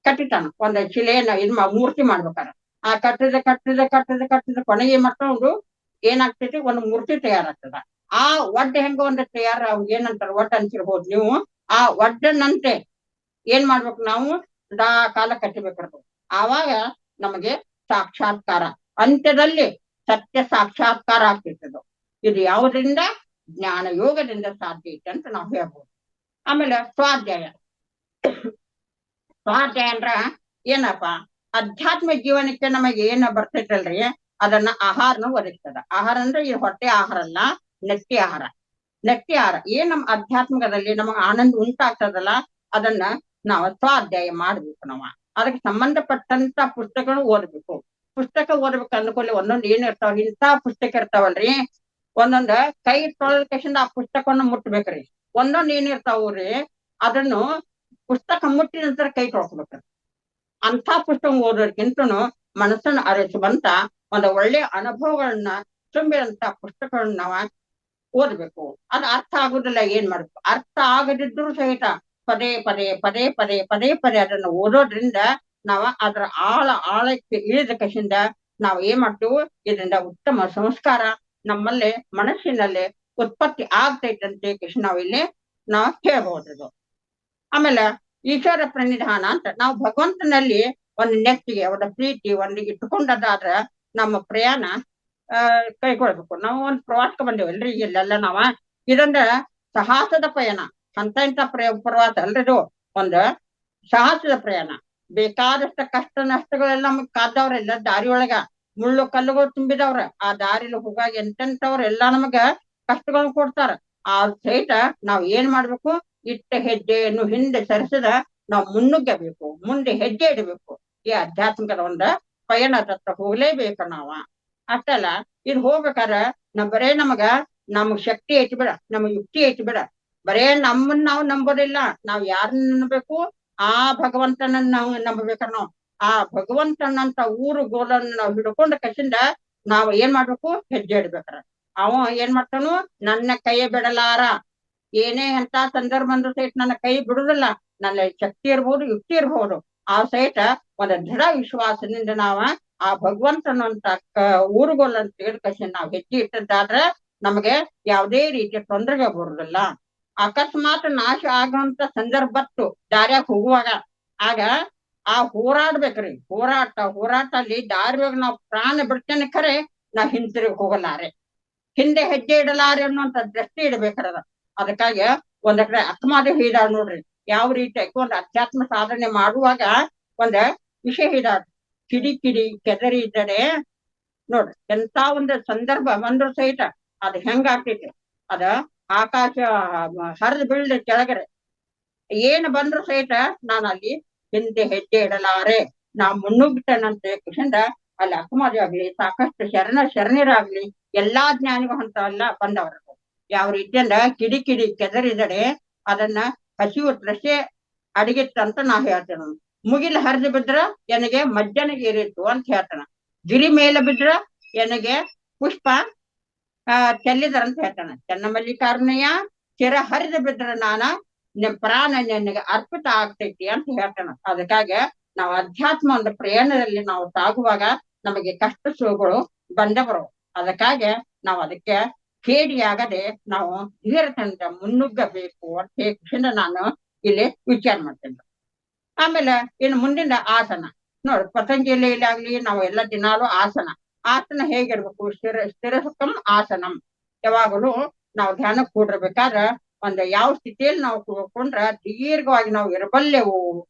ಕಟ್ಟಿತಾನ ಒಂದು ಶಿಲೆಯನ್ನ ಮೂರ್ತಿ ಮಾಡ್ಬೇಕಾರ. ಆ ಕಟ್ಟಿದ ಕೊನೆಗೆ ಮತ್ತೊಂದು ಏನಾಗ್ತೈತಿ, ಒಂದು ಮೂರ್ತಿ ತಯಾರಾಗ್ತದ. ಆ ಒಡ್ಡ ಹೆಂಗ ಒಂದು ತಯಾರ ಏನಂತಾರ, ಒಡ್ಡ ಅನ್ಸಿರ್ಬೋದು ನೀವು. ಆ ಒಡ್ಡನಂತೆ ಏನ್ ಮಾಡ್ಬೇಕು ನಾವು, ಸದಾ ಕಾಲ ಕಟ್ಟಿಬೇಕಿರ್ಬೇಕು. ಆವಾಗ ನಮಗೆ ಸಾಕ್ಷಾತ್ಕಾರ, ಅಂತ್ಯದಲ್ಲಿ ಸತ್ಯ ಸಾಕ್ಷಾತ್ಕಾರ ಆಗ್ತಿರ್ತದ. ಇದು ಯಾವುದರಿಂದ? ಜ್ಞಾನ ಯೋಗದಿಂದ ಸಾಧ್ಯ ಐತೆ ಅಂತ ನಾವು ಹೇಳ್ಬೋದು. ಆಮೇಲೆ ಸ್ವಾಧ್ಯಾಯ. ಸ್ವಾಧ್ಯಾಯ ಅಂದ್ರ ಏನಪ್ಪಾ, ಅಧ್ಯಾತ್ಮ ಜೀವನಕ್ಕೆ ನಮಗೆ ಏನ ಬರ್ತೈತಲ್ರಿ, ಅದನ್ನ ಆಹಾರನ ಒದಗಿಸ್ತದ. ಆಹಾರ ಅಂದ್ರೆ ಈ ಹೊಟ್ಟೆ ಆಹಾರ ಅಲ್ಲ, ನೆಟ್ಟಿ ಆಹಾರ. ನೆಟ್ಟಿ ಆಹಾರ ಏನ್ ನಮ್ಮ ಅಧ್ಯಾತ್ಮದಲ್ಲಿ ನಮಗ ಆನಂದ ಉಂಟಾಗ್ತದಲ್ಲ, ಅದನ್ನ ನಾವು ಸ್ವಾಧ್ಯಾಯ ಮಾಡ್ಬೇಕು. ಅದಕ್ಕೆ ಸಂಬಂಧಪಟ್ಟಂತ ಪುಸ್ತಕಗಳು ಓದ್ಬೇಕು. ಪುಸ್ತಕ ಓದ್ಬೇಕು ಅಂದ್ಕೊಳ್ಳಿ ಒಂದೊಂದು ಏನ್ ಇರ್ತಾವ, ಇಂಥ ಪುಸ್ತಕ ಇರ್ತಾವಲ್ರಿ, ಒಂದೊಂದ ಕೈ ತೊಳೆದ ತಕ್ಷಣ ಆ ಪುಸ್ತಕವನ್ನು ಮುಟ್ಬೇಕ್ರಿ. ಒಂದೊಂದ್ ಏನಿರ್ತಾವ್ರಿ ಅದನ್ನು ಪುಸ್ತಕ ಮುಟ್ಟಿದ ನಂತರ ಕೈ ತೊಳ್ಕೊಬೇಕ್ರಿ. ಅಂಥ ಪುಸ್ತಕ ಓದೋದಕ್ಕಿಂತನೂ ಮನಸ್ಸನ್ನು ಅರಸುವಂತ ಒಂದು ಒಳ್ಳೆ ಅನುಭವಗಳನ್ನ ತುಂಬಿರಂತ ಪುಸ್ತಕಗಳನ್ನ ನಾವ ಓದ್ಬೇಕು. ಅದು ಅರ್ಥ ಆಗುದಿಲ್ಲ, ಏನ್ ಮಾಡ್ಬೇಕು? ಅರ್ಥ ಆಗದಿದ್ರು ಸಹಿತ ಪದೇ ಪದೇ ಪದೇ ಪದೇ ಪದೇ ಪದೇ ಅದನ್ನು ಓದೋದ್ರಿಂದ ನಾವ ಅದ್ರ ಆಳಕ್ಕೆ ಇಳಿದ ಕಸಿಂದ ನಾವ್ ಏನ್ ಮಾಡ್ತೀವಿ, ಇದರಿಂದ ಉತ್ತಮ ಸಂಸ್ಕಾರ ನಮ್ಮಲ್ಲಿ ಮನಸ್ಸಿನಲ್ಲಿ ಉತ್ಪತ್ತಿ ಆಗ್ತೈತಂತೆ ಕೃಷ್ಣ ನಾವಿಲ್ಲಿ ಹೇಳ್ಬಹುದು. ಆಮೇಲೆ ಈಶ್ವರ ಪ್ರಣಿಧಾನ ಅಂತ ನಾವು ಭಗವಂತನಲ್ಲಿ ಒಂದು ನೆಚ್ಚಿಗೆ, ಒಂದು ಪ್ರೀತಿ ಒಂದು ಇಟ್ಟುಕೊಂಡದಾದ್ರ ನಮ್ಮ ಪ್ರಯಾಣ ಕೈಗೊಳ್ಬೇಕು. ನಾವು ಒಂದು ಪ್ರವಾಸಕ್ಕೆ ಬಂದೇವಲ್ರಿ ಇಲ್ಲೆಲ್ಲ ನಾವ, ಇದಂದ್ರ ಸಾಹಸದ ಪ್ರಯಾಣ. ಅಂತ ಇಂಥ ಪ್ರವಾಸ ಅಲ್ರಿದು, ಒಂದು ಸಾಹಸದ ಪ್ರಯಾಣ. ಬೇಕಾದಷ್ಟ ಕಷ್ಟ ನಷ್ಟಗಳೆಲ್ಲ ನಮಗ್ ಕಾದವ್ರೆಲ್ಲ ದಾರಿ ಒಳಗ ಮುಳ್ಳು ಕಲ್ಲುಗಳು ತುಂಬಿದವ್ರ. ಆ ದಾರಿಲಿ ಹೋಗಾಗ ಎಂತೆಂತವ್ರ ಎಲ್ಲಾ ನಮಗ ಕಷ್ಟಗಳನ್ನ ಕೊಡ್ತಾರ. ಆ ಸಹಿತ ನಾವ್ ಏನ್ ಮಾಡ್ಬೇಕು, ಇಟ್ಟ ಹೆಜ್ಜೆಯನ್ನು ಹಿಂದೆ ಸರಿಸದ ನಾವು ಮುನ್ನುಗ್ಗಬೇಕು, ಮುಂದೆ ಹೆಜ್ಜೆ ಇಡಬೇಕು. ಈ ಆಧ್ಯಾತ್ಮಿಕದ ಒಂದ ಪಯಣದ ಹತ್ರ ಹೋಗ್ಲೇಬೇಕು ನಾವ. ಅಷ್ಟಲ್ಲ, ಇದು ಹೋಗ್ಬೇಕಾದ್ರ ಬರೇ ನಮಗ್ ಶಕ್ತಿ ಐತಿ ಬಿಡ, ನಮಗ್ ಯುಕ್ತಿ ಐತಿ ಬಿಡ, ಬರೇ ನಮ್ಮನ್ನ ನಾವು ನಂಬೋದಿಲ್ಲ. ನಾವ್ ಯಾರನ್ನ ನಂಬಬೇಕು? ಆ ಭಗವಂತನನ್ನ ನಾವು ನಂಬಬೇಕಾರ. ನಾವು ಆ ಭಗವಂತನಂತ ಊರು ಗೋಲನ್ನ ನಾವು ಹಿಡ್ಕೊಂಡ ಕಸಿಂದ ನಾವ್ ಏನ್ ಮಾಡ್ಬೇಕು, ಹೆಜ್ಜೆ ಇಡ್ಬೇಕಾರ. ಅವ ಏನ್ ಮಾಡ್ತಾನು, ನನ್ನ ಕೈ ಬಿಡಲಾರ. ಏನೇ ಅಂತ ಸಂದರ್ಭ ಬಂದ್ರು ಸಹಿತ ನನ್ನ ಕೈ ಬಿಡುದಿಲ್ಲ. ನನ್ನ ಶಕ್ತಿ ಇರ್ಬೋದು, ಯುಕ್ತಿ ಇರ್ಬೋದು, ಆ ಸಹಿತ ಒಂದು ದೃಢ ವಿಶ್ವಾಸದಿಂದ ನಾವ ಆ ಭಗವಂತನಂತ ಊರುಗೋಲ್ ಅಂತ ಹೇಳ್ಕಸಿ ನಾವ್ ಹೆಜ್ಜೆ ಇಟ್ಟದ್ದಾದ್ರೆ ನಮಗೆ ಯಾವುದೇ ರೀತಿಯ ತೊಂದರೆಗೆ ಬರುದಿಲ್ಲ. ಅಕಸ್ಮಾತ್ ನಾಶ ಆಗುವಂತ ಸಂದರ್ಭ ಬತ್ತು ದಾರ್ಯಾಗ ಹೋಗುವಾಗ, ಆಗ ಆ ಹೋರಾಡ್ಬೇಕ್ರಿ. ಹೋರಾಟ ಅಲ್ಲಿ ದಾರಿಯಾಗ ನಾವು ಪ್ರಾಣ ಬಿಡ್ತೇನೆ ಖರೆ, ನಾವ್ ಹಿಂತಿರುಗಿ ಹೋಗಲಾರೆ, ಹಿಂದೆ ಹೆಜ್ಜೆ ಇಡಲಾರೆ ಅನ್ನುವಂತ ದೃಷ್ಟಿ ಇಡ್ಬೇಕ್ರದ. ಅದಕ್ಕಾಗಿ ಒಂದ್ ಕಡೆ ಅಕ್ಕಮಾದೇವಿ ಹೇಳಿದಾಳ ನೋಡ್ರಿ, ಯಾವ ರೀತಿಯಾಗಿ ಒಂದು ಅಧ್ಯಾತ್ಮ ಸಾಧನೆ ಮಾಡುವಾಗ ಒಂದ ವಿಷಯ ಹೇಳಿದಾಳ. ಕಿಡಿ ಕೆದರಿ ಇದ್ದರೆ ನೋಡ್ರಿ, ಎಂತ ಒಂದು ಸಂದರ್ಭ ಬಂದ್ರು ಸಹಿತ ಅದ್ ಹೆಂಗ ಆಗ್ತೈತಿ, ಅದ ಆಕಾಶ ಹರಿದು ಬೀಳ್ದೆ ಕೆಳಗಡೆ ಏನ್ ಬಂದ್ರು ಸಹಿತ ನಾನು ಅಲ್ಲಿ ಹಿಂದೆ ಹೆಜ್ಜೆ ಇಡಲಾರೆ, ನಾ ಮುನ್ನುಗ್ತೇನಂತ ಕೃಷ್ಣಂದ ಅಲ್ಲಿ ಅಕ್ಕಮಾದೇವಿ ಆಗ್ಲಿ, ಸಾಕಷ್ಟು ಶರಣರಾಗ್ಲಿ ಎಲ್ಲಾ ಜ್ಞಾನಿಗಳು ಅಂತ ಎಲ್ಲ ಬಂದವ್ರ. ಯಾವ ರೀತಿಯಿಂದ ಕಿಡಿ ಕೆದರಿದರೆ ಅದನ್ನ ಹಸಿವು ತ್ರಸೆ ಅಡಿಗಿತ್ತಂತ ನಾ ಹೇಳ್ತೇನೆ. ಮುಗಿಲು ಹರಿದು ಬಿದ್ರ ಎನಗೆ ಮಜ್ಜನಿಗೆ ಏರಿತ್ತು ಅಂತ ಹೇಳ್ತಾನ. ಗಿರಿ ಮೇಲೆ ಬಿದ್ರ ಎನಗೆ ಪುಷ್ಪ ಚೆಲ್ಲಿದರಂತ ಹೇಳ್ತಾನ. ಚೆನ್ನ ಮಲ್ಲಿಕಾರ್ಜುನಯ್ಯ ಚಿರ ಹರಿದು ಬಿದ್ರ ಪ್ರಾಣ ನಿನಗೆ ಅರ್ಪಿತ ಆಗ್ತೈತಿ ಅಂತ ಹೇಳ್ತಾನ. ಅದಕ್ಕಾಗಿ ನಾವು ಅಧ್ಯಾತ್ಮ ಒಂದು ಪ್ರಯಾಣದಲ್ಲಿ ನಾವು ಸಾಗುವಾಗ ನಮಗೆ ಕಷ್ಟ ಸುಖಗಳು ಬಂದ ಬರೋ. ಅದಕ್ಕಾಗಿ ನಾವು ಅದಕ್ಕೆ ಕೇಡಿಯಾಗದೆ ನಾವು ಧೀರತೆಯಿಂದ ಮುನ್ನುಗ್ಗಬೇಕು ಅಂತ ಹೇಳಿ ನಾನು ಇಲ್ಲಿ ವಿಚಾರ ಮಾಡ್ತೇನೆ. ಆಮೇಲೆ ಇನ್ನು ಮುಂದಿನ ಆಸನ ನೋಡಿ, ಪತಂಜಲಿಯಲ್ಲಿ ಆಗ್ಲಿ ನಾವು ಎಲ್ಲ ದಿನಾಲು ಆಸನ ಹೇಗಿರ್ಬೇಕು? ಸ್ಥಿರಸುಖಂ ಆಸನಂ. ಯಾವಾಗಲೂ ನಾವು ಧ್ಯಾನ ಕೂಡಿರ್ಬೇಕಾದ್ರೆ ಒಂದು ಯಾವ ಸ್ಥಿತಿಯಲ್ಲಿ ನಾವು ಕೂಡ್ಕೊಂಡ್ರ ದೀರ್ಘವಾಗಿ ನಾವು ಇರಬಲ್ಲೆವು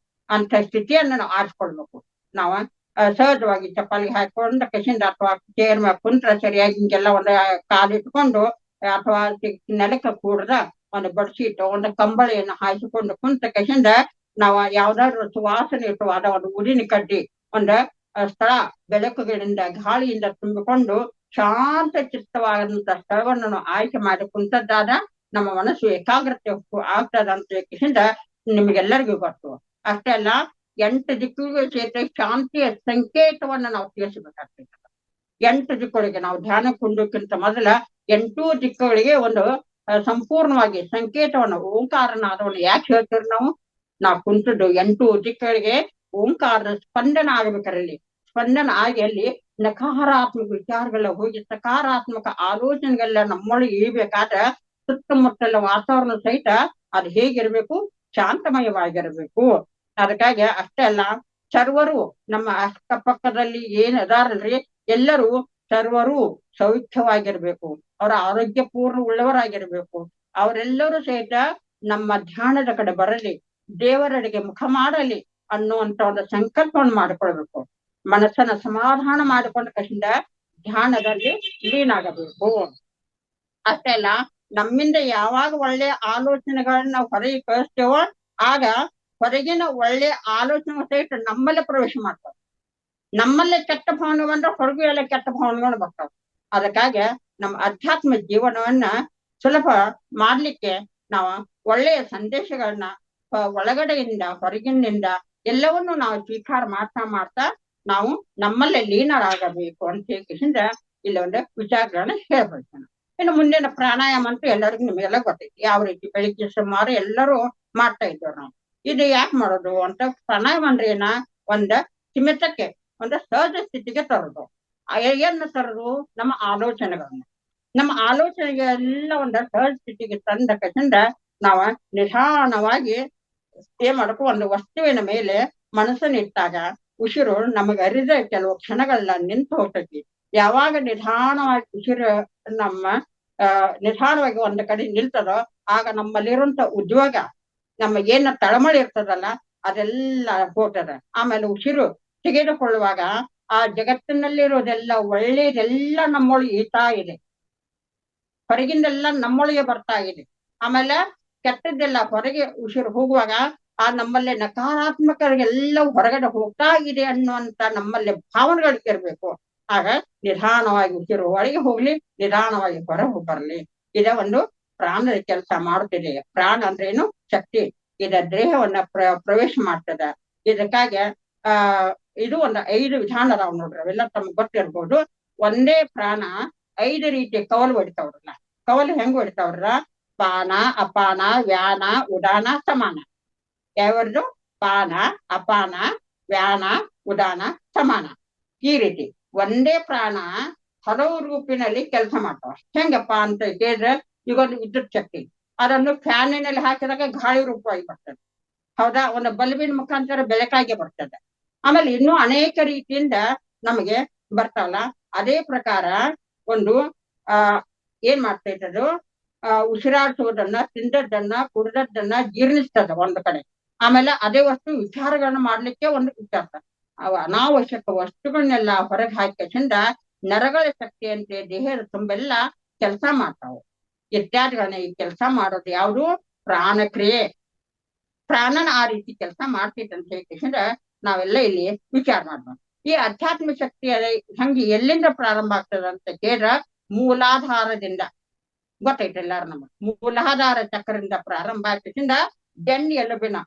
ಅಂತ ಸ್ಥಿತಿಯನ್ನು ನಾವು ಆರಿಸ್ಕೊಳ್ಬೇಕು. ನಾವು ಸಹಜವಾಗಿ ಚಪ್ಪಲಿಗೆ ಹಾಕೊಂಡು ಕಸಿಂದ ಅಥವಾ ಚೇರ್ ಮೇಲೆ ಕುಂತ್ರ ಸರಿಯಾಗಿ ಹಿಂಗೆಲ್ಲ ಒಂದು ಕಾಲಿಟ್ಕೊಂಡು ಅಥವಾ ನೆಲಕ್ಕೆ ಕೂಡ್ದ ಒಂದು ಬೆಡ್ಶೀಟ್ ಒಂದು ಕಂಬಳಿಯನ್ನು ಹಾಯಿಸಿಕೊಂಡು ಕುಂತ ಕಸಿಂದ ನಾವು ಯಾವ್ದಾದ್ರು ಸುವಾಸನೆ ಇಟ್ಟವಾದ ಒಂದು ಊರಿನ ಕಡ್ಡಿ ಒಂದು ಸ್ಥಳ ಬೆಳಕುಗಳಿಂದ ಗಾಳಿಯಿಂದ ತುಂಬಿಕೊಂಡು ಶಾಂತ ಚಿತ್ತವಾದಂತ ಸ್ಥಳವನ್ನು ನಾವು ಆಯ್ಕೆ ಮಾಡಿ ಕುಂತದ್ದಾದ ನಮ್ಮ ಮನಸ್ಸು ಏಕಾಗ್ರತೆ ಆಗ್ತದ ಅಂತ ಕಸಿಂದ ನಿಮ್ಗೆಲ್ಲರಿಗೂ ಗೊತ್ತು. ಅಷ್ಟೇ ಅಲ್ಲ, 8 ದಿಕ್ಕುಗಳು ಸೇರಿ ಶಾಂತಿಯ ಸಂಕೇತವನ್ನ ನಾವು ತಿಳಿಸಬೇಕಾಗ್ತದೆ. 8 ದಿಕ್ಕುಗಳಿಗೆ ನಾವು ಧ್ಯಾನ ಕುಂಡಕ್ಕಿಂತ ಮೊದಲ 8 ದಿಕ್ಕುಗಳಿಗೆ ಒಂದು ಸಂಪೂರ್ಣವಾಗಿ ಸಂಕೇತವನ್ನು ಓಂಕಾರನಾದವನ್ನು ಯಾಕೆ ಹೇಳ್ತೀವಿ ನಾವು ಕುಂತದ್ದು 8 ದಿಕ್ಕುಗಳಿಗೆ ಓಂಕಾರದ ಸ್ಪಂದನ ಆಗ್ಬೇಕಾರಲ್ಲಿ. ಸ್ಪಂದನ ಆಗಿ ಅಲ್ಲಿ ನಕಾರಾತ್ಮಕ ವಿಚಾರಗಳ ಹೋಗಿ ಸಕಾರಾತ್ಮಕ ಆಲೋಚನೆಗೆಲ್ಲ ನಮ್ಮೊಳಗೆ ಇಳಿಬೇಕಾದ್ರೆ ಸುತ್ತಮುತ್ತಲ ವಾತಾವರಣ ಸಹಿತ ಅದು ಹೇಗಿರ್ಬೇಕು? ಶಾಂತಮಯವಾಗಿರ್ಬೇಕು. ಅದಕ್ಕಾಗಿ ಅಷ್ಟೇ ಅಲ್ಲ, ಸರ್ವರು ನಮ್ಮ ಅಕ್ಕಪಕ್ಕದಲ್ಲಿ ಏನ್ ಅದಾರಲ್ರಿ ಎಲ್ಲರೂ ಸರ್ವರು ಸೌಖ್ಯವಾಗಿರ್ಬೇಕು, ಅವರ ಆರೋಗ್ಯ ಪೂರ್ಣ ಉಳ್ಳವರಾಗಿರ್ಬೇಕು. ಅವರೆಲ್ಲರೂ ಸಹಿತ ನಮ್ಮ ಧ್ಯಾನದ ಕಡೆ ಬರಲಿ, ದೇವರಡೆಗೆ ಮುಖ ಮಾಡಲಿ ಅನ್ನುವಂತ ಒಂದು ಸಂಕಲ್ಪವನ್ನು ಮಾಡಿಕೊಳ್ಬೇಕು. ಮನಸ್ಸನ್ನ ಸಮಾಧಾನ ಮಾಡಿಕೊಂಡ ಕಡೆಯಿಂದ ಧ್ಯಾನದಲ್ಲಿ ಲೀನಾಗಬೇಕು. ಅಷ್ಟೇ ಅಲ್ಲ, ನಮ್ಮಿಂದ ಯಾವಾಗ ಒಳ್ಳೆಯ ಆಲೋಚನೆಗಳನ್ನ ನಾವು ಹೊರಗೆ ಕಳಿಸ್ತೇವೋ ಆಗ ಹೊರಗಿನ ಒಳ್ಳೆ ಆಲೋಚನೆ ಸಹಿತ ನಮ್ಮಲ್ಲೇ ಪ್ರವೇಶ ಮಾಡ್ತಾವೆ. ನಮ್ಮಲ್ಲೇ ಕೆಟ್ಟ ಭಾವನೆ ಬಂದ್ರೆ ಹೊರಗೂ ಎಲ್ಲ ಕೆಟ್ಟ ಭಾವನೆಗಳು ಬರ್ತಾವೆ. ಅದಕ್ಕಾಗಿ ನಮ್ಮ ಅಧ್ಯಾತ್ಮ ಜೀವನವನ್ನ ಸುಲಭ ಮಾಡ್ಲಿಕ್ಕೆ ನಾವು ಒಳ್ಳೆಯ ಸಂದೇಶಗಳನ್ನ ಒಳಗಡೆಯಿಂದ ಹೊರಗಿನಿಂದ ಎಲ್ಲವನ್ನು ನಾವು ಸ್ವೀಕಾರ ಮಾಡ್ತಾ ನಾವು ನಮ್ಮಲ್ಲೇ ಲೀನರಾಗಬೇಕು ಅಂತ ಹೇಳಿಂದ ಇಲ್ಲಿ ಒಂದು ವಿಚಾರಗಳನ್ನ ಹೇಳ್ಬಿಡ್ತೇನೆ. ಇನ್ನು ಮುಂದಿನ ಪ್ರಾಣಾಯಾಮ ಅಂತೂ ಎಲ್ಲರಿಗೂ ನಿಮಗೆಲ್ಲ ಗೊತ್ತೈತಿ ಯಾವ ರೀತಿ. ಬೆಳಿಗ್ಗೆ ಸುಮಾರು ಎಲ್ಲರೂ ಮಾಡ್ತಾ ಇದ್ದೇವೆ ನಾವು. ಇದು ಯಾಕೆ ಮಾಡೋದು ಅಂತ, ಪ್ರಾಣಾಯಾಮ ಅಂದ್ರೆ ಏನ, ಒಂದ ಸ್ಥಿಮಿತಕ್ಕೆ, ಒಂದು ಸಹಜ ಸ್ಥಿತಿಗೆ ತರೋದು. ಏನು ತರೋದು? ನಮ್ಮ ಆಲೋಚನೆಗೆ ಎಲ್ಲ ಒಂದು ಸಹಜ ಸ್ಥಿತಿಗೆ ತಂದ ಕಸಿಂದ ನಾವು ನಿಧಾನವಾಗಿ ಏನ್ ಮಾಡಬೇಕು, ಒಂದು ವಸ್ತುವಿನ ಮೇಲೆ ಮನಸ್ಸನ್ನ ಇಟ್ಟಾಗ ಉಸಿರು ನಮಗೆ ಅರಿದ ಕೆಲವು ಕ್ಷಣಗಳನ್ನ ನಿಂತು ಹೋಗ್ತೈತಿ. ಯಾವಾಗ ನಿಧಾನವಾಗಿ ಉಸಿರು ನಮ್ಮ ನಿಧಾನವಾಗಿ ಒಂದು ಕಡೆ ನಿಲ್ತದೋ ಆಗ ನಮ್ಮಲ್ಲಿರುವಂತ ಉದ್ಯೋಗ, ನಮ್ಮ ಏನ ತಳಮಳಿ ಇರ್ತದಲ್ಲ ಅದೆಲ್ಲ ಹೋಗ್ತದ. ಆಮೇಲೆ ಉಸಿರು ತೆಗೆದುಕೊಳ್ಳುವಾಗ ಆ ಜಗತ್ತಿನಲ್ಲಿರೋದೆಲ್ಲ ಒಳ್ಳೇದೆಲ್ಲ ನಮ್ಮೊಳಗೆ ಈತಾ ಇದೆ, ಹೊರಗಿಂದೆಲ್ಲ ನಮ್ಮೊಳಗೆ ಬರ್ತಾ ಇದೆ. ಆಮೇಲೆ ಕೆಟ್ಟದ್ದೆಲ್ಲ ಹೊರಗೆ ಉಸಿರು ಹೋಗುವಾಗ ಆ ನಮ್ಮಲ್ಲಿ ನಕಾರಾತ್ಮಕ ಎಲ್ಲವೂ ಹೊರಗಡೆ ಹೋಗ್ತಾ ಇದೆ ಅನ್ನುವಂತ ನಮ್ಮಲ್ಲಿ ಭಾವನೆಗಳು ಇರ್ಬೇಕು. ಆಗ ನಿಧಾನವಾಗಿ ಉಸಿರು ಒಳಗೆ ಹೋಗ್ಲಿ, ನಿಧಾನವಾಗಿ ಹೊರಗೆ ಬರ್ಲಿ. ಇದ ಒಂದು ಪ್ರಾಣದ ಕೆಲಸ ಮಾಡುತ್ತಿದೆ. ಪ್ರಾಣ ಅಂದ್ರೆ ಏನು? ಶಕ್ತಿ. ಇದ ದೇಹವನ್ನ ಪ್ರವೇಶ ಮಾಡ್ತದ. ಇದಕ್ಕಾಗಿ ಇದು ಒಂದು 5 ವಿಧಾನ ಅದಾವ್ ನೋಡ್ರಿ, ಅವೆಲ್ಲ ತಮ್ಗೆ ಗೊತ್ತಿರ್ಬೋದು. ಒಂದೇ ಪ್ರಾಣ 5 ರೀತಿ ಕವಲು ಹೊಡಿತಾವ್ರಲ್ಲ. ಕವಲು ಹೆಂಗ್ ಹೊಡಿತಾವ್ರ? ಪಾನ, ಅಪಾನ, ವ್ಯಾನ, ಉದಾನ, ಸಮಾನ. ಯಾವ್ದು? ಪಾನ, ಅಪಾನ, ವ್ಯಾನ, ಉದಾನ, ಸಮಾನ. ಈ ರೀತಿ ಒಂದೇ ಪ್ರಾಣ ಹಲವು ರೂಪಿನಲ್ಲಿ ಕೆಲಸ ಮಾಡ್ತಾವ. ಹೆಂಗಪ್ಪ ಅಂತ ಕೇಳಿದ್ರೆ, ಈಗ ಒಂದು ವಿದ್ಯುತ್ ಶಕ್ತಿ, ಅದನ್ನು ಫ್ಯಾನಿನಲ್ಲಿ ಹಾಕಿದಾಗ ಗಾಳಿ ರೂಪವಾಗಿ ಬರ್ತದೆ, ಹೌದಾ? ಒಂದು ಬಲ್ಬಿನ ಮುಖಾಂತರ ಬೆಳಕಾಗಿ ಬರ್ತದೆ. ಆಮೇಲೆ ಇನ್ನೂ ಅನೇಕ ರೀತಿಯಿಂದ ನಮಗೆ ಬರ್ತಾವಲ್ಲ. ಅದೇ ಪ್ರಕಾರ ಒಂದು ಏನ್ ಮಾಡ್ತಾ ಇದ್ದದು, ಉಸಿರಾಡಿಸುವುದನ್ನ, ತಿಂದದ್ದನ್ನ, ಕುಡ್ದದ್ದನ್ನ ಜೀರ್ಣಿಸ್ತದ ಒಂದು ಕಡೆ. ಆಮೇಲೆ ಅದೇ ವಸ್ತು ವಿಚಾರಗಳನ್ನ ಮಾಡ್ಲಿಕ್ಕೆ ಒಂದು ವಿಚಾರ. ಅನಾವಶ್ಯಕ ವಸ್ತುಗಳನ್ನೆಲ್ಲ ಹೊರಗೆ ಹಾಕಿಸಿಂದ ನರಗಳ ಶಕ್ತಿಯಂತೆ ದೇಹದ ತುಂಬೆಲ್ಲ ಕೆಲಸ ಮಾಡ್ತಾವು. ಇತ್ಯಾದಿಗಳನ್ನ ಈ ಕೆಲಸ ಮಾಡೋದು ಯಾವುದು? ಪ್ರಾಣಕ್ರಿಯೆ. ಪ್ರಾಣನ ಆ ರೀತಿ ಕೆಲಸ ಮಾಡ್ತೈತಂತ ಹೇಳಿದ್ರೆ ನಾವೆಲ್ಲ ಇಲ್ಲಿ ವಿಚಾರ ಮಾಡ್ಬೋದು. ಈ ಅಧ್ಯಾತ್ಮ ಶಕ್ತಿ ಹಂಗೆ ಎಲ್ಲಿಂದ ಪ್ರಾರಂಭ ಆಗ್ತದ ಅಂತ ಕೇಳ್ರ, ಮೂಲಾಧಾರದಿಂದ. ಗೊತ್ತೈತೆ ಎಲ್ಲಾರು ನಮಗೆ. ಮೂಲಾಧಾರ ಚಕ್ರದಿಂದ ಪ್ರಾರಂಭ ಆಗ್ತಿಂದ ಬೆನ್ನೆಲುಬಿನ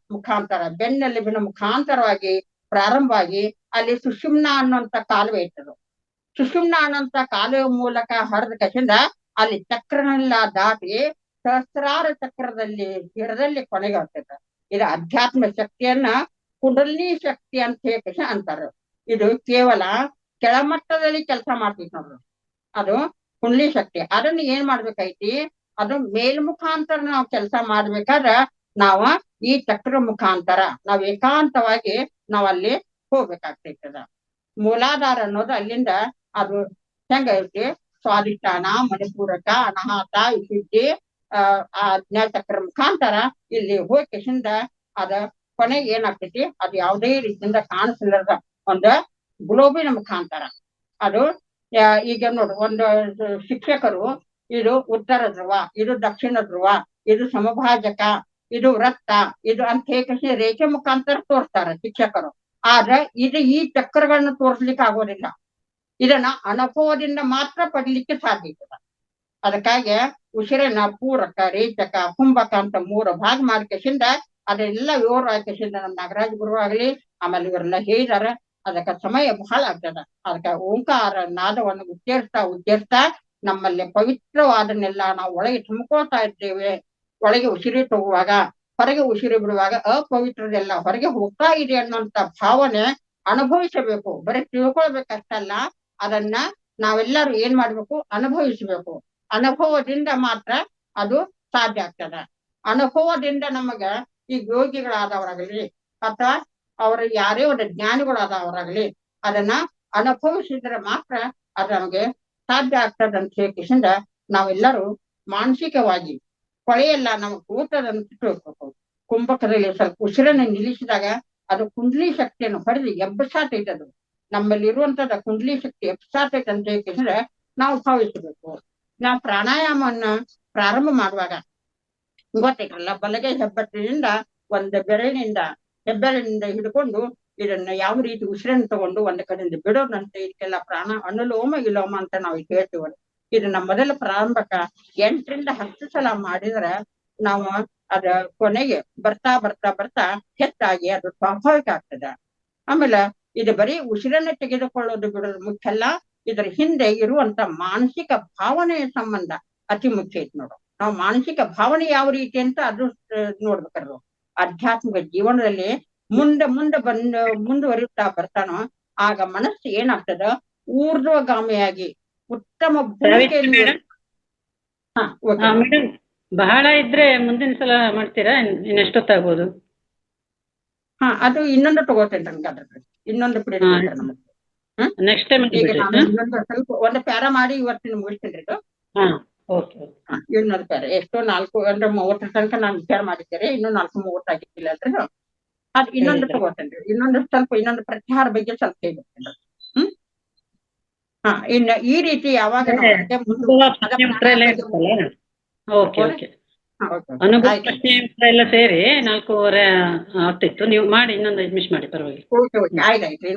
ಮುಖಾಂತರವಾಗಿ ಪ್ರಾರಂಭ ಆಗಿ ಅಲ್ಲಿ ಸುಷುಮ್ನ ಅನ್ನುವಂತ ಕಾಲುವೆ ಇರ್ತದೆ. ಸುಷುಮ್ನ ಅನ್ನುವಂತ ಕಾಲುವೆ ಮೂಲಕ ಹರಿದ ಕಸಿಂದ ಅಲ್ಲಿ ಚಕ್ರನೆಲ್ಲ ದಾಟಿ ಸಹಸ್ರಾರ ಚಕ್ರದಲ್ಲಿ ತೀರದಲ್ಲಿ ಕೊನೆಗೆ ಹೋಗ್ತದೆ. ಇದು ಅಧ್ಯಾತ್ಮ ಶಕ್ತಿಯನ್ನ ಕುಂಡಲಿನಿ ಶಕ್ತಿ ಅಂತ ಹೇಳಿ ಅಂತಾರೆ. ಇದು ಕೇವಲ ಕೆಳಮಟ್ಟದಲ್ಲಿ ಕೆಲಸ ಮಾಡ್ತೈತಿ ನೋಡ್ರಿ, ಅದು ಕುಂಡಲಿ ಶಕ್ತಿ. ಅದನ್ನ ಏನ್ ಮಾಡ್ಬೇಕೈತಿ? ಅದು ಮೇಲ್ಮುಖಾಂತರ ನಾವು ಕೆಲಸ ಮಾಡ್ಬೇಕಾದ್ರೆ ನಾವ ಈ ಚಕ್ರ ಮುಖಾಂತರ ನಾವ್ ಏಕಾಂತವಾಗಿ ನಾವಲ್ಲಿ ಹೋಗ್ಬೇಕಾಗ್ತೈತದ. ಮೂಲಾಧಾರ ಅನ್ನೋದು ಅಲ್ಲಿಂದ ಅದು ಹೆಂಗೈತಿ? ಸ್ವಾಧಿಷ್ಠಾನ, ಮಣಿಪೂರಕ, ಅನಾಹತ, ವಿಶುದ್ಧಿ, ಚಕ್ರ ಮುಖಾಂತರ ಇಲ್ಲಿ ಹೋಗಿಸಿಂದ ಅದ ಕೊನೆಗೆ ಏನಾಗ್ತೈತಿ? ಅದು ಯಾವುದೇ ರೀತಿಯಿಂದ ಕಾಣಿಸಿಲ್ಲದ ಒಂದು ಗ್ಲೋಬಿನ ಮುಖಾಂತರ ಅದು. ಈಗ ನೋಡು, ಒಂದು ಶಿಕ್ಷಕರು ಇದು ಉತ್ತರ ಧ್ರುವ, ಇದು ದಕ್ಷಿಣ ಧ್ರುವ, ಇದು ಸಮಭಾಜಕ, ಇದು ವೃತ್ತ, ಇದು ಅಂತ ಹೇಳಿ ರೇಖೆ ಮುಖಾಂತರ ತೋರಿಸ್ತಾರೆ ಶಿಕ್ಷಕರು. ಆದ್ರೆ ಇದು ಈ ಚಕ್ರಗಳನ್ನ ತೋರಿಸ್ಲಿಕ್ಕೆ ಆಗೋದಿಲ್ಲ. ಇದನ್ನ ಅನುಭವದಿಂದ ಮಾತ್ರ ಪಡಿಲಿಕ್ಕೆ ಸಾಧ್ಯ ಇರ್ತದ. ಅದಕ್ಕಾಗಿ ಉಸಿರನ್ನ ಪೂರಕ, ರೇಚಕ, ಕುಂಭಕ ಅಂತ 3 ಭಾಗ ಮಾಡ್ಕೇಸಿಂದ ಅದೆಲ್ಲ ವಿವರವಾಗಿಸಿಂದ ನಮ್ಮ ನಾಗರಾಜ್ ಗುರು ಆಗ್ಲಿ ಆಮೇಲೆ ಇವರೆಲ್ಲ ಹೇಳಿದಾರ. ಅದಕ್ಕೆ ಸಮಯ ಬಹಳ ಆಗ್ತದ. ಅದಕ್ಕೆ ಓಂಕಾರ ನಾದವನ್ನು ಉಚ್ಚರಿಸ್ತಾ ನಮ್ಮಲ್ಲಿ ಪವಿತ್ರವಾದನ್ನೆಲ್ಲ ನಾವು ಒಳಗೆ ತುಂಬ್ಕೋತಾ ಇದ್ದೇವೆ. ಒಳಗೆ ಉಸಿರಿ ತಗುವಾಗ, ಹೊರಗೆ ಉಸಿರಿ ಬಿಡುವಾಗ ಅಪವಿತ್ರದೆಲ್ಲ ಹೊರಗೆ ಹೋಗ್ತಾ ಇದೆ ಅನ್ನೋಂತ ಭಾವನೆ ಅನುಭವಿಸಬೇಕು. ಬರೀ ತಿಳ್ಕೊಳ್ಬೇಕಷ್ಟಲ್ಲ, ಅದನ್ನ ನಾವೆಲ್ಲರೂ ಏನ್ ಮಾಡ್ಬೇಕು? ಅನುಭವಿಸ್ಬೇಕು. ಅನುಭವದಿಂದ ಮಾತ್ರ ಅದು ಸಾಧ್ಯ ಆಗ್ತದ. ಅನುಭವದಿಂದ ನಮಗ ಈ ಯೋಗಿಗಳಾದವರಾಗಲಿ ಅಥವಾ ಅವರ ಯಾರೇ ಒಂದು ಜ್ಞಾನಿಗಳಾದವರಾಗಲಿ ಅದನ್ನ ಅನುಭವಿಸಿದ್ರೆ ಮಾತ್ರ ಅದು ನಮಗೆ ಸಾಧ್ಯ ಆಗ್ತದಂತ ಹೇಳಿಕಿಂದ ನಾವೆಲ್ಲರೂ ಮಾನಸಿಕವಾಗಿ ಕೊಳೆಯೆಲ್ಲ ನಮಗೆ ಕೂತದಂತ ತಿಳ್ಕೊಬೇಕು. ಕುಂಭಕದಲ್ಲಿ ಸ್ವಲ್ಪ ಉಸಿರನ್ನು ನಿಲ್ಲಿಸಿದಾಗ ಅದು ಕುಂಡ್ಲಿ ಶಕ್ತಿಯನ್ನು ಹೊಡೆದು ಎಬ್ಬಸಾತೈತದು. ನಮ್ಮಲ್ಲಿ ಇರುವಂತದ ಕುಂಡ್ಲಿ ಶಕ್ತಿ ಎಬ್ಬಸಾತೈತೆ ಅಂತ ಹೇಳಿಕಿಂದ್ರೆ ನಾವು ಭಾವಿಸಬೇಕು. ನಾವು ಪ್ರಾಣಾಯಾಮವನ್ನ ಪ್ರಾರಂಭ ಮಾಡುವಾಗ ಗೊತ್ತೈತಲ್ಲ, ಬಲಗೈ ಹೆಬ್ಬಟ್ಟಿನಿಂದ ಒಂದು ಬೆರಳಿನಿಂದ ಹೆಬ್ಬೆರಳಿನಿಂದ ಹಿಡ್ಕೊಂಡು ಇದನ್ನ ಯಾವ ರೀತಿ ಉಸಿರನ್ನು ತಗೊಂಡು ಒಂದು ಕಡೆಯಿಂದ ಬಿಡೋದಂತೆ ಇದಕ್ಕೆಲ್ಲ ಪ್ರಾಣ ಅನುಲೋಮ ವಿಲೋಮ ಅಂತ ನಾವು ಹೇಳ್ತೀವಿ. ಇದನ್ನ ಮೊದಲ ಪ್ರಾರಂಭಕ 8 ರಿಂದ 10 ಸಲ ಮಾಡಿದ್ರೆ ನಾವು ಅದ ಕೊನೆಗೆ ಬರ್ತಾ ಬರ್ತಾ ಬರ್ತಾ ಹೆಚ್ಚಾಗಿ ಅದು ಸ್ವಾಭಾವಿಕ ಆಗ್ತದೆ. ಆಮೇಲೆ ಇದು ಬರೀ ಉಸಿರನ್ನ ತೆಗೆದುಕೊಳ್ಳೋದು ಬಿಡೋದು ಮುಖ್ಯ ಅಲ್ಲ, ಇದರ ಹಿಂದೆ ಇರುವಂತ ಮಾನಸಿಕ ಭಾವನೆಯ ಸಂಬಂಧ ಅತಿ ಮುಖ್ಯ ಐತಿ ನೋಡು. ನಾವು ಮಾನಸಿಕ ಭಾವನೆ ಯಾವ ರೀತಿ ಅಂತ ಅದು ನೋಡ್ಬೇಕಾದ್ರು ಆಧ್ಯಾತ್ಮಿಕ ಜೀವನದಲ್ಲಿ ಮುಂದೆ ಮುಂದುವರಿಯುತ್ತಾ ಬರ್ತಾನೋ ಆಗ ಮನಸ್ಸು ಏನಾಗ್ತದ ಊರ್ಧ್ವಗಾಮಿಯಾಗಿ ಉತ್ತಮ ಭೂಮಿಕೆಯಲ್ಲಿ ಮೇಡಮ್ ಬಹಳ ಇದ್ರೆ ಮುಂದಿನ ಸಲ ಮಾಡ್ತೀರಾ? ಇನ್ನೆಷ್ಟೊತ್ತಾಗ್ಬೋದು? ಅದು ಇನ್ನೊಂದು ತಗೋತೇನೆ ನನ್ಗೆ ಅದ್ರ ಇನ್ನೊಂದು ಪೀರಿಯಡ್ ನೆಕ್ಸ್ಟ್ ಟೈಮ್ ಈಗ ನಾನು ಇನ್ನೊಂದು ಸ್ವಲ್ಪ ಒಂದು ಪ್ಯಾರ ಮಾಡಿ ಇವತ್ತಿನ ಮುಗಿಸ್ತೇನೆ ಇದು. ಇನ್ನೊಂದು ಪ್ಯಾರ ಎಷ್ಟೋ 4 ಅಂದ್ರೆ 30 ತನಕ ನಾನು ವಿಚಾರ ಮಾಡಿದ್ದೇನೆ, ಇನ್ನೂ 4:30 ಆಗಿಲ್ಲ ಅಂದ್ರೆ ಅದು ಇನ್ನೊಂದು ತಗೋತೇನ್ರಿ. ಇನ್ನೊಂದು ಪ್ರತ್ಯಾಹಾರ ಬಗ್ಗೆ ಸ್ವಲ್ಪ ಹೇಳ್ಬಿಡ್ತೇನೆ. ಇನ್ನು ಈ ರೀತಿ ಯಾವಾಗ ಎಲ್ಲ ಸೇರಿ 4:15 ಆಗ್ತಿತ್ತು. ನೀವು ಮಾಡಿ ಇನ್ನೊಂದು ಮಿಸ್ ಮಾಡಿ ಪರವಾಗಿಲ್ಲ. ಆಯ್ತಾಯ್ತು.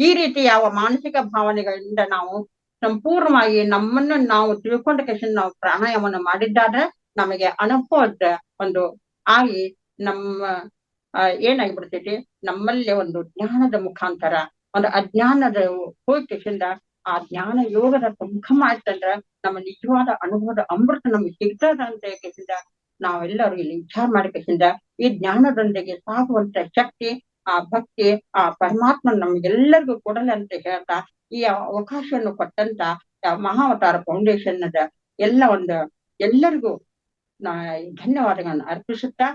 ಈ ರೀತಿ ಯಾವ ಮಾನಸಿಕ ಭಾವನೆಗಳಿಂದ ನಾವು ಸಂಪೂರ್ಣವಾಗಿ ನಮ್ಮನ್ನು ನಾವು ತಿಳ್ಕೊಂಡ ಕೆಸನ್ ನಾವು ಪ್ರಾಣಾಯಾಮವನ್ನು ಮಾಡಿದ್ದಾದ್ರೆ ನಮಗೆ ಅನುಭವದ ಒಂದು ಆಗಿ ನಮ್ಮ ಏನಾಗಿಬಿಡ್ತೈತಿ, ನಮ್ಮಲ್ಲಿ ಒಂದು ಜ್ಞಾನದ ಮುಖಾಂತರ ಒಂದು ಅಜ್ಞಾನದ ಹೋಗಿಕೆಸಿಂದ ಆ ಜ್ಞಾನ ಯೋಗದ ಮುಖ ಮಾಡ್ತಂದ್ರ ನಮ್ಮ ನಿಜವಾದ ಅನುಭವದ ಅಮೃತ ನಮ್ಗೆ ಸಿಗ್ತದ ಅಂತ ಕೇಸಿಂದ ನಾವೆಲ್ಲರೂ ಇಲ್ಲಿ ವಿಚಾರ ಮಾಡಿಕೆಸಿಂದ ಈ ಜ್ಞಾನದೊಂದಿಗೆ ಸಾಗುವಂತ ಶಕ್ತಿ, ಆ ಭಕ್ತಿ, ಆ ಪರಮಾತ್ಮ ನಮ್ಗೆಲ್ಲರಿಗೂ ಕೊಡಲಿ ಅಂತ ಹೇಳ್ತಾ ಈ ಅವಕಾಶವನ್ನು ಕೊಟ್ಟಂತ ಮಹಾವತಾರ ಫೌಂಡೇಶನ್ ಎಲ್ಲರಿಗೂ ಧನ್ಯವಾದಗಳನ್ನು ಅರ್ಪಿಸುತ್ತಾ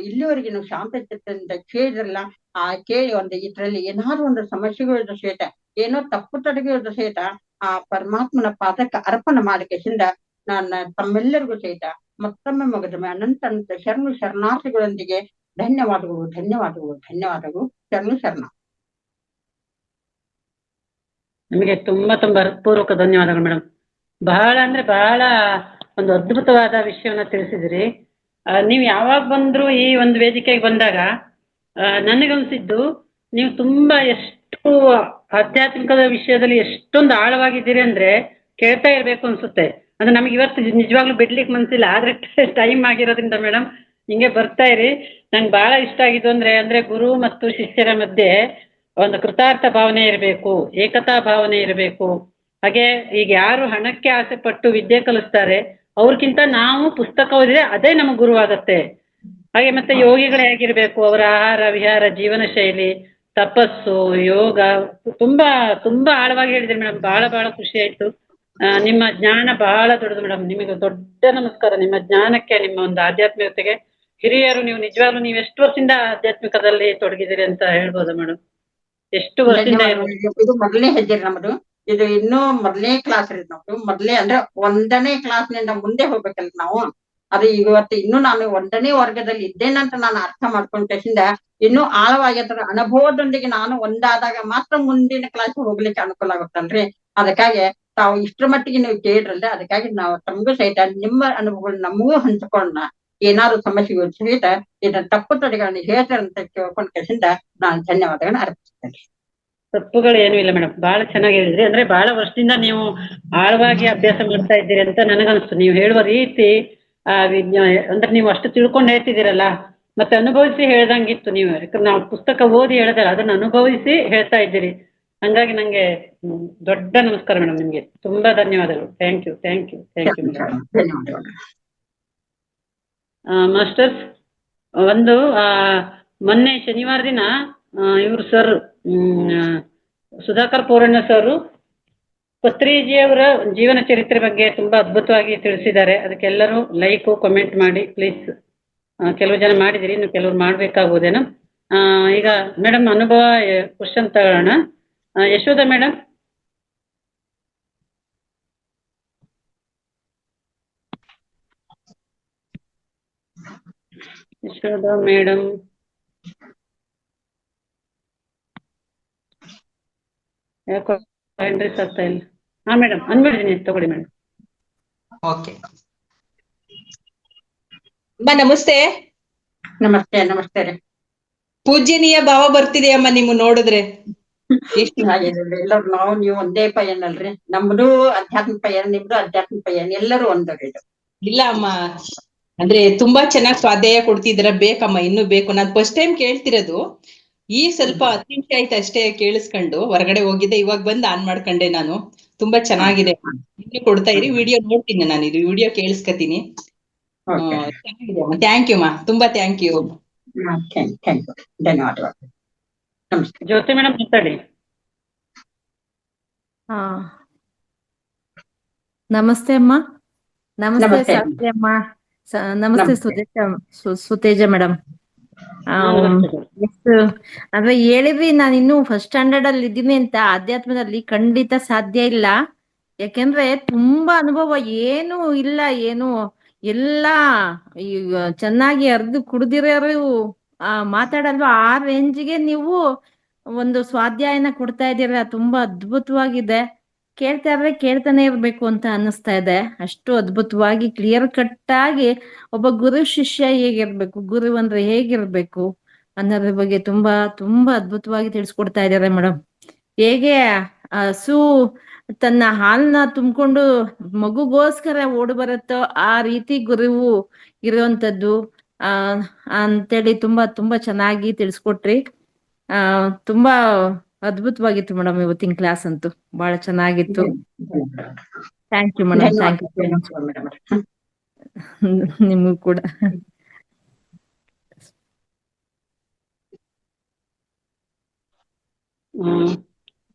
ಇಲ್ಲಿವರೆಗೆ ನಾವು ಶಾಂತ ಚಿತ್ತದಿಂದ ಕೇಳಿದ್ರಲ್ಲ, ಆ ಕೇಳಿ ಇದ್ರಲ್ಲಿ ಏನಾದ್ರು ಒಂದು ಸಮಸ್ಯೆಗಳ ಸಹಿತ ಏನೋ ತಪ್ಪು ತಡೆಗಳ ಸಹಿತ ಆ ಪರಮಾತ್ಮನ ಪಾದಕ್ಕೆ ಅರ್ಪಣೆ ಮಾಡಿಕೆಸಿಂದ ನನ್ನ ತಮ್ಮೆಲ್ಲರಿಗೂ ಸಹಿತ ಮತ್ತೊಮ್ಮೆ ಮಗದೊಮ್ಮೆ ಅನಂತ ಶರಣಾರ್ಥಿಗಳೊಂದಿಗೆ ಧನ್ಯವಾದಗಳು. ಶರಣ. ನಿಮಗೆ ತುಂಬಾ ಹೃತ್ಪೂರ್ವಕ ಧನ್ಯವಾದಗಳು ಮೇಡಮ್. ಬಹಳ ಅಂದ್ರೆ ಬಹಳ ಒಂದು ಅದ್ಭುತವಾದ ವಿಷಯವನ್ನ ತಿಳಿಸಿದ್ರಿ. ನೀವು ಯಾವಾಗ ಬಂದ್ರು ಈ ಒಂದು ವೇದಿಕೆಗೆ ಬಂದಾಗ ನನಗನ್ಸಿದ್ದು ನೀವು ತುಂಬಾ ಎಷ್ಟು ಆಧ್ಯಾತ್ಮಿಕದ ವಿಷಯದಲ್ಲಿ ಎಷ್ಟೊಂದು ಆಳವಾಗಿದ್ದೀರಿ ಅಂದ್ರೆ ಕೇಳ್ತಾ ಇರ್ಬೇಕು ಅನ್ಸುತ್ತೆ. ಅಂದ್ರೆ ನಮ್ಗೆ ಇವತ್ತು ನಿಜವಾಗ್ಲೂ ಬಿಡ್ಲಿಕ್ಕೆ ಮನ್ಸಿಲ್ಲ, ಆದ್ರೆ ಟೈಮ್ ಆಗಿರೋದ್ರಿಂದ ಮೇಡಮ್ ಹಿಂಗೆ ಬರ್ತಾ ಇರಿ. ನಂಗೆ ಬಹಳ ಇಷ್ಟ ಆಗಿದ್ದು ಅಂದ್ರೆ ಗುರು ಮತ್ತು ಶಿಷ್ಯರ ಮಧ್ಯೆ ಒಂದು ಕೃತಾರ್ಥ ಭಾವನೆ ಇರಬೇಕು, ಏಕತಾ ಭಾವನೆ ಇರಬೇಕು. ಹಾಗೆ ಈಗ ಯಾರು ಹಣಕ್ಕೆ ಆಸೆ ಪಟ್ಟು ವಿದ್ಯೆ ಕಲಿಸ್ತಾರೆ ಅವ್ರಿಗಿಂತ ನಾವು ಪುಸ್ತಕ ಓದಿದ್ರೆ ಅದೇ ನಮಗೆ ಗುರುವಾಗತ್ತೆ. ಹಾಗೆ ಮತ್ತೆ ಯೋಗಿಗಳೇ ಆಗಿರ್ಬೇಕು, ಅವರ ಆಹಾರ ವಿಹಾರ ಜೀವನ ಶೈಲಿ, ತಪಸ್ಸು, ಯೋಗ ತುಂಬಾ ತುಂಬಾ ಆಳವಾಗಿ ಹೇಳಿದ್ರಿ ಮೇಡಮ್. ಬಹಳ ಖುಷಿ ಆಯ್ತು. ನಿಮ್ಮ ಜ್ಞಾನ ಬಹಳ ದೊಡ್ಡದು ಮೇಡಮ್. ನಿಮಗೆ ದೊಡ್ಡ ನಮಸ್ಕಾರ ನಿಮ್ಮ ಜ್ಞಾನಕ್ಕೆ, ನಿಮ್ಮ ಒಂದು ಆಧ್ಯಾತ್ಮಿಕತೆಗೆ. ಹಿರಿಯರು ನೀವು ನಿಜವಾಗ್ಲೂ ನೀವು ಎಷ್ಟು ವರ್ಷದಿಂದ ಆಧ್ಯಾತ್ಮಿಕದಲ್ಲಿ ತೊಡಗಿದ್ದೀರಿ ಅಂತ ಹೇಳ್ಬೋದಾ ಮೇಡಮ್? ಎಷ್ಟು ವರ್ಷದಿಂದ? ಇದು ಮೊದಲನೇ ಹೆಜ್ಜೆ ನಮ್ಮದು. ಇದು ಇನ್ನೂ ಮೊದಲನೇ ಕ್ಲಾಸ್ ರೀ ನಮ್ದು. ಮೊದಲೇ ಅಂದ್ರೆ 1ನೇ ಕ್ಲಾಸ್ನಿಂದ ಮುಂದೆ ಹೋಗ್ಬೇಕಲ್ಲ ನಾವು. ಅದು ಇವತ್ತು ಇನ್ನೂ ನಾನು 1ನೇ ವರ್ಗದಲ್ಲಿ ಇದ್ದೇನಂತ ನಾನು ಅರ್ಥ ಮಾಡ್ಕೊಂಡ ಇನ್ನೂ ಆಳವಾಗಿ ಅದರ ಅನುಭವದೊಂದಿಗೆ ನಾನು ಒಂದಾದಾಗ ಮಾತ್ರ ಮುಂದಿನ ಕ್ಲಾಸ್ ಹೋಗ್ಲಿಕ್ಕೆ ಅನುಕೂಲ ಆಗುತ್ತಲ್ರಿ. ಅದಕ್ಕಾಗಿ ತಾವು ಇಷ್ಟರ ಮಟ್ಟಿಗೆ ನೀವು ಕೇಳಿದ್ರಲ್ಲ, ಅದಕ್ಕಾಗಿ ನಾವು ತಮಗೂ ಸಹಿತ ನಿಮ್ಮ ಅನುಭವಗಳು ನಮಗೂ ಹಂಚಿಕೊಂಡ ಏನಾದ್ರು ಸಮಸ್ಯೆಗಳು ಸಹಿತ ಇದನ್ನ ತಪ್ಪು ತಡೆಗಳನ್ನ ಹೇಳ್ತಾರೆ ಅಂತ ಕೇಳ್ಕೊಂಡ ನಾನು ಧನ್ಯವಾದಗಳನ್ನ ಅರ್ಪಿಸ್ತೇನೆ. ತಪ್ಪುಗಳು ಏನೂ ಇಲ್ಲ ಮೇಡಮ್. ಬಹಳ ಚೆನ್ನಾಗಿ ಹೇಳಿದ್ರಿ. ಅಂದ್ರೆ ಬಹಳ ವರ್ಷದಿಂದ ನೀವು ಆಳವಾಗಿ ಅಭ್ಯಾಸ ಮಾಡ್ತಾ ಇದ್ದೀರಿ ಅಂತ ನನಗನ್ಸ್ತು. ನೀವು ಹೇಳುವ ರೀತಿ ಅಂದ್ರೆ ನೀವು ಅಷ್ಟು ತಿಳ್ಕೊಂಡು ಹೇಳ್ತಿದ್ದೀರಲ್ಲ, ಮತ್ತೆ ಅನುಭವಿಸಿ ಹೇಳ್ದಂಗಿತ್ತು ನೀವು. ಯಾಕಂದ್ರೆ ನಾವು ಪುಸ್ತಕ ಓದಿ ಹೇಳದಲ್ಲ, ಅದನ್ನ ಅನುಭವಿಸಿ ಹೇಳ್ತಾ ಇದ್ದೀರಿ. ಹಂಗಾಗಿ ನಂಗೆ ದೊಡ್ಡ ನಮಸ್ಕಾರ ಮೇಡಮ್. ನಿಮ್ಗೆ ತುಂಬಾ ಧನ್ಯವಾದಗಳು. Thank you masters. ಒಂದು ಮೊನ್ನೆ ಶನಿವಾರ ದಿನ ಇವರು ಸರ್ ಸುಧಾಕರ್ ಪೌರಣ್ಯ ಸರ್ ಪತ್ರಿಜಿಯವರ ಜೀವನ ಚರಿತ್ರೆ ಬಗ್ಗೆ ತುಂಬಾ ಅದ್ಭುತವಾಗಿ ತಿಳಿಸಿದ್ದಾರೆ. ಅದಕ್ಕೆಲ್ಲರೂ ಲೈಕು ಕಮೆಂಟ್ ಮಾಡಿ ಪ್ಲೀಸ್. ಕೆಲವು ಜನ ಮಾಡಿದಿರಿ, ಇನ್ನು ಕೆಲವ್ರು ಮಾಡ್ಬೇಕಾಗ್ಬೋದೇನೋ. ಈಗ ಮೇಡಮ್ ಅನುಭವ ಕ್ವಶನ್ ತಗೊಳ್ಳೋಣ. ಯಶೋಧ ಮೇಡಮ್. ಯಶೋಧ ಮೇಡಮ್ ಯಾಕೋ ಎಂಟ್ರೀಸ್ ಆಗ್ತಾ ಇಲ್ಲ. ಮೇಡಮ್ ಅನ್ಬಿಡಿದೀನಿ, ತಗೊಳ್ಳಿ ಮೇಡಮ್. ಓಕೆ. ನಮಸ್ತೆ. ನಮಸ್ತೆ ನಮಸ್ತೆ ರೀ. ಪೂಜ್ಯನೀಯ ಭಾವ ಬರ್ತಿದೆ ಅಮ್ಮ ನಿಮ್ಮ ನೋಡಿದ್ರೆ. ಎಷ್ಟು ಹಾಗೇನಿಲ್ಲ, ಎಲ್ಲರೂ ನಾವು ನೀವು ಒಂದೇ ಪಯಣ ಅಲ್ರಿ. ನಮ್ದು ಅಧ್ಯಾತ್ಮ ಪಯಣ, ನಿಮ್ದು ಅಧ್ಯಾತ್ಮ ಪಯಣ, ಎಲ್ಲರೂ ಒಂದರಿ ಇದು. ಇಲ್ಲ ಅಮ್ಮ, ಅಂದ್ರೆ ತುಂಬಾ ಚೆನ್ನಾಗಿ ಸ್ವಾಧ್ಯಾಯ ಕೊಡ್ತಿದ್ದೀರ. ಬೇಕಮ್ಮ, ಇನ್ನೂ ಬೇಕು. ನಾನ್ ಫಸ್ಟ್ ಟೈಮ್ ಕೇಳ್ತಿರೋದು. ಈ ಸ್ವಲ್ಪ 10 ನಿಮಿಷ ಆಯ್ತು ಅಷ್ಟೇ ಕೇಳಿಸ್ಕೊಂಡು, ಹೊರಗಡೆ ಹೋಗಿದ್ದೆ, ಇವಾಗ ಬಂದು ಆನ್ ಮಾಡ್ಕೊಂಡೆ ನಾನು. ತುಂಬಾ ಚೆನ್ನಾಗಿದೆ. ಇನ್ನೂ ಕೊಡ್ತಾ ಇರಿ, ವಿಡಿಯೋ ನೋಡ್ತೀನಿ ನಾನು, ಇದು ವಿಡಿಯೋ ಕೇಳಿಸ್ಕೊತೀನಿ. Okay. ಚೆನ್ನಾಗಿದೆ ಅಮ್ಮ, ಥ್ಯಾಂಕ್ ಯು ಅಮ್ಮ, ತುಂಬಾ ಥ್ಯಾಂಕ್ ಯು. ಥ್ಯಾಂಕ್ ಯು, ಧನ್ಯವಾದಗಳು. ನಮಸ್ತೆ. ಜ್ಯೋತಿ ಮೇಡಮ್ ಮಾತಾಡಿ. ಹಾ, ನಮಸ್ತೆ ಅಮ್ಮ. ನಮಸ್ತೆ ನಮಸ್ತೆ. ಶಾಸ್ತ್ರಿ ಅಮ್ಮ. ನಮಸ್ತೆ ನಮಸ್ತೆ. ಸುತೇಜ ಮೇಡಮ್. ನಮಸ್ತೆ. ಅಂದ್ರೆ ಹೇಳಿದ್ರಿ, ನಾನು ಇನ್ನು ಫಸ್ಟ್ ಸ್ಟ್ಯಾಂಡರ್ಡ್ ಅಲ್ಲಿ ಇದ್ದೀನಿ ಅಂತ. ಆಧ್ಯಾತ್ಮದಲ್ಲಿ ಖಂಡಿತ ಸಾಧ್ಯ ಇಲ್ಲ. ಯಾಕೆಂದ್ರೆ ತುಂಬಾ ಅನುಭವ, ಏನು ಇಲ್ಲ, ಏನು ಎಲ್ಲಾ ಈಗ ಚೆನ್ನಾಗಿ ಅರ್ದು ಕುಡ್ದಿರೋರು ಮಾತಾಡಲ್ವಾ, ಆ ರೇಂಜ್ಗೆ ನೀವು ಒಂದು ಸ್ವಾಧ್ಯಾಯನ ಕೊಡ್ತಾ ಇದ್ದೀರಾ. ತುಂಬಾ ಅದ್ಭುತವಾಗಿದೆ. ಕೇಳ್ತಾ ಇದ್ರೆ ಕೇಳ್ತಾನೆ ಇರ್ಬೇಕು ಅಂತ ಅನ್ನಿಸ್ತಾ ಇದೆ. ಅಷ್ಟು ಅದ್ಭುತವಾಗಿ ಕ್ಲಿಯರ್ ಕಟ್ ಆಗಿ ಒಬ್ಬ ಗುರು ಶಿಷ್ಯ ಹೇಗಿರ್ಬೇಕು, ಗುರು ಅಂದ್ರೆ ಹೇಗಿರ್ಬೇಕು ಅನ್ನೋದ್ರ ಬಗ್ಗೆ ತುಂಬಾ ತುಂಬಾ ಅದ್ಭುತವಾಗಿ ತಿಳಿಸ್ಕೊಡ್ತಾ ಇದ್ದಾರೆ ಮೇಡಮ್. ಹೇಗೆ ಹಸು ತನ್ನ ಹಾಲನ್ನ ತುಂಬಿಕೊಂಡು ಮಗುಗೋಸ್ಕರ ಓಡಿ ಬರುತ್ತೋ, ಆ ರೀತಿ ಗುರುವು ಇರುವಂತದ್ದು ಅಂತೇಳಿ ತುಂಬಾ ತುಂಬಾ ಚೆನ್ನಾಗಿ ತಿಳಿಸ್ಕೊಟ್ರಿ. ತುಂಬಾ ಅದ್ಭುತವಾಗಿತ್ತು ಮೇಡಮ್ ಇವತ್ತಿನ ಕ್ಲಾಸ್ ಅಂತೂ. ಬಹಳ ಚೆನ್ನಾಗಿತ್ತು. Thank you madam, thank you so much. ನಿಮಗೂ ಕೂಡ.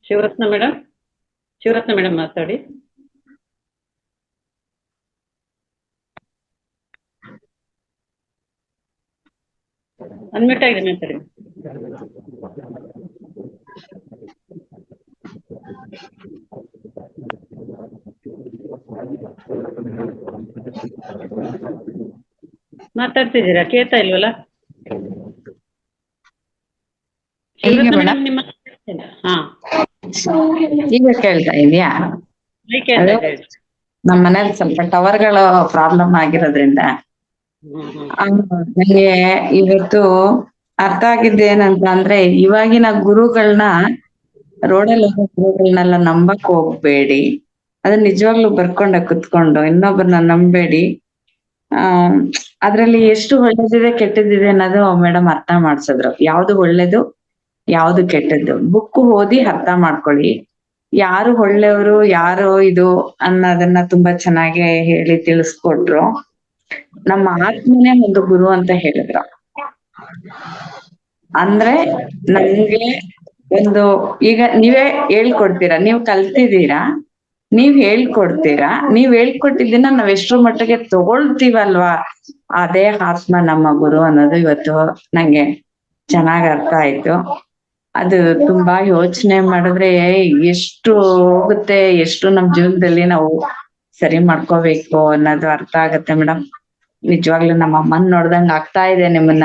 ಶಿವರತ್ನ ಮೇಡಮ್ ಮಾತಾಡಿ. ಅನ್ಮ್ಯೂಟ್ ಆಗಿದೆ, ಮಾತಾಡಿ. ಮಾತಾಡ್ತಿದ್ದೀರಾ? ಕೇಳ್ತಾ ಇಲ್ವಲ್ಲ? ಶಿವರತ್ನ ಮೇಡಮ್ ನಿಮ್ಮ ಹಾ, ಈಗ ಕೇಳ್ತಾ ಇದೆಯಾ? ಕೇಳ್ತಾ ಇದೆ. ನಮ್ಮ ಮನೇಲಿ ಸ್ವಲ್ಪ ಟವರ್ಗಳು ಪ್ರಾಬ್ಲಮ್ ಆಗಿರೋದ್ರಿಂದ ನನಗೆ ಇವತ್ತು ಅರ್ಥ ಆಗಿದ್ದು ಏನಂತ ಅಂದ್ರೆ, ಇವಾಗಿನ ಗುರುಗಳನ್ನ, ರೋಡಲ್ಲಿ ಗುರುಗಳನ್ನೆಲ್ಲ ನಂಬಕ್ ಹೋಗ್ಬೇಡಿ. ಅದನ್ನ ನಿಜವಾಗ್ಲೂ ಬರ್ಕೊಂಡ ಕುತ್ಕೊಂಡು ಇನ್ನೊಬ್ಬರನ್ನ ನಂಬೇಡಿ. ಅದ್ರಲ್ಲಿ ಎಷ್ಟು ಒಳ್ಳೇದಿದೆ ಕೆಟ್ಟದಿದೆ ಅನ್ನೋದು ಮೇಡಮ್ ಅರ್ಥ ಮಾಡ್ಸಿದ್ರು. ಯಾವ್ದು ಒಳ್ಳೇದು ಯಾವ್ದು ಕೆಟ್ಟದ್ದು ಬುಕ್ ಓದಿ ಅರ್ಥ ಮಾಡ್ಕೊಳ್ಳಿ. ಯಾರು ಒಳ್ಳೆಯವರು ಯಾರು ಇದು ಅನ್ನೋದನ್ನ ತುಂಬಾ ಚೆನ್ನಾಗಿ ಹೇಳಿ ತಿಳಿಸ್ಕೊಟ್ರು. ನಮ್ಮ ಆತ್ಮನೇ ಒಂದು ಗುರು ಅಂತ ಹೇಳಿದ್ರು. ಅಂದ್ರೆ ನಮ್ಗೆ ಒಂದು, ಈಗ ನೀವೇ ಹೇಳ್ಕೊಡ್ತೀರಾ, ನೀವ್ ಕಲ್ತಿದ್ದೀರಾ, ನೀವ್ ಹೇಳ್ಕೊಡ್ತೀರಾ, ನೀವ್ ಹೇಳ್ಕೊಟ್ಟಿದ್ದನ್ನ ನಾವ್ ಎಷ್ಟರ ಮಟ್ಟಿಗೆ ತಗೊಳ್ತೀವಲ್ವಾ, ಅದೇ ಆತ್ಮ ನಮ್ಮ ಗುರು ಅನ್ನೋದು ಇವತ್ತು ನಂಗೆ ಚೆನ್ನಾಗ್ ಅರ್ಥ ಆಯ್ತು. ಅದು ತುಂಬಾ ಯೋಚನೆ ಮಾಡಿದ್ರೆ ಎಷ್ಟು ಹೋಗುತ್ತೆ, ಎಷ್ಟು ನಮ್ ಜೀವನದಲ್ಲಿ ನಾವು ಸರಿ ಮಾಡ್ಕೋಬೇಕು ಅನ್ನೋದು ಅರ್ಥ ಆಗತ್ತೆ ಮೇಡಮ್. ನಿಜವಾಗ್ಲೂ ನಮ್ಮ ಅಮ್ಮನ್ ನೋಡ್ದಂಗ ಆಗ್ತಾ ಇದೆ ನಿಮ್ಮನ್ನ.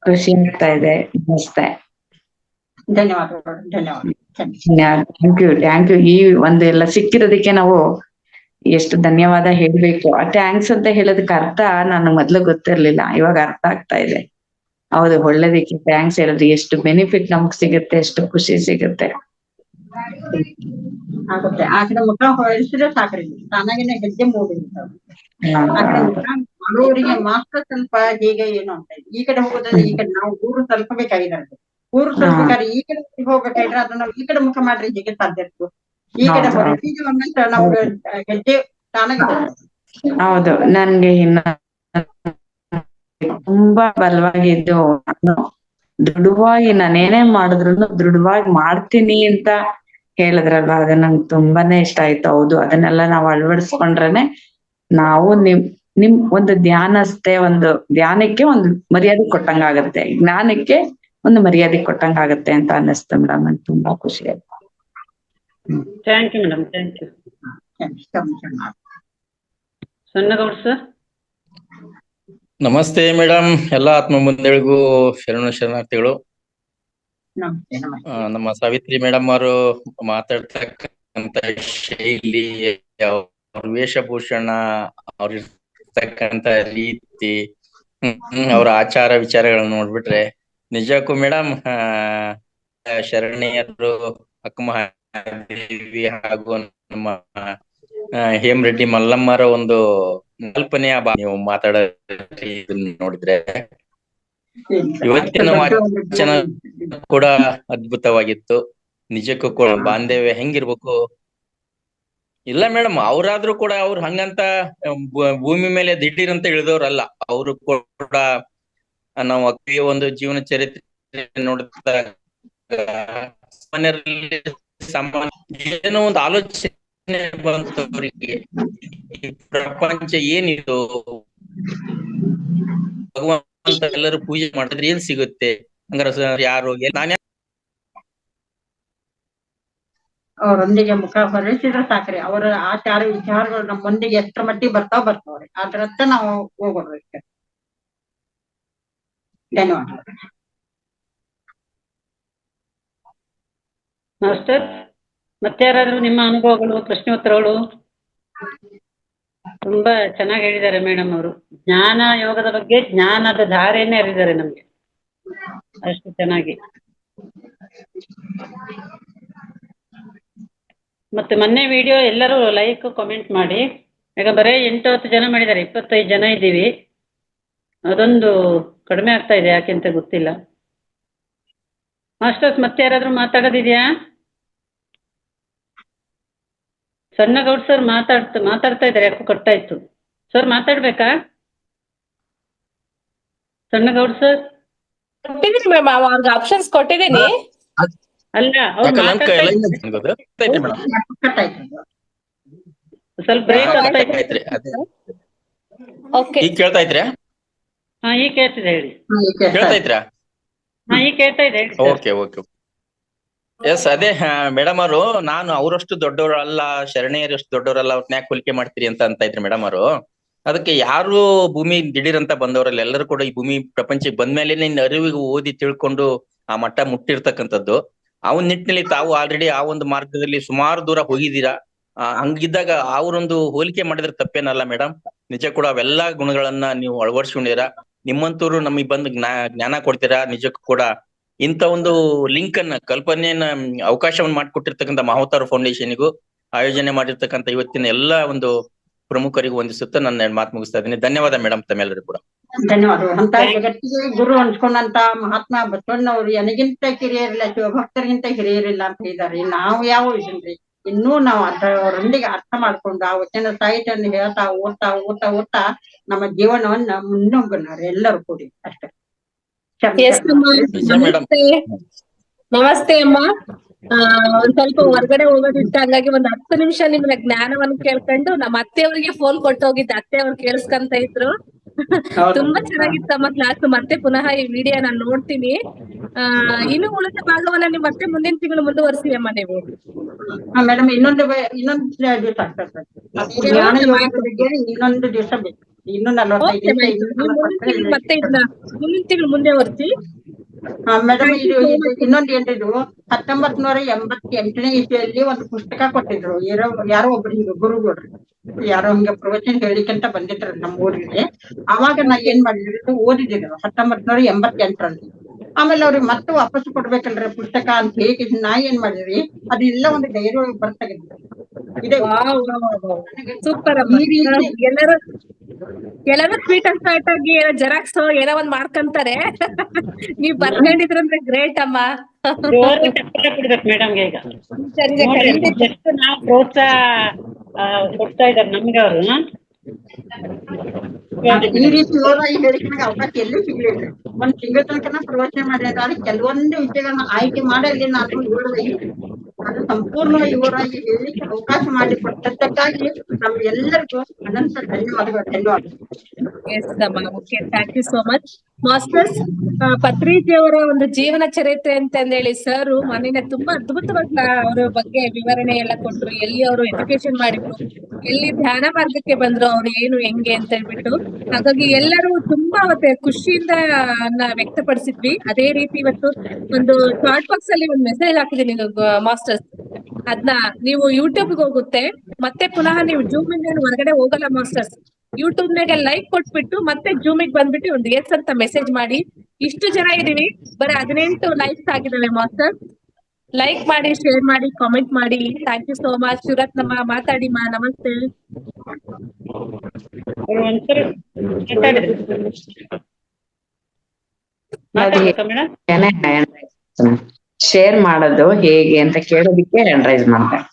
ಖುಷಿ ಆಗ್ತಾ ಇದೆ. ನಮಸ್ತೆ. ಧನ್ಯವಾದಗಳು, ಧನ್ಯವಾದ. Thank you. ಈ ಒಂದು ಎಲ್ಲ ಸಿಕ್ಕಿರೋದಕ್ಕೆ ನಾವು ಎಷ್ಟು ಧನ್ಯವಾದ ಹೇಳ್ಬೇಕು. ಆ ಥ್ಯಾಂಕ್ಸ್ ಅಂತ ಹೇಳೋದಕ್ಕೆ ಅರ್ಥ ನಾನು ಮೊದ್ಲು ಗೊತ್ತಿರ್ಲಿಲ್ಲ, ಇವಾಗ ಅರ್ಥ ಆಗ್ತಾ ಇದೆ. ಹೌದು, ಒಳ್ಳೇದಕ್ಕೆ ಥ್ಯಾಂಕ್ಸ್ ಹೇಳಿದ್ರೆ ಎಷ್ಟು ಬೆನಿಫಿಟ್ ನಮಗ್ ಸಿಗುತ್ತೆ, ಎಷ್ಟು ಖುಷಿ ಸಿಗುತ್ತೆ. ಆಗುತ್ತೆ. ಆ ಕಡೆ ಮುಖ ಹೊಳಿಸಿದ್ರೆ ಸಾಕ್ರಿ, ತಾನಾಗೇನೆ ಹೆಜ್ಜೆ ಮೂಡಿರ್ತಾವ. ಆ ಕಡೆ ಮುಖ ಮಾಡೋರಿಗೆ ಮಾತ್ರ ಸ್ವಲ್ಪ ಹೇಗೆ ಏನು ಅಂತ ಇದೆ. ಈ ಕಡೆ ಹೋಗೋದ್ರೆ ಈ ಕಡೆ ನಾವು ಊರು ತಲುಪಬೇಕಾಗಿದೆ. ಊರು ತಲುಪಬೇಕಾದ್ರೆ ಈ ಕಡೆ ಹೋಗ್ಬೇಕಾದ್ರೆ ಅದನ್ನ ನಾವು ಈ ಕಡೆ ಮುಖ ಮಾಡ್ರಿ ಹೇಗೆ ಸಾಧ್ಯ ಇತ್ತು. ಈ ಕಡೆ ಹೊರಟಿದ್ವಿ ಅನ್ನಂತ ನಮ್ಗೆ ಹೆಜ್ಜೆ ತಾನಾಗೆ ಬರ್ತದೆ. ಹೌದು, ನನ್ಗೆ ಇನ್ನ ತುಂಬಾ ಬಲವಾಗಿದ್ದು, ನಾನು ದೃಢವಾಗಿ ನಾನೇನೇ ಮಾಡಿದ್ರು ದೃಢವಾಗಿ ಮಾಡ್ತೀನಿ ಅಂತ ಹೇಳಿದ್ರಲ್ವಾ, ಅದು ನಂಗೆ ತುಂಬಾನೇ ಇಷ್ಟ ಆಯ್ತು. ಹೌದು, ಅದನ್ನೆಲ್ಲ ನಾವು ಅಳವಡಿಸ್ಕೊಂಡ್ರೇನೆ ನಾವು ನಿಮ್ ಒಂದು ಒಂದು ಧ್ಯಾನಕ್ಕೆ ಒಂದು ಮರ್ಯಾದೆ ಕೊಟ್ಟಂಗಾಗತ್ತೆ, ಜ್ಞಾನಕ್ಕೆ ಒಂದು ಮರ್ಯಾದೆ ಕೊಟ್ಟಂಗಾಗತ್ತೆ ಅಂತ ಅನ್ನಿಸ್ತು ಮೇಡಮ್. ನಂಗೆ ತುಂಬಾ ಖುಷಿ ಆಯ್ತು. Thank you madam, thank you. Sannagoud sir. ನಮಸ್ತೆ ಮೇಡಮ್, ಎಲ್ಲ ಆತ್ಮ ಬಂಧುಗಳಿಗೂ ಶರಣಾರ್ಥಿಗಳು. ನಮ್ಮ ಸಾವಿತ್ರಿ ಮೇಡಮ್ ಅವರು ಮಾತಾಡ್ತಕ್ಕಂತ ಶೈಲಿ, ಅವ್ರ ವೇಷಭೂಷಣ, ಅವ್ರ ಇರ್ತಕ್ಕಂತ ರೀತಿ, ಅವರ ಆಚಾರ ವಿಚಾರಗಳನ್ನ ನೋಡ್ಬಿಟ್ರೆ ನಿಜಕ್ಕೂ ಮೇಡಮ್ ಶರಣೀಯರು ಅಕ್ಕಮಹಾದೇವಿ ಹಾಗೂ ನಮ್ಮ ಹೇಮರೆಡ್ಡಿ ಮಲ್ಲಮ್ಮರ ಒಂದು ಕಲ್ಪನೆಯ ನೀವು ಮಾತಾಡೋ ನೋಡಿದ್ರೆ ಇವತ್ತಿನ ವಾಚನ ಕೂಡ ಅದ್ಭುತವಾಗಿತ್ತು. ನಿಜಕ್ಕೂ ಕೂಡ ಬಾಂಧವ್ಯ ಹೆಂಗಿರ್ಬೇಕು. ಇಲ್ಲ ಮೇಡಮ್, ಅವ್ರಾದ್ರೂ ಕೂಡ ಅವ್ರು ಹಂಗಂತ ಭೂಮಿ ಮೇಲೆ ದಿಢೀರ್ ಅಂತ ಇಳಿದವ್ರಲ್ಲ. ಅವರು ಕೂಡ ನಾವು ಅಕ್ಕಿಯ ಒಂದು ಜೀವನ ಚರಿತ್ರೆ ನೋಡಿದಾಗ ಏನೋ ಒಂದು ಆಲೋಚನೆ ಬಂತು ಅವರಿಗೆ, ಈ ಪ್ರಪಂಚ ಏನಿದು, ಭಗವಂತ ಎಲ್ಲರೂ ಪೂಜೆ ಮಾಡಿದ್ರೆ ಏನ್ ಸಿಗುತ್ತೆ, ಹಂಗಾರ ಯಾರು ನಾನೇ ಅವರೊಂದಿಗೆ ಮುಖ ಹೊರಸಿದ್ರೆ ಸಾಕ್ರಿ. ಅವರ ಆಚಾರ ವಿಚಾರಗಳು ನಮ್ಮ ಮುಂದಿಗೆ ಎಷ್ಟರ ಮಟ್ಟಿಗೆ ಬರ್ತಾವ್ರಿ. ಅದ್ರತ್ತ ನಾವು ಹೋಗೋರು. ಧನ್ಯವಾದಗಳು ಮಾಸ್ಟರ್. ಮತ್ತೆ ಯಾರಾದ್ರೂ ನಿಮ್ಮ ಅನುಭವಗಳು, ಪ್ರಶ್ನೋತ್ತರಗಳು? ತುಂಬಾ ಚೆನ್ನಾಗಿ ಹೇಳಿದ್ದಾರೆ ಮೇಡಮ್ ಅವರು. ಜ್ಞಾನ ಯೋಗದ ಬಗ್ಗೆ ಜ್ಞಾನದ ಧಾರೆಯನ್ನೇ ಅರಿದ್ದಾರೆ ನಮ್ಗೆ, ಅಷ್ಟು ಚೆನ್ನಾಗಿ. ಮತ್ತೆ ಮೊನ್ನೆ ವಿಡಿಯೋ ಎಲ್ಲರೂ ಲೈಕ್ ಕಾಮೆಂಟ್ ಮಾಡಿ. ಈಗ ಬರೀ 8-10 ಜನ ಮಾಡಿದ್ದಾರೆ, 25 ಜನ ಇದ್ದೀವಿ. ಅದೊಂದು ಕಡಿಮೆ ಆಗ್ತಾ ಇದೆ, ಯಾಕೆಂತ ಗೊತ್ತಿಲ್ಲ. ಮಾಸ್ಟರ್ಸ್ ಮತ್ತೆ ಯಾರಾದ್ರೂ ಮಾತಾಡೋದಿದ್ಯಾ? ಸಣ್ಣಗೌಡ್ ಸರ್ ಮಾತಾಡ್ತಾ ಇದ್ದಾರೆ, ಯಾಕೋ ಕಟ್ಟಾಯ್ತು. ಸರ್ ಮಾತಾಡ್ಬೇಕಾ? ಸಣ್ಣಗೌಡ್ ಸರ್ ಕೊಟ್ಟಿದ್ದೀನಿ ಮ್ಯಾಮ್, ಅವ್ರಿಗೆ ಆಪ್ಷನ್ಸ್ ಕೊಟ್ಟಿದ್ದೀನಿ. ಅಲ್ಲ, ಅವ್ರು ಸ್ವಲ್ಪ ಬ್ರೇಕ್ ಆಗ್ತಾ ಇತ್ತು. ಓಕೆ, ಈಗ ಕೇಳ್ತಾ ಇದ್ರಾ? ಹಾ, ಈಗ ಕೇಳ್ತಿದೆ, ಹೇಳಿ. ಕೇಳ್ತಾ ಇದ್ರಾ? ಹಾ, ಈಗ ಕೇಳ್ತಾ ಇದೆ, ಹೇಳಿ. Okay okay yes. ಅದೇ ಮೇಡಮ್ ಅವರು, ನಾನು ಅವರಷ್ಟು ದೊಡ್ಡವರಲ್ಲ, ಶರಣೆಯರಷ್ಟು ದೊಡ್ಡವರಲ್ಲ, ಅವ್ರನ್ನ ಯಾಕೆ ಹೋಲಿಕೆ ಮಾಡ್ತೀರಿ ಅಂತ ಇದ್ರು ಮೇಡಮ್ ಅವರು. ಅದಕ್ಕೆ ಯಾರು ಭೂಮಿ ದಿಢೀರ್ ಅಂತ ಬಂದವರಲ್ಲ, ಎಲ್ಲರೂ ಕೂಡ ಈ ಭೂಮಿ ಪ್ರಪಂಚಕ್ಕೆ ಬಂದ್ಮೇಲೆ ಅರಿವಿಗೆ ಓದಿ ತಿಳ್ಕೊಂಡು ಆ ಮಟ್ಟ ಮುಟ್ಟಿರ್ತಕ್ಕಂಥದ್ದು. ಅವನ್ ನಿಟ್ಟಿನಲ್ಲಿ ತಾವು ಆಲ್ರೆಡಿ ಆ ಒಂದು ಮಾರ್ಗದಲ್ಲಿ ಸುಮಾರು ದೂರ ಹೋಗಿದ್ದೀರಾ. ಹಂಗಿದ್ದಾಗ ಅವರೊಂದು ಹೋಲಿಕೆ ಮಾಡಿದ್ರೆ ತಪ್ಪೇನಲ್ಲ ಮೇಡಮ್. ನಿಜ ಕೂಡ ಅವೆಲ್ಲಾ ಗುಣಗಳನ್ನ ನೀವು ಅಳವಡಿಸ್ಕೊಂಡಿರ. ನಿಮ್ಮಂತವ್ರು ನಮಗ್ ಬಂದು ಜ್ಞಾನ ಕೊಡ್ತೀರಾ. ನಿಜಕ್ಕೂ ಕೂಡ ಇಂಥ ಒಂದು ಲಿಂಕ್ ಅನ್ನ, ಕಲ್ಪನೆಯನ್ನ, ಅವಕಾಶವನ್ನ ಮಾಡಿಕೊಟ್ಟಿರ್ತಕ್ಕಂಥ ಮಹಾವತಾರ ಫೌಂಡೇಶನ್ಗೂ ಆಯೋಜನೆ ಮಾಡಿರ್ತಕ್ಕಂಥ ಇವತ್ತಿನ ಎಲ್ಲಾ ಒಂದು ಪ್ರಮುಖರಿಗೂ ವಂದಿಸುತ್ತಾ ನನ್ನ ಮಾತು ಮುಗಿಸ್ತಾ ಇದ್ದೀನಿ. ಧನ್ಯವಾದ ಮೇಡಮ್ ತಮ್ಮೆಲ್ಲರಿಗೂ ಕೂಡ. ಧನ್ಯವಾದಗಳು. ಅಂತ ಜಗತ್ತಿಗೆ ಗುರು ಅನ್ಸ್ಕೊಂಡಂತ ಮಹಾತ್ಮ ಬಸವಣ್ಣವ್ರು ನನಗಿಂತ ಹಿರಿಯರಿಲ್ಲ, ಶಿವಭಕ್ತರಿಗಿಂತ ಹಿರಿಯರಿಲ್ಲ ಅಂತ ಹೇಳಿದಾರೆ. ನಾವು ಯಾವ ಇದನ್ರಿ, ಇನ್ನೂ ನಾವು ಅದರೊಂದಿಗೆ ಅರ್ಥ ಮಾಡ್ಕೊಂಡು ಆ ವಚನ ಸಾಹಿತ್ಯವನ್ನು ಹೇಳ್ತಾ ಓದ್ತಾ ನಮ್ಮ ಜೀವನವನ್ನ ಮುನ್ನೋಗೋಣ ಎಲ್ಲರೂ ಕೂಡಿ ಅಷ್ಟೇ. ನಮಸ್ತೆ ಅಮ್ಮ. ಒಂದ್ ಸ್ವಲ್ಪ ಹೊರಗಡೆ ಹೋಗೋದಿತ್ತು, ಹಂಗಾಗಿ ಒಂದ್ 10 ನಿಮಿಷ ನಿಮ್ನ ಜ್ಞಾನವನ್ನ ಕೇಳ್ಕೊಂಡು ನಮ್ಮ ಅತ್ತೆಯವ್ರಿಗೆ ಫೋನ್ ಕೊಟ್ಟು ಹೋಗಿದ್ದೆ. ಅತ್ತೆಯವ್ರು ಕೇಳಿಸ್ಕೊಂತ ಇದ್ರು. ತುಂಬಾ ಚೆನ್ನಾಗಿತ್ತಮ್ಮ ಕ್ಲಾಸ್. ಮತ್ತೆ ಪುನಃ ಈ ವಿಡಿಯೋ ನಾನು ನೋಡ್ತೀನಿ. ಇನ್ನು ಉಳಿದ ಭಾಗವನ್ನ ನೀವು ಮತ್ತೆ ಮುಂದಿನ ತಿಂಗಳು ಮುಂದುವರಿಸಿ ಅಮ್ಮ ನೀವು. ಮೇಡಮ್, ಇನ್ನೊಂದು ದಿವಸ ಆಗ್ತದೆ. ಇನ್ನೊಂದು ದಿವಸ ಬೇಕು. ಇನ್ನು 45 ಮತ್ತೆ ಇದನ್ನ ಮುಂದಿನ ತಿಂಗಳು ಮುಂದೆ ವರ್ಸಿ. ಮೇಡಮ್, ಇನ್ನೊಂದು ಏನಿದು 1988ನೇ ಇಸ್ವಿಯಲ್ಲಿ ಒಂದು ಪುಸ್ತಕ ಕೊಟ್ಟಿದ್ರು. ಯಾರೋ ಒಬ್ರು ಹಿಂಗ ಗುರುಗಳು ಯಾರೋ ಹಿಂಗ ಪ್ರವಚನ ಹೇಳಿಕಂತ ಬಂದಿದ್ರು ನಮ್ಮ ಊರಿಗೆ. ಅವಾಗ ನಾ ಏನ್ ಮಾಡಿದ್ರು, ಓದಿದ್ರು 1988ರಲ್ಲಿ. ಆಮೇಲೆ ಅವ್ರಿಗೆ ಮತ್ತೆ ವಾಪಸ್ ಕೊಡ್ಬೇಕಲ್ರಿ ಪುಸ್ತಕ ಅಂತ ಹೇಳಿ ನಾ ಏನ್ ಮಾಡಿದ್ರಿ, ಅದೆಲ್ಲ ಒಂದು ಡೈರಿ ಒಳಗೆ ಬರ್ತಾಗಿದ್ರು. ಸೂಪರ್. ಎಲ್ಲರೂ ಸ್ವೀಟ್ ಅಂಡ್ ಫ್ಯಾಟ್ ಆಗಿ ಏನೋ ಜೆರಾಕ್ಸ್ ಏನೋ ಒಂದ್ ಮಾಡ್ಕೊಂತಾರೆ. ನೀವ್ ಬರ್ಕೊಂಡಿದ್ರಂದ್ರೆ ಗ್ರೇಟ್ ಅಮ್ಮ. ಮೇಡಮ್ಗೆ ಈಗ ಎಷ್ಟು ನಾವು ಪ್ರೋತ್ಸಾಹ ಕೊಡ್ತಾ ಇದ್ದಾರೆ ನಮ್ಗೆ ಅವರು. ಈ ರೀತಿ ಹೋರಾಗಿ ಹೇಳಿಕೆ ಅವಕಾಶ ಎಲ್ಲೂ ಸಿಗ್ಲಿಲ್ಲ. ಒಂದ್ ತಿಂಗಳ ತನಕ ಪ್ರವಚನ ಮಾಡಿದ್ರೆ ಕೆಲವೊಂದು ವಿಷಯಗಳನ್ನ ಆಯ್ಕೆ ಮಾಡಲಿ ನಾನು ಅದು ಸಂಪೂರ್ಣವಾಗಿ ಇವರಾಗಿ ಹೇಳಿಕೆ ಅವಕಾಶ ಮಾಡಿಕೊಟ್ಟದ್ದಕ್ಕಾಗಿ ನಮ್ಗೆಲ್ಲರಿಗೂ ಅನಂತ ಧನ್ಯವಾದಗಳು. Okay, thank you so much masters. Patriji ಅವರ ಒಂದು ಜೀವನ ಚರಿತ್ರೆ ಅಂತಂದೇಳಿ ಸರ್ ಮೊನ್ನೆ ತುಂಬಾ ಅದ್ಭುತವಾಗಿ ಅವರ ಬಗ್ಗೆ ವಿವರಣೆ ಎಲ್ಲ ಕೊಟ್ರು. ಎಲ್ಲಿ ಅವರು ಎಜುಕೇಶನ್ ಮಾಡಿದ್ರು, ಎಲ್ಲಿ ಧ್ಯಾನ ಮಾರ್ಗಕ್ಕೆ ಬಂದ್ರು, ಅವ್ರು ಏನು ಹೆಂಗೆ ಅಂತ ಹೇಳ್ಬಿಟ್ಟು. ಹಾಗಾಗಿ ಎಲ್ಲರೂ ತುಂಬಾ ಅವತ್ತೆ ಖುಷಿಯಿಂದ ವ್ಯಕ್ತಪಡಿಸಿದ್ವಿ. ಅದೇ ರೀತಿ ಇವತ್ತು ಒಂದು ಚಾಟ್ ಬಾಕ್ಸ್ ಅಲ್ಲಿ ಒಂದು ಮೆಸೇಜ್ ಹಾಕಿದೀನಿ ಮಾಸ್ಟರ್ಸ್. ಅದನ್ನ ನೀವು ಯೂಟ್ಯೂಬ್ಗೆ ಹೋಗುತ್ತೆ, ಮತ್ತೆ ಪುನಃ ನೀವು ಜೂಮ್ ಇಂದ ಹೊರಗಡೆ ಹೋಗಲ್ಲ ಮಾಸ್ಟರ್ಸ್. ಯೂಟ್ಯೂಬ್ ನಾಗ ಲೈಕ್ ಕೊಟ್ಬಿಟ್ಟು ಮತ್ತೆ ಜೂಮಿಗೆ ಬಂದ್ಬಿಟ್ಟು ಒಂದು ಎಸ್ ಅಂತ ಮೆಸೇಜ್ ಮಾಡಿ. ಇಷ್ಟು ಜನ ಇದೀವಿ, ಬರೀ 18 ಲೈಕ್ಸ್ ಆಗಿದಾವೆ ಮಾಸ್ಟರ್. ಲೈಕ್ ಮಾಡಿ, ಶೇರ್ ಮಾಡಿ, ಕಾಮೆಂಟ್ ಮಾಡಿ. Thank you so much. Shivaratnamma ಮಾತಾಡಿ ಮಾ. ನಮಸ್ತೆ. ಒಂದ್ಸರಿ ಮಾತಾಡಿದ್ರಿ ಮಾತಾಡ್ಬೇಕಾ ಮೇಡಮ್? ಶೇರ್ ಮಾಡೋದು ಹೇಗೆ ಅಂತ ಕೇಳೋದಿಕ್ಕೆ ಹ್ಯಾಂಡ್ ರೈಸ್ ಮಾಡ್ತಾರೆ.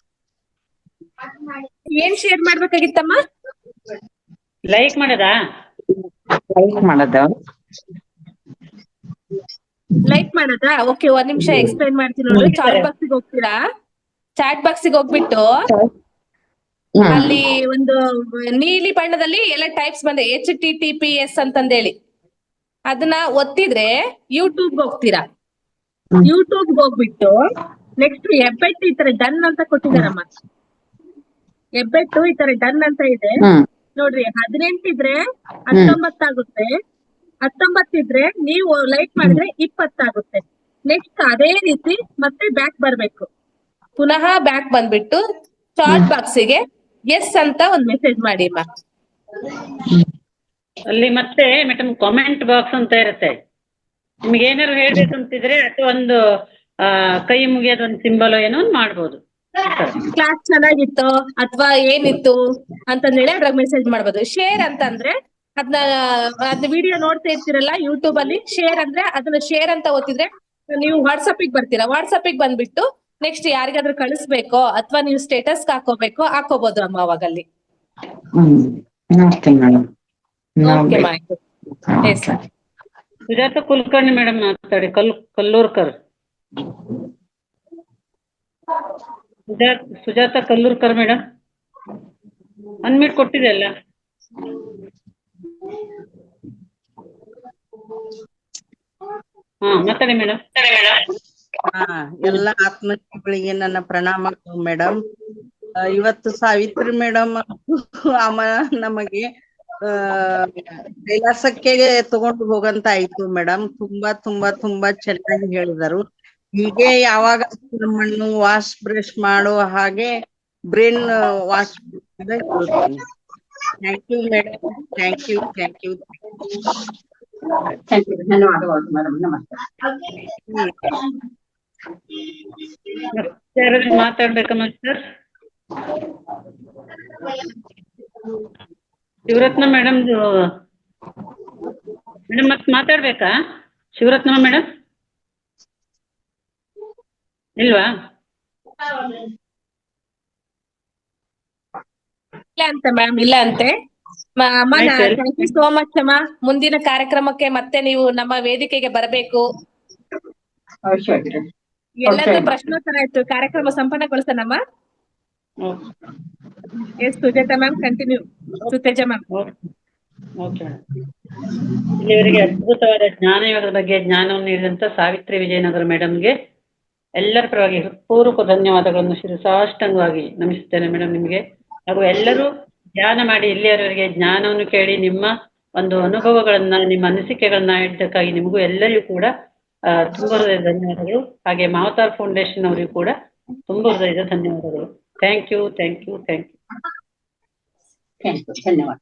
ಏನ್ ಶೇರ್ ಮಾಡ್ಬೇಕಾಗಿತ್ತಮ್ಮ? ಲೈಕ್ ಮಾಡದಾ? ಲೈಕ್ ಮಾಡೋದು. ಲೈಕ್ ಮಾಡದಾ? ಓಕೆ, ಒಂದ್ ನಿಮಿಷ ಎಕ್ಸ್ಪ್ಲೈನ್ ಮಾಡ್ತೀನಿ ನೋಡಿ. ಚಾಟ್ ಬಾಕ್ಸಿಗೆ ಹೋಗ್ತೀರಾ? ಚಾಟ್ ಬಾಕ್ಸಿಗೆ ಹೋಗ್ಬಿಟ್ಟು ಅಲ್ಲಿ ಒಂದು ನೀಲಿ ಬಣ್ಣದಲ್ಲಿ ಎಲ್ಲ ಟೈಪ್ಸ್ ಬಂದೆ, HTTPS ಅಂತಂದೇಳಿ. ಅದನ್ನ ಒತ್ತಿದ್ರೆ ಯೂಟ್ಯೂಬ್ ಹೋಗ್ತೀರಾ. ಯೂಟ್ಯೂಬ್ ಹೋಗ್ಬಿಟ್ಟು ನೆಕ್ಸ್ಟ್ ಹೆಬ್ಬೆಟ್ಟು ಈ ತರ ಡನ್ ಅಂತ ಕೊಟ್ಟಿದಾರಮ್ಮ. ಹೆಬ್ಬೆಟ್ಟು ಈ ತರ ಡನ್ ಅಂತ ಇದೆ ನೋಡ್ರಿ. 18 ಇದ್ರೆ 19 ಆಗುತ್ತೆ. 19 ಇದ್ರೆ ನೀವು ಲೈಕ್ ಮಾಡಿದ್ರೆ 20 ಆಗುತ್ತೆ. ನೆಕ್ಸ್ಟ್ ಅದೇ ರೀತಿ ಮತ್ತೆ ಬ್ಯಾಕ್ ಬರ್ಬೇಕು. ಪುನಃ ಬ್ಯಾಕ್ ಬಂದ್ಬಿಟ್ಟು ಚಾಟ್ ಬಾಕ್ಸಿಗೆ ಎಸ್ ಅಂತ ಒಂದ್ ಮೆಸೇಜ್ ಮಾಡಿ ಅಮ್ಮ. ಅಲ್ಲಿ ಮತ್ತೆ ಮೇಡಮ್ ಕಾಮೆಂಟ್ ಬಾಕ್ಸ್ ಅಂತ ಇರುತ್ತೆ. ನಿಮ್ಗೆ ಏನಾದ್ರು ಹೇಳ್ಬೇಕಂತಿದ್ರೆ ಅಥವಾ ಒಂದು ಕೈ ಮುಗಿಯೋದ್ ಒಂದು ಸಿಂಬಲ್ ಏನೋ ಒಂದು ಮಾಡ್ಬೋದು. ಕ್ಲಾಸ್ ಚೆನ್ನಾಗಿತ್ತು ಅಥವಾ ಏನಿತ್ತು ಅಂತಂದೇಳಿ ಅದ್ರಾಗ ಮೆಸೇಜ್ ಮಾಡ್ಬೋದು. ಶೇರ್ ಅಂತಂದ್ರೆ ಅದ್ನ ವಿಡಿಯೋ ನೋಡ್ತಾ ಇರ್ತೀರಲ್ಲ ಯೂಟ್ಯೂಬ್ ಅಲ್ಲಿ, ಶೇರ್ ಅಂದ್ರೆ ಅದನ್ನ ಶೇರ್ ಅಂತ ಒತ್ತಿದ್ರೆ ನೀವು ವಾಟ್ಸಪ್ಪಿಗೆ ಬರ್ತೀರಾ. ವಾಟ್ಸಪ್ಪಿಗೆ ಬಂದ್ಬಿಟ್ಟು ನೆಕ್ಸ್ಟ್ ಯಾರಿಗಾದ್ರೂ ಕಳಿಸ್ಬೇಕೋ ಅಥವಾ ನೀವು ಸ್ಟೇಟಸ್ ಹಾಕೋಬೇಕೋ ಹಾಕೋಬಹುದು ಅಮ್ಮ ಅವಾಗಲ್ಲಿ. ಓಕೆ ಮಾ. ಎಸ್ ಸುಜಾತ ಕುಲಕರ್ಣಿ ಮೇಡಮ್ ಮಾತಾಡಿ. ಕಲ್ಲೂರ್ಕರ್. ಸುಜಾತ ಕಲ್ಲೂರ್ಕರ್ ಮೇಡಮ್ ಅನ್ಮ್ಯೂಟ್ ಕೊಟ್ಟಿದೆ ಅಲ್ಲ? ಮಾತಾಡಿ ಮೇಡಮ್. ಎಲ್ಲ ಆತ್ಮಹತ್ಯೆಗಳಿಗೆ ನನ್ನ ಪ್ರಣಾಮಗಳು ಮೇಡಮ್. ಇವತ್ತು ಸಾವಿತ್ರಿ ಮೇಡಮ್ ನಮಗೆ ಕೈಲಾಸಕ್ಕೆ ತಗೊಂಡು ಹೋಗಂತ ಆಯ್ತು ಮೇಡಮ್. ತುಂಬಾ ತುಂಬಾ ತುಂಬಾ ಚೆನ್ನಾಗಿ ಹೇಳಿದರು. ಹೀಗೆ ಯಾವಾಗ ನಮ್ಮನ್ನು ವಾಶ್ ಬ್ರಷ್ ಮಾಡೋ ಹಾಗೆ ಬ್ರೇನ್ ವಾಶ್ ಹೇಳ್ತೀನಿ. Thank you madam. Thank you. Thank you. ಧನ್ಯವಾದಗಳು ಮೇಡಮ್. ನಮಸ್ತೆ. ಯಾರಾದ್ರೂ ಮಾತಾಡ್ಬೇಕಮ್ಮ ಸರ್? ಶಿವರತ್ನ ಮೇಡಮ್ ಮತ್ತೆ ಮಾತಾಡ್ಬೇಕಾ? ಶಿವರತ್ನ ಮೇಡಮ್ ಇಲ್ವಾ? ಇಲ್ಲ ಅಂತ ಮ್ಯಾಮ್, ಇಲ್ಲ ಅಂತೆ. ಅಮ್ಮ ಥ್ಯಾಂಕ್ ಯು ಸೋ ಮಚ್ ಅಮ್ಮ. ಮುಂದಿನ ಕಾರ್ಯಕ್ರಮಕ್ಕೆ ಮತ್ತೆ ನೀವು ನಮ್ಮ ವೇದಿಕೆಗೆ ಬರಬೇಕು. ಎಲ್ಲರಿಗೂ ಪ್ರಶ್ನೋತ್ತರ ಆಯ್ತು. ಕಾರ್ಯಕ್ರಮ ಸಂಪನ್ನಗೊಳಿಸೋಣಮ್ಮ. Yes Sujata ma'am continue. Suteja ma'am. Okay. ಇಲ್ಲಿವರೆಗೆ ಅದ್ಭುತವಾದ ಜ್ಞಾನಯೋಗದ ಬಗ್ಗೆ ಜ್ಞಾನವನ್ನು ನೀಡಿದಂತ ಸಾವಿತ್ರಿ ವಿಜಯನಗರ ಮೇಡಮ್ಗೆ ಎಲ್ಲರ ಪರವಾಗಿ ಹೃತ್ಪೂರ್ವಕ ಧನ್ಯವಾದಗಳನ್ನು ಶಿರಸಾಷ್ಟಾಂಗವಾಗಿ ನಮಿಸುತ್ತೇನೆ ಮೇಡಮ್ ನಿಮಗೆ. ಹಾಗೂ ಎಲ್ಲರೂ ಧ್ಯಾನ ಮಾಡಿ ಇಲ್ಲಿಯವರೆಗೆ ಜ್ಞಾನವನ್ನು ಕೇಳಿ ನಿಮ್ಮ ಒಂದು ಅನುಭವಗಳನ್ನ, ನಿಮ್ಮ ಅನಿಸಿಕೆಗಳನ್ನ ಹೇಳಿದ್ದಕ್ಕಾಗಿ ನಿಮಗೂ ಎಲ್ಲರಿಗೂ ಕೂಡ ತುಂಬ ಹೃದಯದ ಧನ್ಯವಾದಗಳು. ಹಾಗೆ ಮಾವತಾರ್ ಫೌಂಡೇಶನ್ ಅವರಿಗೂ ಕೂಡ ತುಂಬ ಹೃದಯದ ಧನ್ಯವಾದಗಳು. Thank you. Thank you. Thank you. Thank you. ಧನ್ಯವಾದ.